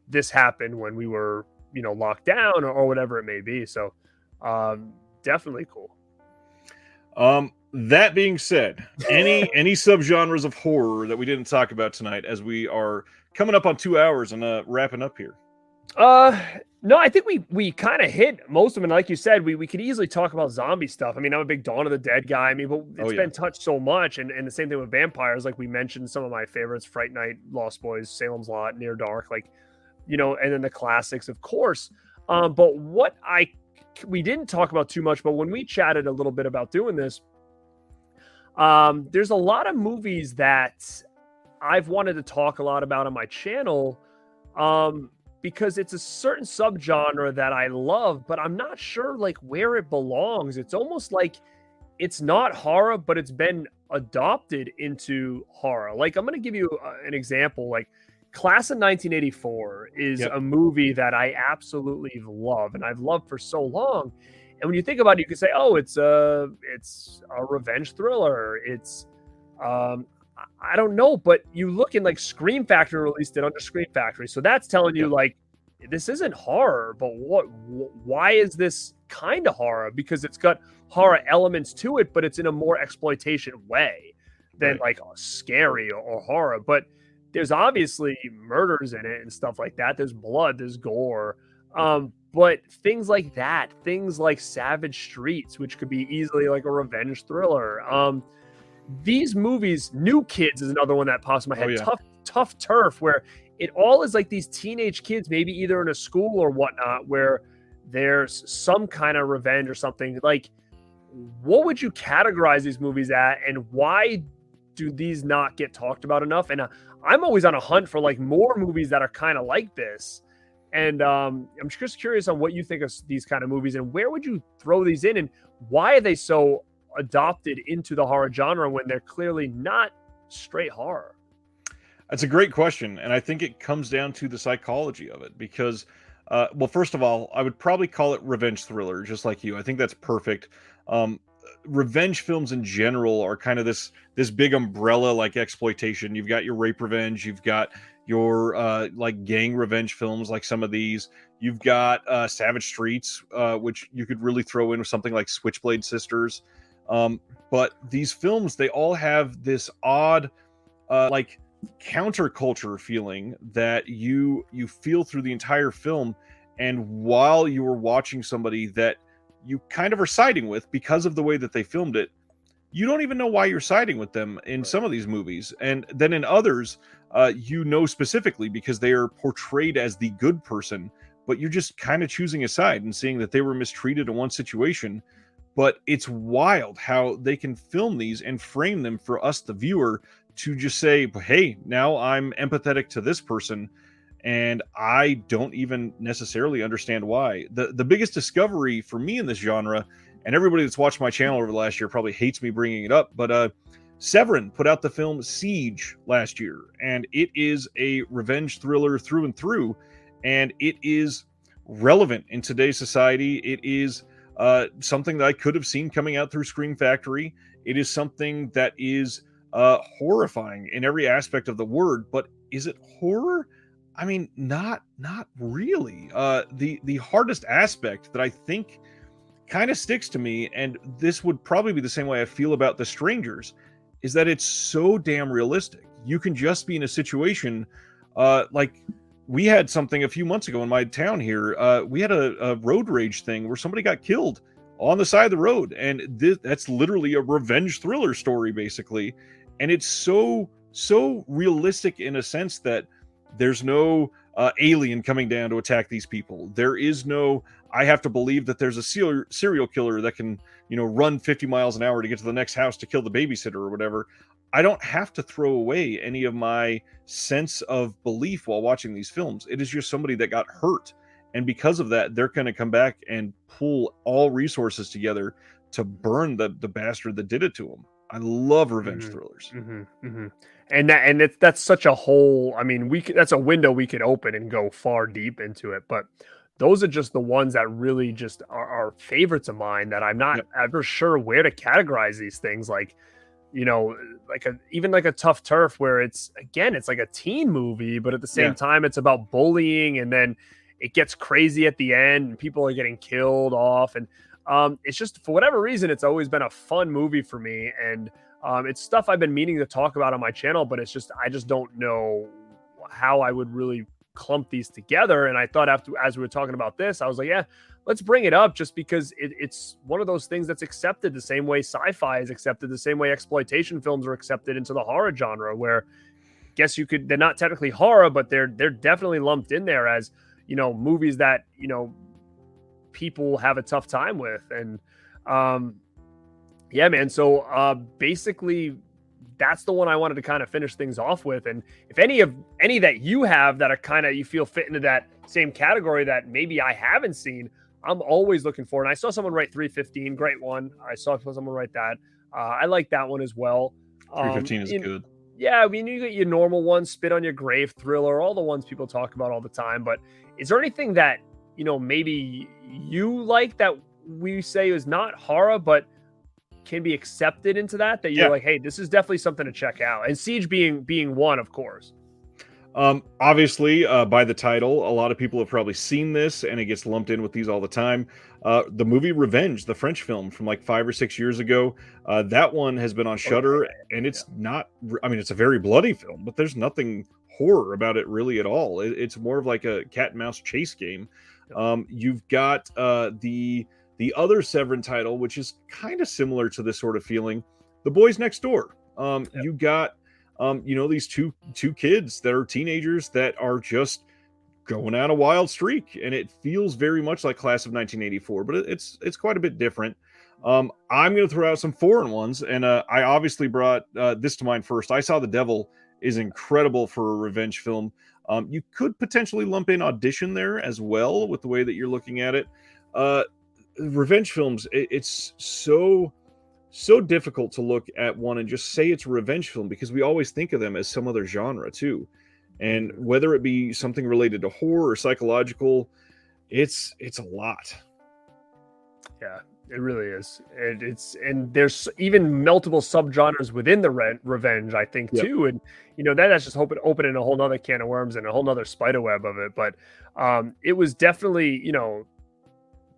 this happened when we were, locked down or whatever it may be. So definitely cool. That being said, any subgenres of horror that we didn't talk about tonight, as we are coming up on 2 hours and wrapping up here? No, I think we kind of hit most of them. And like you said, we could easily talk about zombie stuff. I mean, I'm a big Dawn of the Dead guy. I mean, but it's been touched so much. And the same thing with vampires. Like we mentioned, some of my favorites: Fright Night, Lost Boys, Salem's Lot, Near Dark, and then the classics, of course. But what we didn't talk about too much, but when we chatted a little bit about doing this, there's a lot of movies that I've wanted to talk a lot about on my channel, because it's a certain subgenre that I love, but I'm not sure where it belongs. It's almost like it's not horror, but it's been adopted into horror. I'm going to give you an example. Class of 1984 is a movie that I absolutely love, and I've loved for so long. And when you think about it, you can say, oh, it's a revenge thriller. It's, I don't know, but you look in Scream Factory released it under Scream Factory. So that's telling you this isn't horror, but why is this kind of horror? Because it's got horror elements to it, but it's in a more exploitation way than scary or horror. But there's obviously murders in it and stuff like that. There's blood, there's gore. But things like that, things like Savage Streets, which could be easily a revenge thriller. These movies, New Kids is another one that pops in my head. Tough Turf, where it all is these teenage kids, maybe either in a school or whatnot, where there's some kind of revenge or something. what would you categorize these movies at, and why do these not get talked about enough? And I'm always on a hunt for like more movies that are kind of like this. And I'm just curious on what you think of these kind of movies, and where would you throw these in, and why are they so adopted into the horror genre when they're clearly not straight horror? That's a great question, and I think it comes down to the psychology of it. Because, well, first of all, I would probably call it revenge thriller, just like you. I think that's perfect. Um, Revenge films in general are kind of this big umbrella like exploitation. You've got your rape revenge, you've got your like gang revenge films, like some of these. You've got Savage Streets, which you could really throw in with something like Switchblade Sisters. But these films, they all have this odd, like counterculture feeling that you feel through the entire film, and while you are watching somebody that you kind of are siding with because of the way that they filmed it, you don't even know why you're siding with them in some of these movies. And then in others, you know specifically because they are portrayed as the good person, but you're just kind of choosing a side and seeing that they were mistreated in one situation. But it's wild how they can film these and frame them for us, the viewer, to just say, hey, now I'm empathetic to this person, and I don't even necessarily understand why. The biggest discovery for me in this genre, and everybody that's watched my channel over the last year probably hates me bringing it up, but Severin put out the film Siege last year, and it is a revenge thriller through and through, and it is relevant in today's society. It is something that I could have seen coming out through Scream Factory. It is something that is horrifying in every aspect of the word, but is it horror? I mean, not really. The hardest aspect that I think kind of sticks to me, and this would probably be the same way I feel about The Strangers, is that it's so damn realistic. You can just be in a situation like we had something a few months ago in my town here. We had a road rage thing where somebody got killed on the side of the road, and that's literally a revenge thriller story, basically. And it's so realistic in a sense that there's no alien coming down to attack these people. There is no, I have to believe that there's a serial killer that can, run 50 miles an hour to get to the next house to kill the babysitter or whatever. I don't have to throw away any of my sense of belief while watching these films. It is just somebody that got hurt. And because of that, they're going to come back and pull all resources together to burn the bastard that did it to them. I love revenge thrillers. And that's such a whole, I mean, that's a window we could open and go far deep into it, but those are just the ones that really just are favorites of mine, that I'm not ever sure where to categorize these things. Like, even like a Tough Turf, where it's like a teen movie, but at the same time, it's about bullying, and then it gets crazy at the end and people are getting killed off. And it's just, for whatever reason, it's always been a fun movie for me. And it's stuff I've been meaning to talk about on my channel, but it's just, I just don't know how I would really clump these together. And I thought as we were talking about this, I was like, yeah, let's bring it up, just because it's one of those things that's accepted the same way sci-fi is accepted, the same way exploitation films are accepted into the horror genre, where they're not technically horror, but they're definitely lumped in there as, movies that, people have a tough time with. And yeah, man. So basically that's the one I wanted to kind of finish things off with. And if any that you have that are kind of, you feel fit into that same category that maybe I haven't seen, I'm always looking for. And I saw someone write 315, great one. I saw someone write that. I like that one as well. 315 is good. Yeah, I mean, you get your normal ones, Spit on Your Grave, Thriller, all the ones people talk about all the time. But is there anything that, maybe you like that we say is not horror, but can be accepted into that you're like, hey, this is definitely something to check out? And Siege being one, of course. Obviously, by the title, a lot of people have probably seen this, and it gets lumped in with these all the time. The movie Revenge, the French film from like 5 or 6 years ago, that one has been on Shudder, and it's not, I mean, it's a very bloody film, but there's nothing horror about it really at all. It's more of like a cat and mouse chase game. You've got the other Severin title, which is kind of similar to this sort of feeling, The Boys Next Door. You got these two kids that are teenagers that are just going on a wild streak, and it feels very much like Class of 1984, but it's quite a bit different. I'm going to throw out some foreign ones, and I obviously brought this to mind first. I Saw the Devil is incredible for a revenge film. You could potentially lump in Audition there as well with the way that you're looking at it. Revenge films, it's so difficult to look at one and just say it's a revenge film because we always think of them as some other genre too. And whether it be something related to horror or psychological, it's a lot. Yeah, it really is. And there's even multiple subgenres within the revenge, I think, Yep. too. And that's just opening a whole nother can of worms and a whole nother spider web of it. But it was definitely,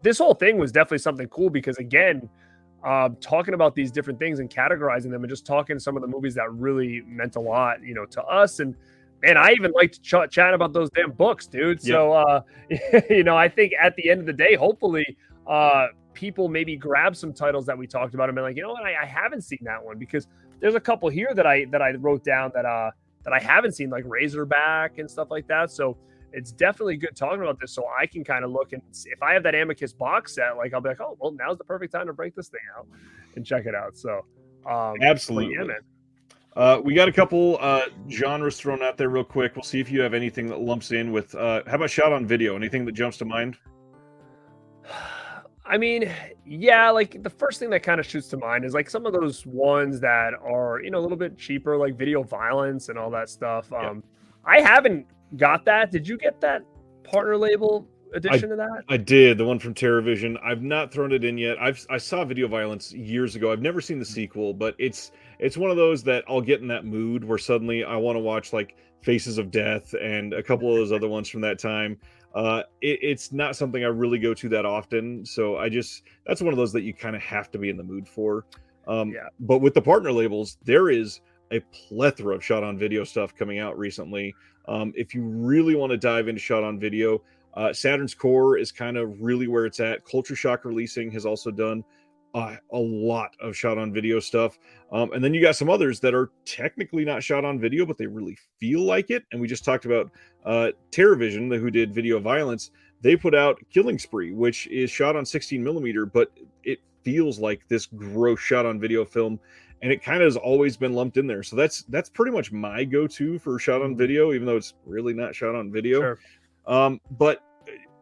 this whole thing was definitely something cool because again, talking about these different things and categorizing them and just talking some of the movies that really meant a lot, to us. And I even liked chatting about those damn books, dude. Yep. So, I think at the end of the day, hopefully, people maybe grab some titles that we talked about and be like, you know what, I haven't seen that one because there's a couple here that I wrote down that I haven't seen, like Razorback and stuff like that. So it's definitely good talking about this so I can kind of look and see if I have that Amicus box set, like I'll be like, oh, well, now's the perfect time to break this thing out and check it out. So absolutely. Yeah, man. We got a couple genres thrown out there real quick. We'll see if you have anything that lumps in with how about shot on video? Anything that jumps to mind? I mean, yeah, like the first thing that kind of shoots to mind is like some of those ones that are, a little bit cheaper, like Video Violence and all that stuff. Yeah. I haven't got that. Did you get that partner label edition of that? I did, the one from TerraVision. I've not thrown it in yet. I saw Video Violence years ago. I've never seen the sequel, but it's one of those that I'll get in that mood where suddenly I want to watch like Faces of Death and a couple of those other ones from that time. It's not something I really go to that often, so that's one of those that you kind of have to be in the mood for. But with the partner labels, there is a plethora of shot on video stuff coming out recently. If you really want to dive into shot on video, Saturn's Core is kind of really where it's at. Culture Shock Releasing has also done a lot of shot on video stuff. And then you got some others that are technically not shot on video, but they really feel like it. And we just talked about TerraVision, who did Video Violence. They put out Killing Spree, which is shot on 16 millimeter, but it feels like this gross shot on video film. And it kind of has always been lumped in there. So that's pretty much my go-to for shot on video, even though it's really not shot on video. Sure. But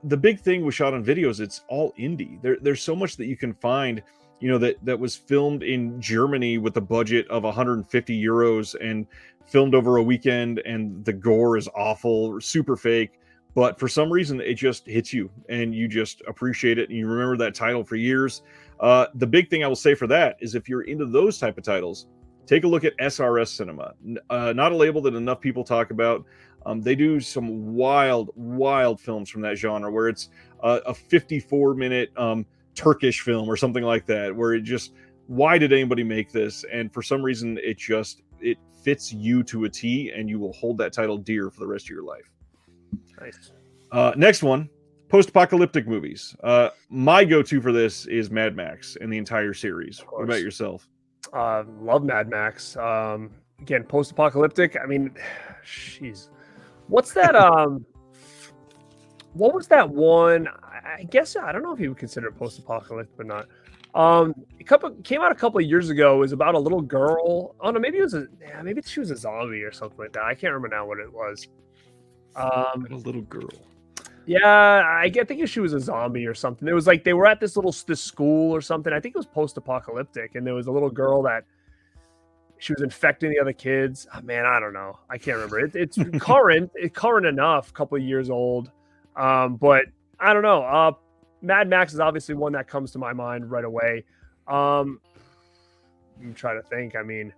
the big thing with shot on video is it's all indie. There's so much that you can find, that was filmed in Germany with a budget of 150 euros and filmed over a weekend, and the gore is awful, super fake. But for some reason, it just hits you, and you just appreciate it, and you remember that title for years. The big thing I will say for that is if you're into those type of titles, take a look at SRS Cinema. Not a label that enough people talk about. They do some wild films from that genre where it's a 54-minute Turkish film or something like that, where it just, why did anybody make this? And for some reason, it fits you to a T, and you will hold that title dear for the rest of your life. Nice. Next one, post-apocalyptic movies. My go-to for this is Mad Max and the entire series. What about yourself? Love Mad Max. Again, post-apocalyptic. I mean, jeez. What's that? What was that one? I guess I don't know if you would consider it post-apocalyptic, but not. Came out a couple of years ago. It was about a little girl. Oh no, maybe she was a zombie or something like that. I can't remember now what it was. A little girl. Yeah, I think she was a zombie or something. It was like they were at this school or something. I think it was post-apocalyptic, and there was a little girl that she was infecting the other kids. Oh, man, I don't know. I can't remember. It's current enough, a couple of years old. But I don't know. Mad Max is obviously one that comes to my mind right away. I'm trying to think. I mean,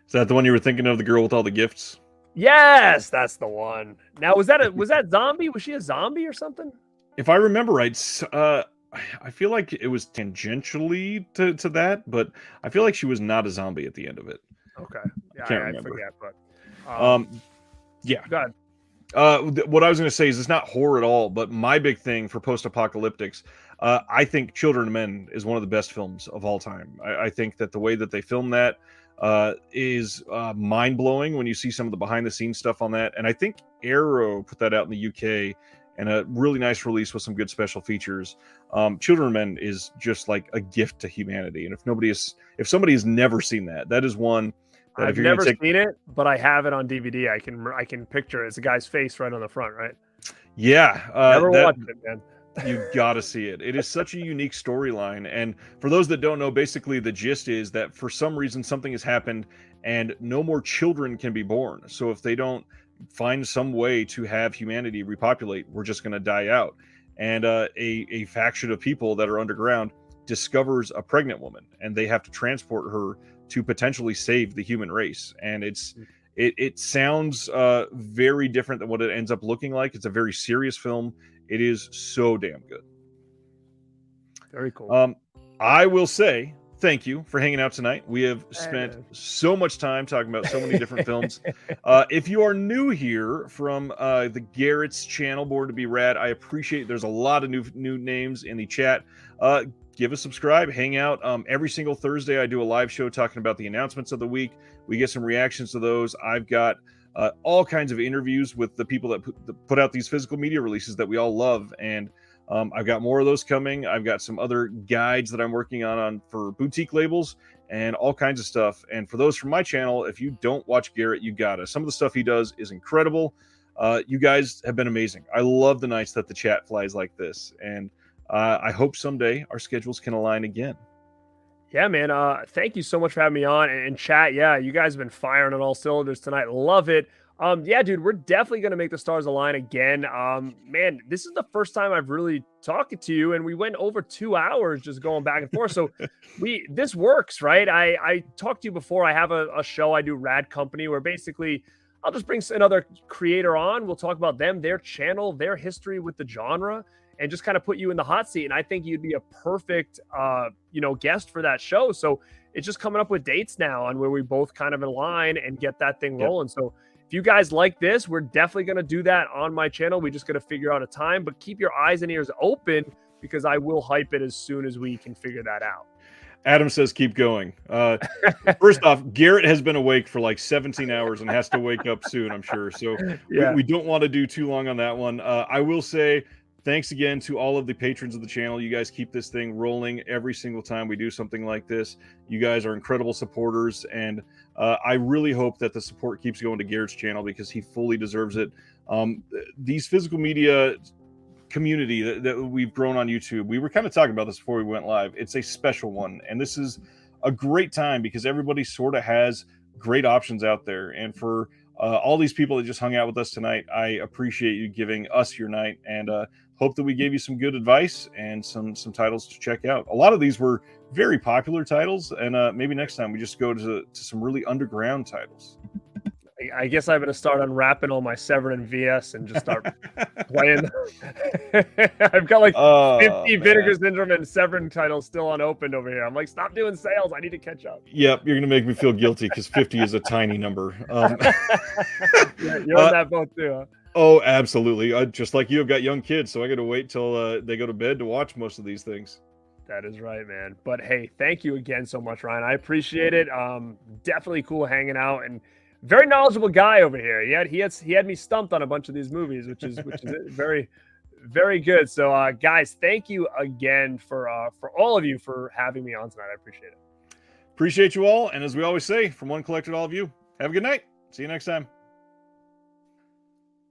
is that the one you were thinking of, the girl with all the gifts? Yes, that's the one. Now, was that zombie? Was she a zombie or something? If I remember right, I feel like it was tangentially to that, but I feel like she was not a zombie at the end of it. Okay, yeah, I can't remember. Forget, but yeah. Go ahead. What I was going to say is it's not horror at all, but my big thing for post-apocalyptics, I think Children of Men is one of the best films of all time. I think that the way that they film that is mind-blowing when you see some of the behind-the-scenes stuff on that. And I think Arrow put that out in the UK, and a really nice release with some good special features. Children of Men is just like a gift to humanity, and if somebody has never seen that, that is one that if I've you're going never to take, seen it, but I have it on DVD. I can picture it. It's a guy's face right on the front, right? yeah, Never that watched it, man. you gotta see it. It is such a unique storyline, and for those that don't know, basically the gist is that for some reason something has happened, and no more children can be born. So if they don't find some way to have humanity repopulate, we're just going to die out. And a faction of people that are underground discovers a pregnant woman, and they have to transport her to potentially save the human race. And it sounds very different than what it ends up looking like. It's a very serious film. It is so damn good. Very cool. I will say thank you for hanging out tonight. We have spent so much time talking about so many different films. If you are new here from the Garrett's channel, Born to Be Rad, I appreciate there's a lot of new names in the chat. Give a subscribe, hang out. Every single Thursday, I do a live show talking about the announcements of the week. We get some reactions to those. I've got all kinds of interviews with the people that put out these physical media releases that we all love. And I've got more of those coming. I've got some other guides that I'm working on for boutique labels and all kinds of stuff. And for those from my channel, if you don't watch Garrett, you gotta. Some of the stuff he does is incredible. You guys have been amazing. I love the nights that the chat flies like this. And I hope someday our schedules can align again. Yeah, man. Thank you so much for having me on and chat. Yeah, you guys have been firing on all cylinders tonight. Love it. Yeah, dude, we're definitely gonna make the stars align again. Man, this is the first time I've really talked to you, and we went over 2 hours just going back and forth. So this works, right? I talked to you before. I have a show I do, Rad Company, where basically I'll just bring another creator on. We'll talk about them, their channel, their history with the genre, and just kind of put you in the hot seat. And I think you'd be a perfect, guest for that show. So it's just coming up with dates now on where we both kind of align and get that thing rolling. So if you guys like this, we're definitely going to do that on my channel. We just got to figure out a time, but keep your eyes and ears open because I will hype it as soon as we can figure that out. Adam says, keep going. First off, Garrett has been awake for like 17 hours and has to wake up soon, I'm sure. So we don't want to do too long on that one. I will say, thanks again to all of the patrons of the channel. You guys keep this thing rolling every single time we do something like this. You guys are incredible supporters, and I really hope that the support keeps going to Garrett's channel because he fully deserves it. These physical media community that we've grown on YouTube, we were kind of talking about this before we went live. It's a special one, and this is a great time because everybody sort of has great options out there. And for all these people that just hung out with us tonight, I appreciate you giving us your night, and hope that we gave you some good advice and some titles to check out. A lot of these were very popular titles, and maybe next time we just go to some really underground titles. I guess I'm going to start unwrapping all my Severin and VS and just start playing. I've got like 50 Vinegar Syndrome and Severin titles still unopened over here. I'm like, stop doing sales. I need to catch up. Yep, you're going to make me feel guilty because 50 is a tiny number. Yeah, you're on that boat too, huh? Oh, absolutely. Just like you, I've got young kids, so I got to wait till they go to bed to watch most of these things. That is right, man. But hey, thank you again so much, Ryan. I appreciate it. Definitely cool hanging out, and very knowledgeable guy over here. He had me stumped on a bunch of these movies, which is very, very good. So, guys, thank you again for all of you for having me on tonight. I appreciate it. Appreciate you all, and as we always say, from one collector to all of you, have a good night. See you next time.